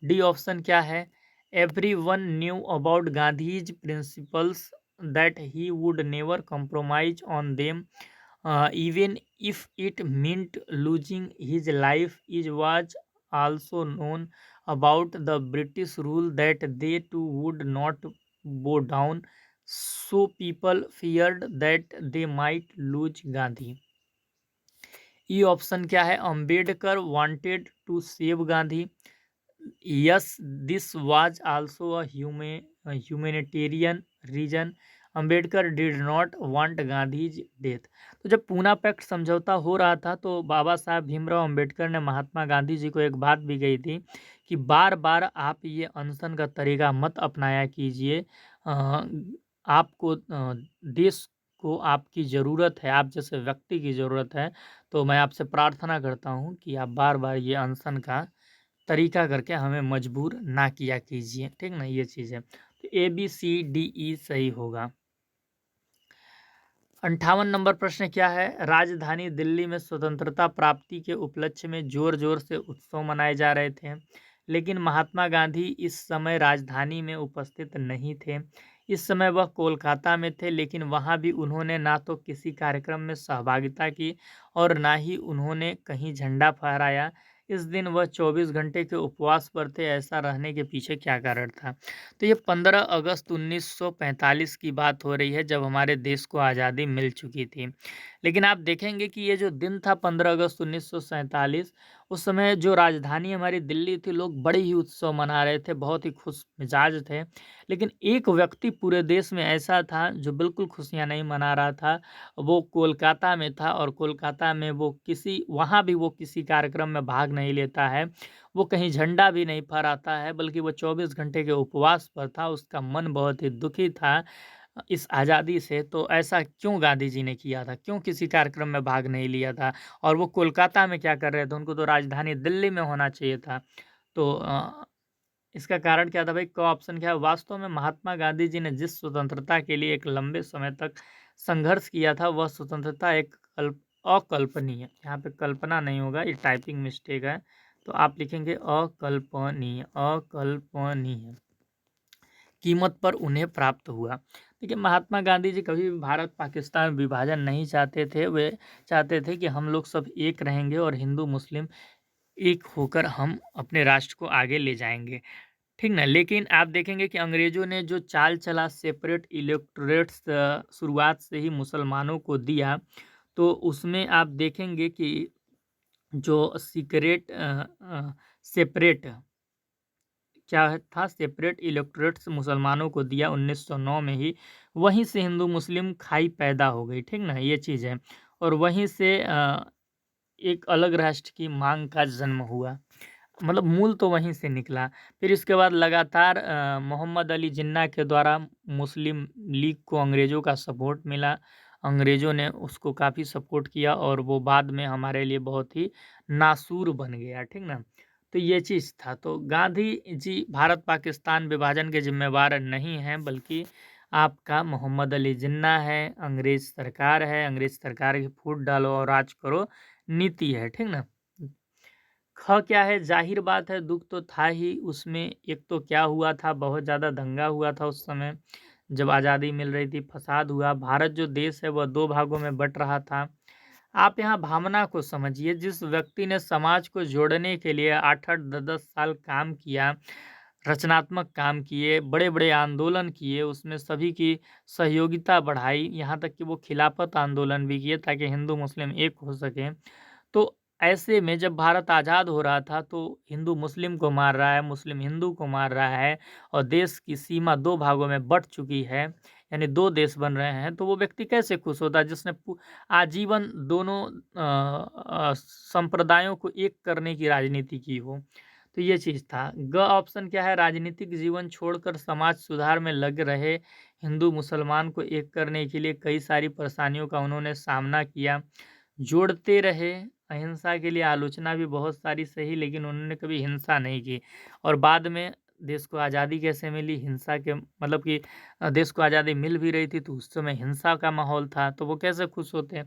D option क्या है, everyone knew about Gandhi's principles, that he would never compromise on them, even if it meant losing his life. It was also known about the British rule that they too would not bow down, so people feared that they might lose Gandhi. E option क्या है, Ambedkar wanted to save Gandhi. Yes, this was also a humanitarian reason. Ambedkar did not want Gandhi's death. तो जब पूना पैक्ट समझौता हो रहा था तो बाबा साहब भीमराव अंबेडकर ने महात्मा गांधी जी को एक बात भी कही थी कि बार बार आप ये अनशन का तरीका मत अपनाया कीजिए। आपको देश को आपकी ज़रूरत है, आप जैसे व्यक्ति की ज़रूरत है, तो मैं आपसे प्रार्थना करता हूँ कि आप बार बार ये अनशन का तरीका करके हमें मजबूर ना किया कीजिए। ठीक ना, ये चीज़ है। तो ए बी सी डी ई सही होगा। 58 नंबर प्रश्न क्या है, राजधानी दिल्ली में स्वतंत्रता प्राप्ति के उपलक्ष्य में जोर जोर से उत्सव मनाए जा रहे थे, लेकिन महात्मा गांधी इस समय राजधानी में उपस्थित नहीं थे। इस समय वह कोलकाता में थे, लेकिन वहां भी उन्होंने ना तो किसी कार्यक्रम में सहभागिता की और ना ही उन्होंने कहीं झंडा फहराया। इस दिन वह 24 घंटे के उपवास पर थे। ऐसा रहने के पीछे क्या कारण था? तो ये 15 अगस्त 1945 की बात हो रही है, जब हमारे देश को आज़ादी मिल चुकी थी। लेकिन आप देखेंगे कि ये जो दिन था 15 अगस्त 1947, उस समय जो राजधानी हमारी दिल्ली थी, लोग बड़े ही उत्सव मना रहे थे, बहुत ही खुश मिजाज थे। लेकिन एक व्यक्ति पूरे देश में ऐसा था जो बिल्कुल खुशियाँ नहीं मना रहा था, वो कोलकाता में था, और कोलकाता में वहाँ भी वो किसी कार्यक्रम में भाग नहीं लेता है, वो कहीं झंडा भी नहीं फहराता है, बल्कि वो 24 घंटे के उपवास पर था। उसका मन बहुत ही दुखी था इस आज़ादी से। तो ऐसा क्यों गांधी जी ने किया था? क्यों किसी कार्यक्रम में भाग नहीं लिया था? और वो कोलकाता में क्या कर रहे थे? उनको तो राजधानी दिल्ली में होना चाहिए था। तो इसका कारण क्या था भाई? क ऑप्शन क्या है? वास्तव में महात्मा गांधी जी ने जिस स्वतंत्रता के लिए एक लंबे समय तक संघर्ष किया था, वह स्वतंत्रता एक अकल्पनीय, यहाँ पे कल्पना नहीं होगा, ये टाइपिंग मिस्टेक है, तो आप लिखेंगे अकल्पनीय, अकल्पनीय कीमत पर उन्हें प्राप्त हुआ। देखिए, महात्मा गांधी जी कभी भी भारत पाकिस्तान विभाजन नहीं चाहते थे। वे चाहते थे कि हम लोग सब एक रहेंगे और हिंदू मुस्लिम एक होकर हम अपने राष्ट्र को आगे ले जाएंगे। ठीक ना? लेकिन आप देखेंगे कि अंग्रेज़ों ने जो चाल चला, सेपरेट इलेक्टोरेट्स शुरुआत से ही मुसलमानों को दिया, तो उसमें आप देखेंगे कि जो सेपरेट क्या था, सेपरेट इलेक्टोरेट्स मुसलमानों को दिया 1909 में ही, वहीं से हिंदू मुस्लिम खाई पैदा हो गई। ठीक ना, ये चीज़ है। और वहीं से एक अलग राष्ट्र की मांग का जन्म हुआ, मतलब मूल तो वहीं से निकला। फिर इसके बाद लगातार मोहम्मद अली जिन्ना के द्वारा मुस्लिम लीग को अंग्रेज़ों का सपोर्ट मिला। अंग्रेज़ों ने उसको काफ़ी सपोर्ट किया और वो बाद में हमारे लिए बहुत ही नासूर बन गया। ठीक ना? तो ये चीज़ था। तो गांधी जी भारत पाकिस्तान विभाजन के ज़िम्मेवार नहीं हैं, बल्कि आपका मोहम्मद अली जिन्ना है, अंग्रेज़ सरकार है, अंग्रेज़ सरकार की फूट डालो और राज करो नीति है। ठीक ना? ख क्या है, ज़ाहिर बात है दुःख तो था ही उसमें। एक तो क्या हुआ था, बहुत ज़्यादा दंगा हुआ था उस समय जब आज़ादी मिल रही थी, फसाद हुआ। भारत जो देश है वह 2 भागों में बँट रहा था। आप यहाँ भावना को समझिए। जिस व्यक्ति ने समाज को जोड़ने के लिए 8-8, 10-10 साल काम किया, रचनात्मक काम किए, बड़े-बड़े आंदोलन किए, उसमें सभी की सहयोगिता बढ़ाई, यहाँ तक कि वो खिलाफत आंदोलन भी किए ताकि हिंदू मुस्लिम एक हो सकें। तो ऐसे में जब भारत आज़ाद हो रहा था तो हिंदू मुस्लिम को मार रहा है, मुस्लिम हिंदू को मार रहा है और देश की सीमा 2 भागों में बँट चुकी है, यानी 2 देश बन रहे हैं, तो वो व्यक्ति कैसे खुश होता है जिसने आजीवन दोनों संप्रदायों को एक करने की राजनीति की हो। तो ये चीज़ था। ग ऑप्शन क्या है, राजनीतिक जीवन छोड़कर समाज सुधार में लग रहे हिंदू मुसलमान को एक करने के लिए कई सारी परेशानियों का उन्होंने सामना किया। जोड़ते रहे, अहिंसा के लिए आलोचना भी बहुत सारी सही, लेकिन उन्होंने कभी हिंसा नहीं की। और बाद में देश को आज़ादी कैसे मिली? हिंसा के मतलब कि देश को आज़ादी मिल भी रही थी तो उस समय हिंसा का माहौल था, तो वो कैसे खुश होते?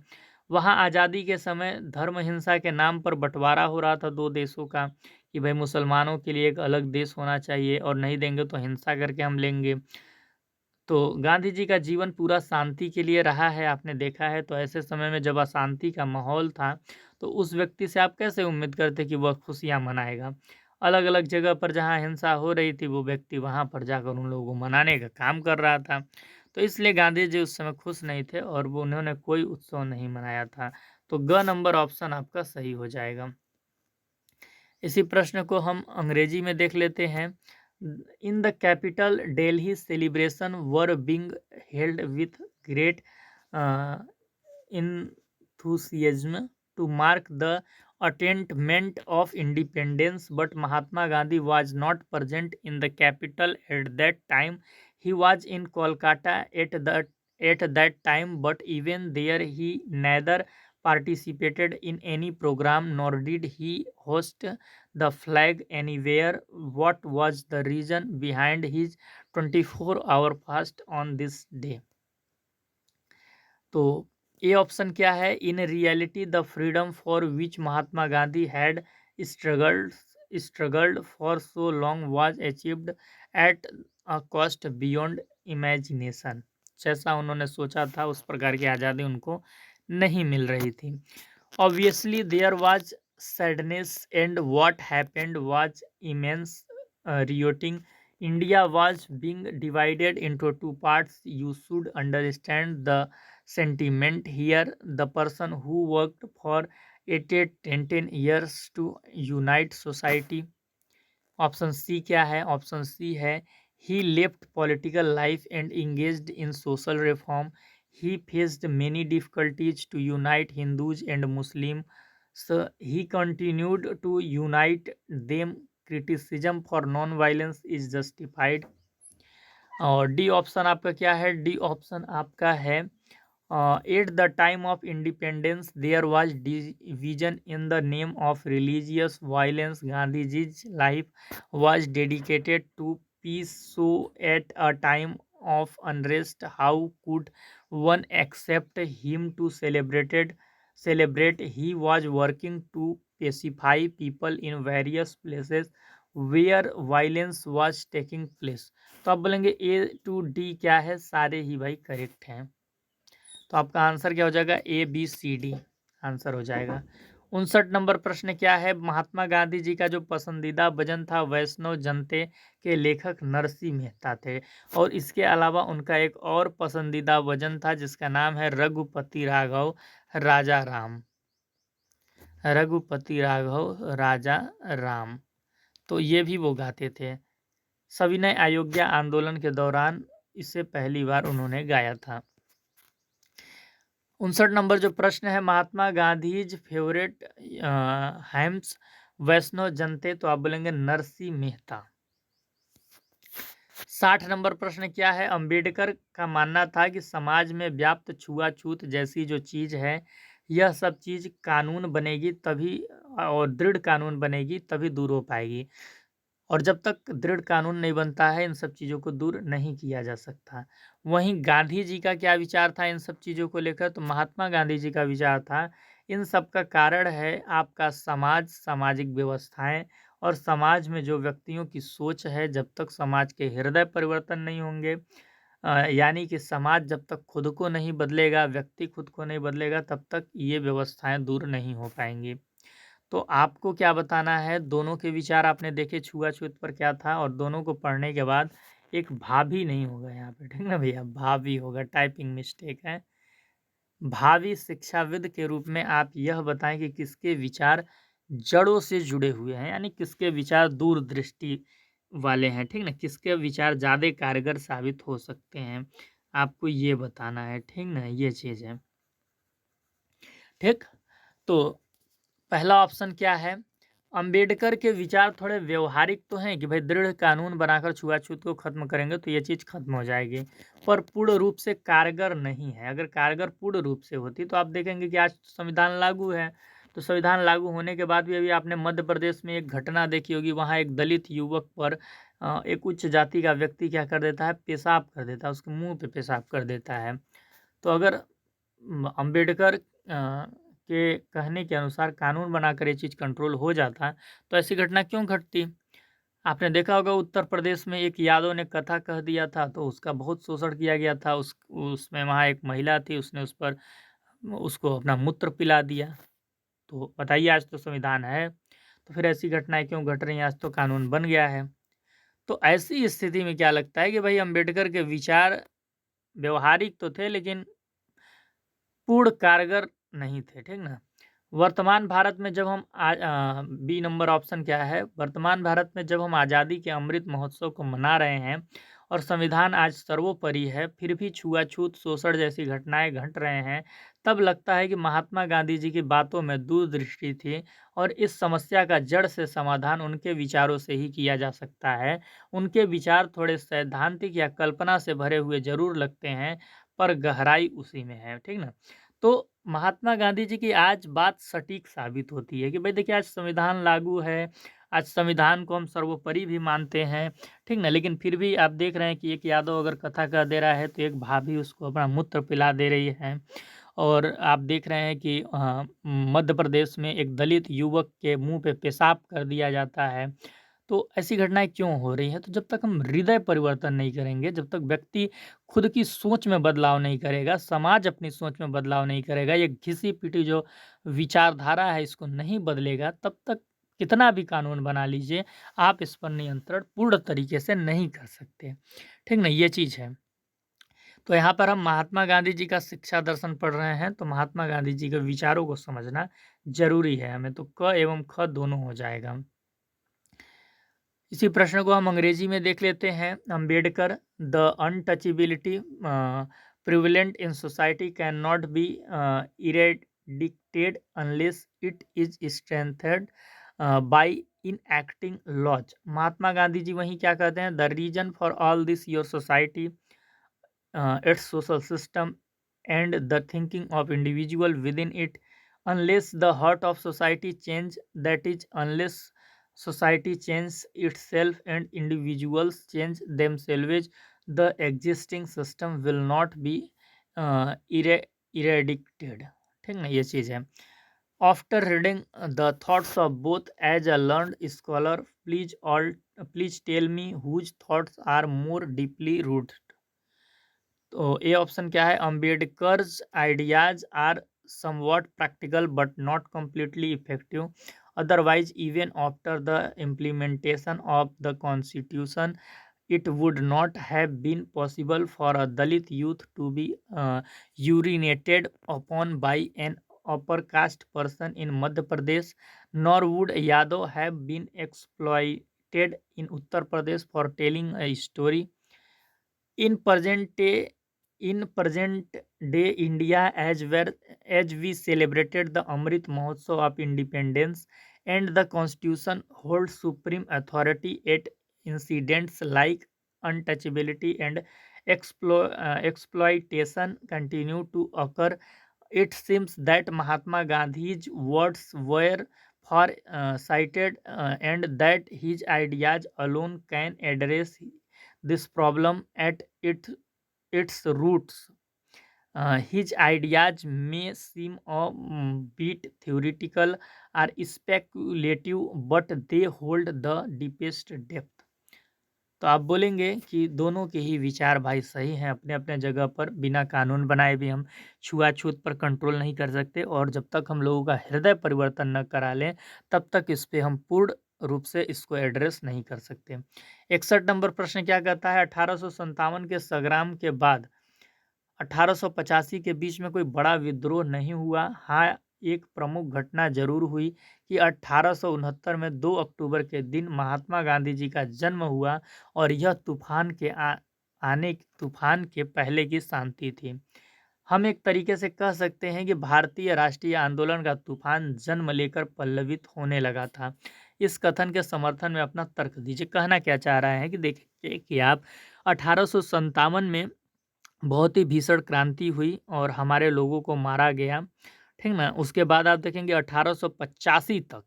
वहाँ आज़ादी के समय धर्म हिंसा के नाम पर बँटवारा हो रहा था 2 देशों का, कि भाई मुसलमानों के लिए एक अलग देश होना चाहिए और नहीं देंगे तो हिंसा करके हम लेंगे। तो गांधी जी का जीवन पूरा शांति के लिए रहा है, आपने देखा है। तो ऐसे समय में जब अशांति का माहौल था, तो उस व्यक्ति से आप कैसे उम्मीद करते कि वह खुशियाँ मनाएगा? अलग-अलग जगह पर जहाँ हिंसा हो रही थी, वो व्यक्ति वहाँ पर जाकर उन लोगों को मनाने का काम कर रहा था। तो इसलिए गांधी जी उस समय खुश नहीं थे और वो उन्होंने कोई उत्सव नहीं मनाया था। तो ग नंबर ऑप्शन आपका सही हो जाएगा। इसी प्रश्न को हम अंग्रेजी में देख लेते हैं। In the capital Delhi celebration were being held with great enthusiasm to mark the attainment of independence, but Mahatma Gandhi was not present in the capital at that time. He was in Kolkata at that time, but even there he neither participated in any program nor did he hoist the flag anywhere. What was the reason behind his 24-hour fast on this day? तो ए ऑप्शन क्या है, in reality the freedom for which Mahatma Gandhi had struggled struggled for so long was achieved at a cost beyond imagination. जैसा उन्होंने सोचा था उस प्रकार की आज़ादी उनको नहीं मिल रही थी। Obviously there was sadness and what happened was immense rioting. India was being divided into two parts. You should understand the sentiment here. The person who worked for 10 years to unite society. Option C क्या है? ऑप्शन सी है, he left political life and engaged in social reform. He faced many difficulties to unite Hindus and Muslims. So he continued to unite them. Criticism for non-violence is justified. और डी ऑप्शन आपका क्या है? डी ऑप्शन आपका है, at the time of independence there was division in the name of religious violence. Gandhi ji's life was dedicated to peace, so at a time of unrest how could one accept him to celebrate? He was working to pacify people in various places where violence was taking place. तो आप बोलेंगे ए टू डी क्या है? सारे ही भाई करेक्ट हैं। तो आपका आंसर क्या हो जाएगा? A B C D answer हो जाएगा। 59 नंबर प्रश्न क्या है? महात्मा गांधी जी का जो पसंदीदा भजन था वैष्णव जनते के लेखक नरसिंह मेहता थे, और इसके अलावा उनका एक और पसंदीदा भजन था जिसका नाम है रघुपति राघव राजा राम। रघुपति राघव राजा राम, तो ये भी वो गाते थे। सविनय अयोध्या आंदोलन के दौरान इसे पहली बार उन्होंने गाया था। 59 नंबर जो प्रश्न है, महात्मा गांधीज फेवरेट हैम्स वैष्णव जनते, तो आप बोलेंगे नरसिंह मेहता। 60 नंबर प्रश्न क्या है? अंबेडकर का मानना था कि समाज में व्याप्त छुआछूत जैसी जो चीज है, यह सब चीज कानून बनेगी तभी, और दृढ़ कानून बनेगी तभी दूर हो पाएगी, और जब तक दृढ़ कानून नहीं बनता है इन सब चीज़ों को दूर नहीं किया जा सकता। वहीं गांधी जी का क्या विचार था इन सब चीज़ों को लेकर? तो महात्मा गांधी जी का विचार था, इन सब का कारण है आपका समाज, सामाजिक व्यवस्थाएं, और समाज में जो व्यक्तियों की सोच है, जब तक समाज के हृदय परिवर्तन नहीं होंगे, यानी कि समाज जब तक खुद को नहीं बदलेगा, व्यक्ति खुद को नहीं बदलेगा, तब तक ये व्यवस्थाएं दूर नहीं हो पाएंगी। तो आपको क्या बताना है, दोनों के विचार आपने देखे, छुआछूत पर क्या था, और दोनों को पढ़ने के बाद एक भाभी नहीं होगा यहाँ पे, ठीक ना भैया, भाभी होगा, टाइपिंग मिस्टेक है। भावी शिक्षाविद के रूप में आप यह बताएं कि किसके विचार जड़ों से जुड़े हुए हैं, यानी किसके विचार दूरदृष्टि वाले हैं, ठीक ना, किसके विचार ज़्यादा कारगर साबित हो सकते हैं, आपको ये बताना है, ठीक ना, ये चीज़ है। ठीक, तो पहला ऑप्शन क्या है, अंबेडकर के विचार थोड़े व्यवहारिक तो हैं कि भाई दृढ़ कानून बनाकर छुआछूत को खत्म करेंगे तो ये चीज़ खत्म हो जाएगी, पर पूर्ण रूप से कारगर नहीं है। अगर कारगर पूर्ण रूप से होती तो आप देखेंगे कि आज संविधान लागू है, तो संविधान लागू होने के बाद भी अभी आपने मध्य प्रदेश में एक घटना देखी होगी, वहाँ एक दलित युवक पर एक उच्च जाति का व्यक्ति क्या कर देता है, पेशाब कर देता है, उसके मुंह पे पेशाब कर देता है। तो अगर अंबेडकर के कहने के अनुसार कानून बनाकर ये चीज़ कंट्रोल हो जाता, तो ऐसी घटना क्यों घटती? आपने देखा होगा उत्तर प्रदेश में एक यादव ने कथा कह दिया था, तो उसका बहुत शोषण किया गया था। उसमें वहाँ एक महिला थी, उसने उस पर उसको अपना मूत्र पिला दिया। तो बताइए, आज तो संविधान है, तो फिर ऐसी घटनाएँ क्यों घट रही हैं? आज तो कानून बन गया है। तो ऐसी स्थिति में क्या लगता है कि भाई अंबेडकर के विचार व्यवहारिक तो थे, लेकिन पूर्ण कारगर नहीं थे, ठीक ना? वर्तमान भारत में जब हम बी नंबर ऑप्शन क्या है, वर्तमान भारत में जब हम आज़ादी के अमृत महोत्सव को मना रहे हैं और संविधान आज सर्वोपरि है, फिर भी छुआछूत, शोषण जैसी घटनाएं घट रहे हैं, तब लगता है कि महात्मा गांधी जी की बातों में दूरदृष्टि थी और इस समस्या का जड़ से समाधान उनके विचारों से ही किया जा सकता है। उनके विचार थोड़े सैद्धांतिक या कल्पना से भरे हुए जरूर लगते हैं, पर गहराई उसी में है, ठीक ना? तो महात्मा गांधी जी की आज बात सटीक साबित होती है कि भाई देखिए, आज संविधान लागू है, आज संविधान को हम सर्वोपरि भी मानते हैं, ठीक ना, लेकिन फिर भी आप देख रहे हैं कि एक यादव अगर कथा कह दे रहा है तो एक भाभी उसको अपना मूत्र पिला दे रही है। और आप देख रहे हैं कि मध्य प्रदेश में एक दलित युवक के मुंह पे पेशाब कर दिया जाता है। तो ऐसी घटनाएँ क्यों हो रही हैं? तो जब तक हम हृदय परिवर्तन नहीं करेंगे, जब तक व्यक्ति खुद की सोच में बदलाव नहीं करेगा, समाज अपनी सोच में बदलाव नहीं करेगा, ये घिसी-पिटी जो विचारधारा है इसको नहीं बदलेगा, तब तक कितना भी कानून बना लीजिए, आप इस पर नियंत्रण पूर्ण तरीके से नहीं कर सकते। ठीक ना? ये चीज़ है। तो यहाँ पर हम महात्मा गांधी जी का शिक्षा दर्शन पढ़ रहे हैं, तो महात्मा गांधी जी के विचारों को समझना ज़रूरी है हमें, तो क एवं ख दोनों हो जाएगा। इसी प्रश्न को हम अंग्रेजी में देख लेते हैं। Ambedkar, the untouchability prevalent in society can not be eradicated unless it is strengthened by enacting laws. Mahatma Gandhi ji वहीं क्या कहते हैं, the reason for all this your society, its social system, and the thinking of individual within it. Unless the heart of society change, that is, unless society changes itself and individuals change themselves, the existing system will not be eradicated. ठीक ना, ये चीज़ है। After reading the thoughts of both as a learned scholar, please tell me whose thoughts are more deeply rooted. तो ए ऑप्शन क्या है, Ambedkar's ideas are somewhat practical but not completely effective, otherwise even after the implementation of the constitution it would not have been possible for a Dalit youth to be urinated upon by an upper caste person in Madhya Pradesh, nor would Yadav have been exploited in Uttar Pradesh for telling a story. In present day India, as we celebrated the Amrit Mahotsav of Independence, and the Constitution holds supreme authority, at incidents like untouchability and exploitation continue to occur. It seems that Mahatma Gandhi's words were far cited, and that his ideas alone can address this problem at its roots. His ideas may seem a bit theoretical or speculative, but they hold the deepest depth. तो आप बोलेंगे कि दोनों के ही विचार भाई सही हैं अपने-अपने जगह पर, बिना कानून बनाए भी हम छुआ-छूत पर कंट्रोल नहीं कर सकते और जब तक हम लोगों का हृदय परिवर्तन न करा लें, तब तक इस पे हम पूर्ण रूप से इसको एड्रेस नहीं कर सकते। 61 नंबर प्रश्न क्या कहता है 1857 के संग्राम के बाद 1885 के बीच में कोई बड़ा विद्रोह नहीं हुआ। हाँ, एक प्रमुख घटना ज़रूर हुई कि 1869 में 2 अक्टूबर के दिन महात्मा गांधी जी का जन्म हुआ और यह तूफ़ान के पहले की शांति थी। हम एक तरीके से कह सकते हैं कि भारतीय राष्ट्रीय आंदोलन का तूफ़ान जन्म लेकर पल्लवित होने लगा था। इस कथन के समर्थन में अपना तर्क दीजिए। कहना क्या चाह रहा है कि देखिए कि आप 1857 में बहुत ही भीषण क्रांति हुई और हमारे लोगों को मारा गया, ठीक ना? उसके बाद आप देखेंगे 1885 तक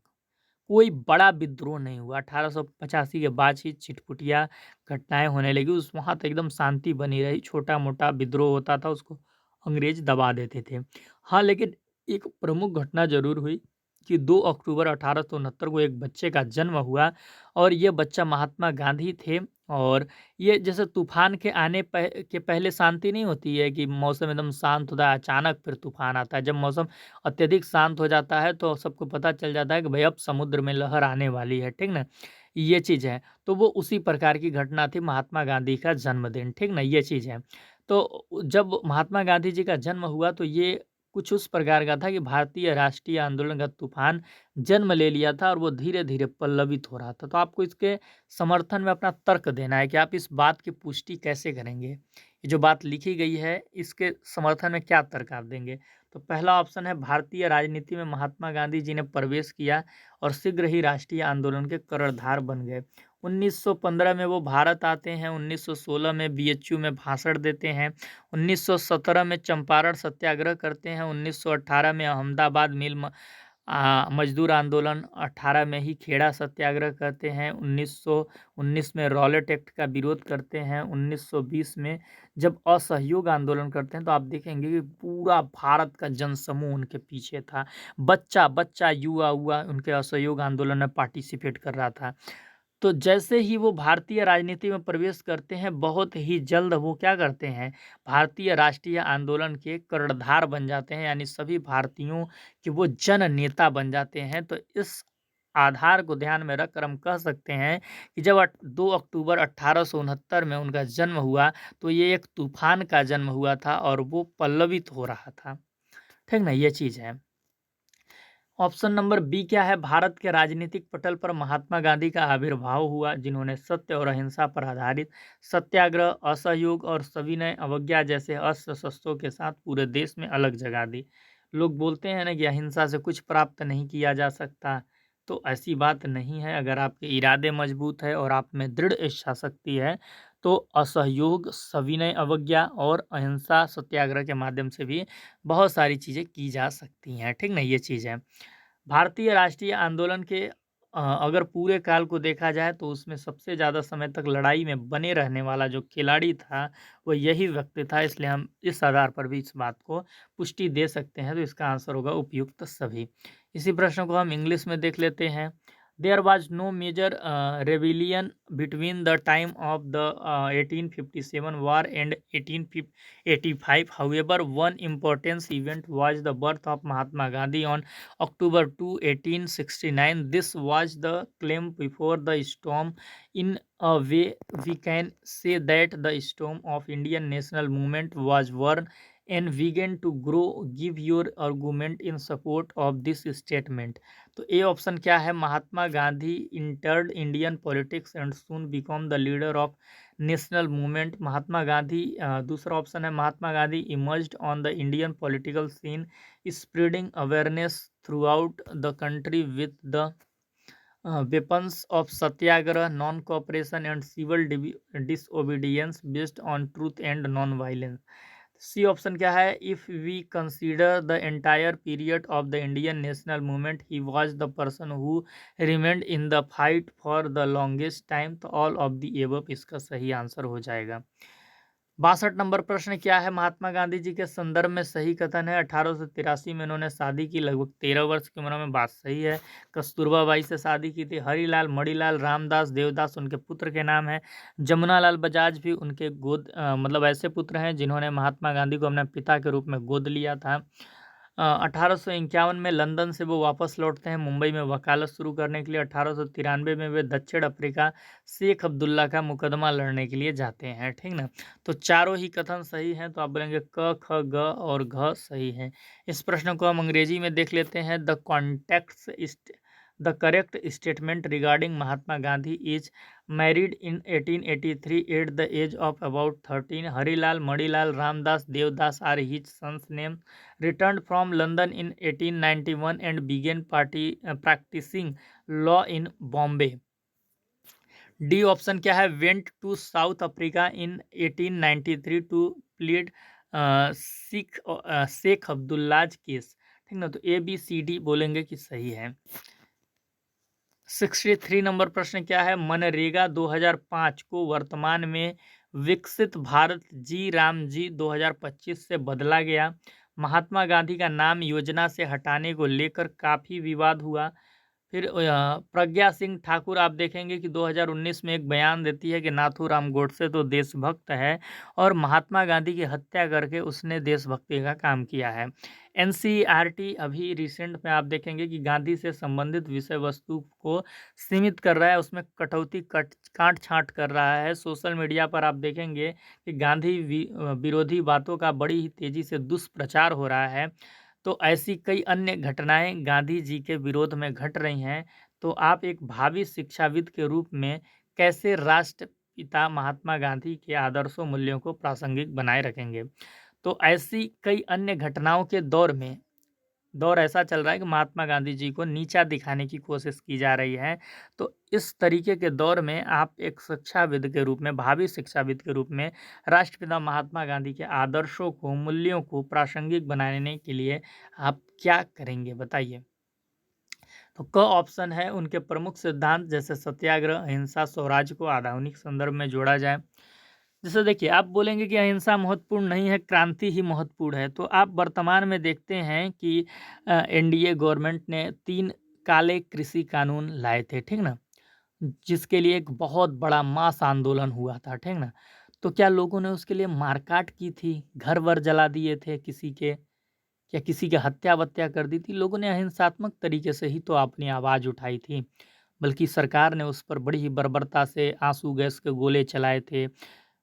कोई बड़ा विद्रोह नहीं हुआ। 1885 के बाद ही छिटपुटिया घटनाएँ होने लगी। उस वहाँ तो एकदम शांति बनी रही, छोटा-मोटा विद्रोह होता था, उसको अंग्रेज़ दबा देते थे। हाँ, लेकिन एक प्रमुख घटना ज़रूर हुई कि 2 अक्टूबर 1869 को एक बच्चे का जन्म हुआ और ये बच्चा महात्मा गांधी थे और ये जैसे तूफ़ान के आने के पहले शांति नहीं होती है कि मौसम एकदम शांत होता है, अचानक फिर तूफ़ान आता है। जब मौसम अत्यधिक शांत हो जाता है तो सबको पता चल जाता है कि भाई अब समुद्र में लहर आने वाली है, ठीक ना? ये चीज़ है। तो वो उसी प्रकार की घटना थी महात्मा गांधी का जन्मदिन, ठीक ना? ये चीज़ है। तो जब महात्मा गांधी जी का जन्म हुआ तो ये कुछ उस प्रकार का था कि भारतीय राष्ट्रीय आंदोलन का तूफ़ान जन्म ले लिया था और वो धीरे-धीरे पल्लवित हो रहा था। तो आपको इसके समर्थन में अपना तर्क देना है कि आप इस बात की पुष्टि कैसे करेंगे? ये जो बात लिखी गई है, इसके समर्थन में क्या तर्क आप देंगे? तो पहला ऑप्शन है भारतीय राजनीति में महात्मा गांधी जी ने प्रवेश किया और शीघ्र ही राष्ट्रीय आंदोलन के कर्णधार बन गए। 1915 में वो भारत आते हैं, 1916 में बीएचयू में भाषण देते हैं, 1917 में चंपारण सत्याग्रह करते हैं, 1918 में अहमदाबाद मजदूर आंदोलन 18 में ही खेड़ा सत्याग्रह करते हैं, 1919 में रॉलेट एक्ट का विरोध करते हैं, 1920 में जब असहयोग आंदोलन करते हैं तो आप देखेंगे कि पूरा भारत का जनसमूह उनके पीछे था। बच्चा, युवा उनके असहयोग आंदोलन में पार्टिसिपेट कर रहा था। तो जैसे ही वो भारतीय राजनीति में प्रवेश करते हैं, बहुत ही जल्द वो क्या करते हैं, भारतीय राष्ट्रीय आंदोलन के कर्णधार बन जाते हैं, यानी सभी भारतीयों के वो जन नेता बन जाते हैं। तो इस आधार को ध्यान में रखकर हम कह सकते हैं कि जब 2 अक्टूबर 1869 में उनका जन्म हुआ, तो ये एक तूफान का जन्म हुआ था और वो पल्लवित हो रहा था। ठीक ना? ये चीज़ है। ऑप्शन नंबर बी क्या है? भारत के राजनीतिक पटल पर महात्मा गांधी का आविर्भाव हुआ, जिन्होंने सत्य और अहिंसा पर आधारित सत्याग्रह, असहयोग और सविनय अवज्ञा जैसे अस्त्र शस्त्रों के साथ पूरे देश में अलग जगह दी। लोग बोलते हैं ना कि अहिंसा से कुछ प्राप्त नहीं किया जा सकता, तो ऐसी बात नहीं है। अगर आपके इरादे मजबूत है और आप में दृढ़ इच्छा शक्ति है, तो असहयोग, सविनय अवज्ञा और अहिंसा सत्याग्रह के माध्यम से भी बहुत सारी चीज़ें की जा सकती हैं। ठीक ना? ये चीज़ है। भारतीय राष्ट्रीय आंदोलन के अगर पूरे काल को देखा जाए तो उसमें सबसे ज़्यादा समय तक लड़ाई में बने रहने वाला जो खिलाड़ी था, वो यही व्यक्ति था। इसलिए हम इस आधार पर भी इस बात को पुष्टि दे सकते हैं। तो इसका आंसर होगा उपयुक्त सभी। इसी प्रश्न को हम इंग्लिश में देख लेते हैं। There was no major rebellion between the time of the 1857 war and 1885. However, one important event was the birth of Mahatma Gandhi on October 2, 1869. This was the claim before the storm. In a way, we can say that the storm of Indian national movement was born and began to grow. Give your argument in support of this statement. तो ए ऑप्शन क्या है? Mahatma Gandhi entered Indian politics and soon become the leader of national movement. Mahatma Gandhi दूसरा ऑप्शन है Mahatma Gandhi emerged on the Indian political scene spreading awareness throughout the country with the weapons of satyagraha, non-cooperation and civil disobedience based on truth and non-violence. C option क्या है? If we consider the entire period of the Indian national movement he was the person who remained in the fight for the longest time. तो ऑल ऑफ द एबव इसका सही आंसर हो जाएगा। 62 नंबर प्रश्न क्या है? महात्मा गांधी जी के संदर्भ में सही कथन है? 1883 में इन्होंने शादी की, लगभग 13 वर्ष की उम्र में। बात सही है। कस्तूरबा बाई से शादी की थी। हरिलाल, मणिलाल, रामदास, देवदास उनके पुत्र के नाम हैं। जमुनालाल बजाज भी उनके मतलब ऐसे पुत्र हैं जिन्होंने महात्मा गांधी को अपने पिता के रूप में गोद लिया था। 1851 में लंदन से वो वापस लौटते हैं मुंबई में वकालत शुरू करने के लिए। 1893 में वे दक्षिण अफ्रीका शेख अब्दुल्ला का मुकदमा लड़ने के लिए जाते हैं। ठीक ना? तो चारों ही कथन सही हैं, तो आप बोलेंगे क, ख, ग और घ सही है। इस प्रश्न को हम अंग्रेजी में देख लेते हैं। The correct statement regarding Mahatma Gandhi is married in 1883 at the age of about 13। Harilal, Manilal, Ramdas, Devdas are his sons name. Returned from London in 1891 and began practicing law in Bombay. D option क्या है? Went to South Africa in 1893 to plead Sheikh Abdullah's case. ठीक ना? तो ए बी सी डी बोलेंगे कि सही है। 63 नंबर प्रश्न क्या है? मनरेगा 2005 को वर्तमान में विकसित भारत जी राम जी 2025 से बदला गया। महात्मा गांधी का नाम योजना से हटाने को लेकर काफ़ी विवाद हुआ। फिर प्रज्ञा सिंह ठाकुर आप देखेंगे कि 2019 में एक बयान देती है कि नाथूराम गोडसे तो देशभक्त है और महात्मा गांधी की हत्या करके उसने देशभक्ति का काम किया है। एनसीईआरटी अभी रिसेंट में आप देखेंगे कि गांधी से संबंधित विषय वस्तु को सीमित कर रहा है, उसमें कटौती काट छांट कर रहा है। सोशल मीडिया पर आप देखेंगे कि गांधी विरोधी बातों का बड़ी ही तेज़ी से दुष्प्रचार हो रहा है। तो ऐसी कई अन्य घटनाएं गांधी जी के विरोध में घट रही हैं। तो आप एक भावी शिक्षाविद के रूप में कैसे राष्ट्रपिता महात्मा गांधी के आदर्शों मूल्यों को प्रासंगिक बनाए रखेंगे? तो ऐसी कई अन्य घटनाओं के दौर ऐसा चल रहा है कि महात्मा गांधी जी को नीचा दिखाने की कोशिश की जा रही है। तो इस तरीके के दौर में आप एक शिक्षाविद के रूप में, भावी शिक्षाविद के रूप में राष्ट्रपिता महात्मा गांधी के आदर्शों को, मूल्यों को प्रासंगिक बनाने के लिए आप क्या करेंगे बताइए? तो क ऑप्शन है उनके प्रमुख सिद्धांत जैसे सत्याग्रह, अहिंसा, स्वराज को आधुनिक संदर्भ में जोड़ा जाए। जैसे देखिए, आप बोलेंगे कि अहिंसा महत्वपूर्ण नहीं है, क्रांति ही महत्वपूर्ण है। तो आप वर्तमान में देखते हैं कि एनडीए गवर्नमेंट ने 3 काले कृषि कानून लाए थे, ठीक ना? जिसके लिए एक बहुत बड़ा मास आंदोलन हुआ था, ठीक ना? तो क्या लोगों ने उसके लिए मारकाट की थी, घर-वर जला दिए थे किसी के, या किसी की हत्या-वत्या कर दी थी? लोगों ने अहिंसात्मक तरीके से ही तो अपनी आवाज़ उठाई थी। बल्कि सरकार ने उस पर बड़ी ही बर्बरता से आंसू गैस के गोले चलाए थे,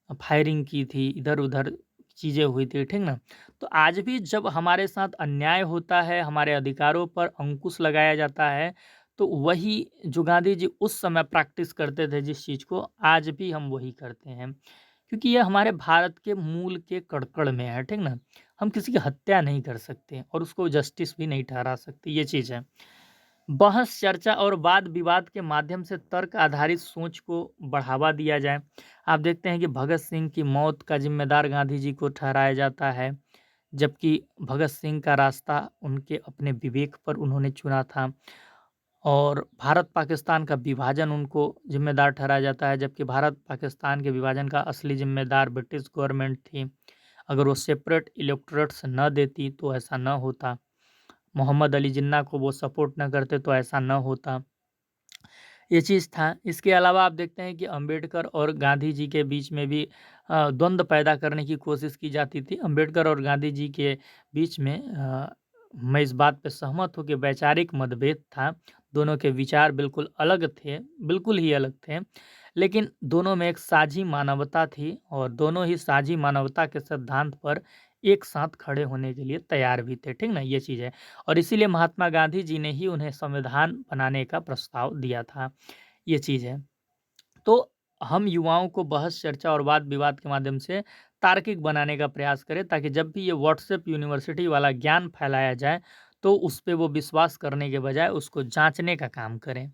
फायरिंग की थी, इधर-उधर चीज़ें हुई थी, ठीक ना? तो आज भी जब हमारे साथ अन्याय होता है, हमारे अधिकारों पर अंकुश लगाया जाता है, तो वही जो गांधी जी उस समय प्रैक्टिस करते थे जिस चीज़ को, आज भी हम वही करते हैं। क्योंकि ये हमारे भारत के मूल के कड़-कड़ में है, ठीक ना? हम किसी की हत्या नहीं कर सकते और उसको जस्टिस भी नहीं ठहरा सकते, ये चीज़ है। बहस, चर्चा और वाद-विवाद के माध्यम से तर्क आधारित सोच को बढ़ावा दिया जाए। आप देखते हैं कि भगत सिंह की मौत का ज़िम्मेदार गांधी जी को ठहराया जाता है, जबकि भगत सिंह का रास्ता उनके अपने विवेक पर उन्होंने चुना था और भारत-पाकिस्तान का विभाजन उनको ज़िम्मेदार ठहराया जाता है, जबकि भारत-पाकिस्तान के विभाजन का असली ज़िम्मेदार ब्रिटिश गवर्नमेंट थी। अगर वो सेपरेट इलेक्टोरेट्स न देती तो ऐसा न होता। मोहम्मद अली जिन्ना को वो सपोर्ट न करते तो ऐसा न होता। ये चीज़ था। इसके अलावा आप देखते हैं कि अंबेडकर और गांधी जी के बीच में भी द्वंद्व पैदा करने की कोशिश की जाती थी। अंबेडकर और गांधी जी के बीच में मैं इस बात पे सहमत हूँ कि वैचारिक मतभेद था। दोनों के विचार बिल्कुल अलग थे, बिल्कुल ही अलग थे। लेकिन दोनों में एक साझी मानवता थी और दोनों ही साझी मानवता के सिद्धांत पर एक साथ खड़े होने के लिए तैयार भी थे, ठीक ना? ये चीज़ है। और इसीलिए महात्मा गांधी जी ने ही उन्हें संविधान बनाने का प्रस्ताव दिया था, ये चीज़ है। तो हम युवाओं को बहस, चर्चा और वाद-विवाद के माध्यम से तार्किक बनाने का प्रयास करें ताकि जब भी ये व्हाट्सएप यूनिवर्सिटी वाला ज्ञान फैलाया जाए, तो उस पे वो विश्वास करने के बजाय उसको जाँचने का काम करें।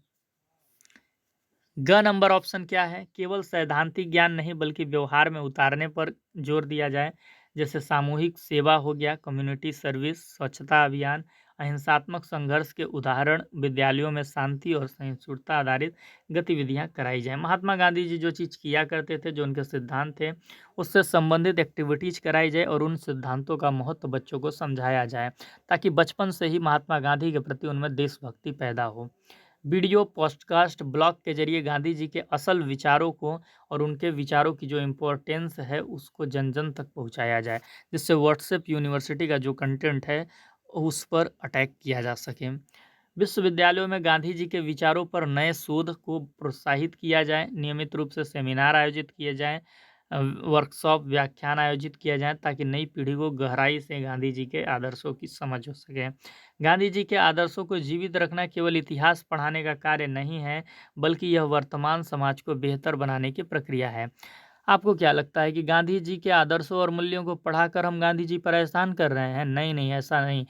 ग नंबर ऑप्शन क्या है? केवल सैद्धांतिक ज्ञान नहीं बल्कि व्यवहार में उतारने पर जोर दिया जाए। जैसे सामूहिक सेवा हो गया, कम्युनिटी सर्विस, स्वच्छता अभियान, अहिंसात्मक संघर्ष के उदाहरण, विद्यालयों में शांति और सहिष्णुता आधारित गतिविधियां कराई जाए। महात्मा गांधी जी जो चीज़ किया करते थे, जो उनके सिद्धांत थे, उससे संबंधित एक्टिविटीज कराई जाए और उन सिद्धांतों का महत्व बच्चों को समझाया जाए, ताकि बचपन से ही महात्मा गांधी के प्रति उनमें देशभक्ति पैदा हो। वीडियो, पॉडकास्ट, ब्लॉग के जरिए गांधी जी के असल विचारों को और उनके विचारों की जो इम्पोर्टेंस है उसको जन जन तक पहुंचाया जाए, जिससे व्हाट्सएप यूनिवर्सिटी का जो कंटेंट है उस पर अटैक किया जा सके। विश्वविद्यालयों में गांधी जी के विचारों पर नए शोध को प्रोत्साहित किया जाए, नियमित रूप से सेमिनार आयोजित किए जाएं, वर्कशॉप, व्याख्यान आयोजित किया जाए, ताकि नई पीढ़ी को गहराई से गांधी जी के आदर्शों की समझ हो सके। गांधी जी के आदर्शों को जीवित रखना केवल इतिहास पढ़ाने का कार्य नहीं है, बल्कि यह वर्तमान समाज को बेहतर बनाने की प्रक्रिया है। आपको क्या लगता है कि गांधी जी के आदर्शों और मूल्यों को पढ़ाकर हम गांधी जी पर एहसान कर रहे हैं? नहीं, नहीं, ऐसा नहीं।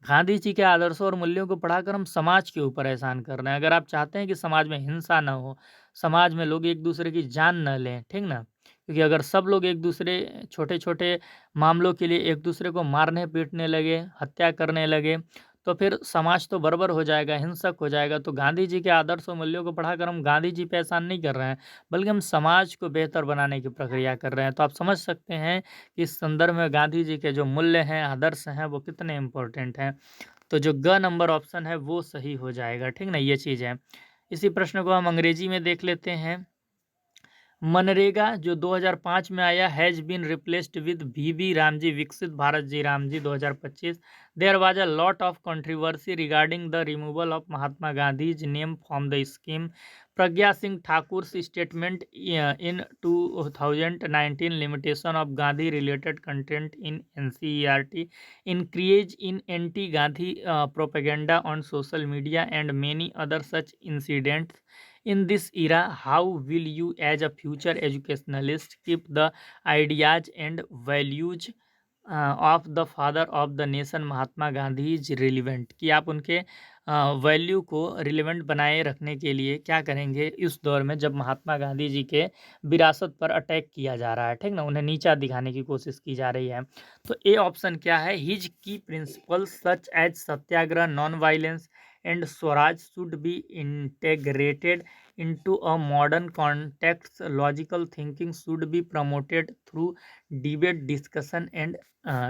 गांधी जी के आदर्शों और मूल्यों को पढ़ाकर हम समाज के ऊपर एहसान कर रहे हैं। अगर आप चाहते हैं कि समाज में हिंसा ना हो, समाज में लोग एक दूसरे की जान न लें, ठीक ना? क्योंकि अगर सब लोग एक दूसरे छोटे-छोटे मामलों के लिए एक दूसरे को मारने-पीटने लगे, हत्या करने लगे, तो फिर समाज तो बर्बर हो जाएगा, हिंसक हो जाएगा। तो गांधी जी के आदर्श और मूल्यों को पढ़ाकर हम गांधी जी पे एहसान नहीं कर रहे हैं, बल्कि हम समाज को बेहतर बनाने की प्रक्रिया कर रहे हैं। तो आप समझ सकते हैं कि इस संदर्भ में गांधी जी के जो मूल्य हैं, आदर्श हैं, वो कितने इम्पोर्टेंट हैं। तो जो ग नंबर ऑप्शन है वो सही हो जाएगा, ठीक ना? ये चीज़ है। इसी प्रश्न को हम अंग्रेजी में देख लेते हैं। मनरेगा जो 2005 में आया has been replaced with VB Ramji Viksit Bharat G Ramji 2025। There was a lot of controversy regarding the removal of Mahatma Gandhi's name from the scheme. Pragya Singh Thakur statement in 2019 limitation of Gandhi related content in NCERT, increase in anti-Gandhi propaganda on social media and many other such incidents. In this era, how will you as a future educationalist keep the ideas and values of the father of the nation Mahatma Gandhi is relevant, कि आप उनके वैल्यू को रिलेवेंट बनाए रखने के लिए क्या करेंगे इस दौर में जब महात्मा गांधी जी के विरासत पर अटैक किया जा रहा है, ठीक ना? उन्हें नीचा दिखाने की कोशिश की जा रही है। तो ए ऑप्शन क्या है? His key principles such as satyagraha, non violence and swaraj should be integrated into a modern context. Logical thinking should be promoted through debate, discussion and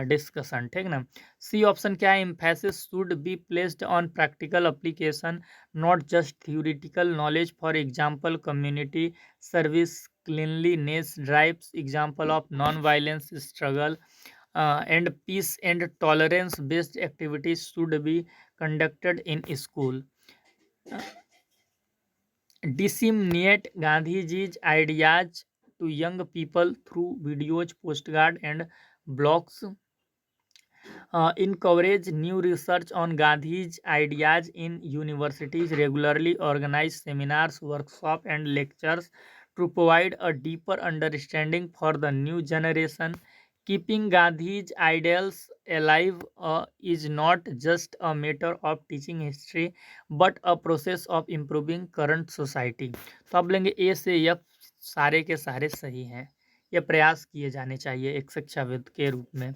discussion, ठीक ना? सी ऑप्शन क्या है? emphasis should be placed on practical application, not just theoretical knowledge. For example, community service, cleanliness drives, example of non-violence struggle, and peace and tolerance based activities should be conducted in school. Disseminate Gandhiji's ideas to young people through videos, postcards, and blogs. Encourage new research on Gandhi's ideas in universities. Regularly organize seminars, workshops, and lectures to provide a deeper understanding for the new generation. Keeping Gandhi's ideals alive is not just a matter of teaching history, but a process of improving current society. तो आप लेंगे ए से एफ, सारे के सारे सही हैं। ये प्रयास किए जाने चाहिए एक शिक्षाविद के रूप में।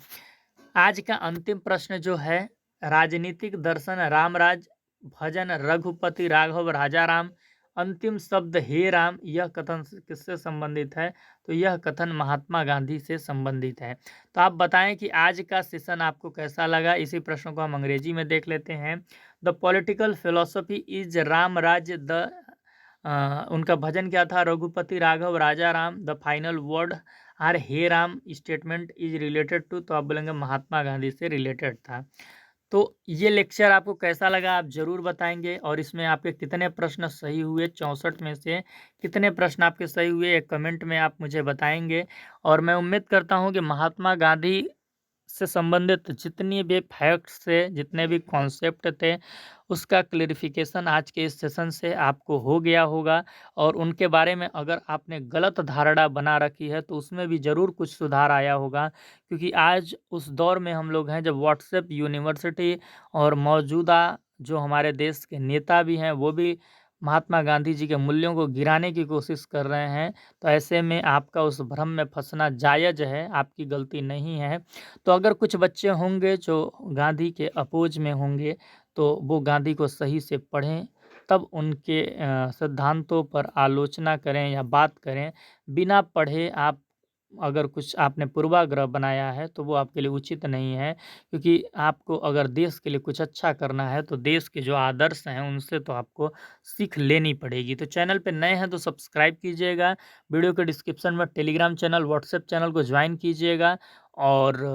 आज का अंतिम प्रश्न जो है, राजनीतिक दर्शन रामराज भजन रघुपति राघव राजा राम, अंतिम शब्द हे राम, यह कथन किससे संबंधित है? तो यह कथन महात्मा गांधी से संबंधित है। तो आप बताएं कि आज का सेशन आपको कैसा लगा। इसी प्रश्न को हम अंग्रेजी में देख लेते हैं। The political philosophy is Ramraj, उनका भजन क्या था? Raghupati Raghav Raja Ram. The final word are हे Ram statement is related to, तो आप बोलेंगे महात्मा गांधी से रिलेटेड था। तो ये लेक्चर आपको कैसा लगा आप ज़रूर बताएंगे, और इसमें आपके कितने प्रश्न सही हुए, 64 में से कितने प्रश्न आपके सही हुए, एक कमेंट में आप मुझे बताएंगे। और मैं उम्मीद करता हूँ कि महात्मा गांधी से संबंधित जितनी भी फैक्ट्स थे, जितने भी कॉन्सेप्ट थे, उसका क्लेरिफिकेशन आज के इस सेशन से आपको हो गया होगा। और उनके बारे में अगर आपने गलत धारणा बना रखी है तो उसमें भी ज़रूर कुछ सुधार आया होगा, क्योंकि आज उस दौर में हम लोग हैं जब व्हाट्सएप यूनिवर्सिटी और मौजूदा जो हमारे देश के नेता भी हैं वो भी महात्मा गांधी जी के मूल्यों को गिराने की कोशिश कर रहे हैं, तो ऐसे में आपका उस भ्रम में फँसना जायज़ है, आपकी गलती नहीं है। तो अगर कुछ बच्चे होंगे जो गांधी के अपोज़ में होंगे, तो वो गांधी को सही से पढ़ें, तब उनके सिद्धांतों पर आलोचना करें या बात करें। बिना पढ़े आप अगर कुछ आपने पूर्वाग्रह बनाया है, तो वो आपके लिए उचित नहीं है, क्योंकि आपको अगर देश के लिए कुछ अच्छा करना है, तो देश के जो आदर्श हैं, उनसे तो आपको सीख लेनी पड़ेगी। तो चैनल पे नए हैं तो सब्सक्राइब कीजिएगा, वीडियो के डिस्क्रिप्शन में टेलीग्राम चैनल, व्हाट्सएप चैनल को ज्वाइन कीजिएगा और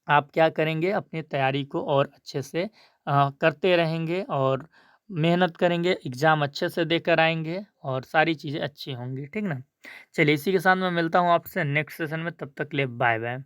आप क्या करेंगे अपनी तैयारी को और अच्छे से करते रहेंगे और मेहनत करेंगे, एग्ज़ाम अच्छे से देकर आएँगे और सारी चीज़ें अच्छी होंगी, ठीक ना? चलिए इसी के साथ मैं मिलता हूँ आपसे नेक्स्ट सेशन में, तब तक के लिए बाय-बाय।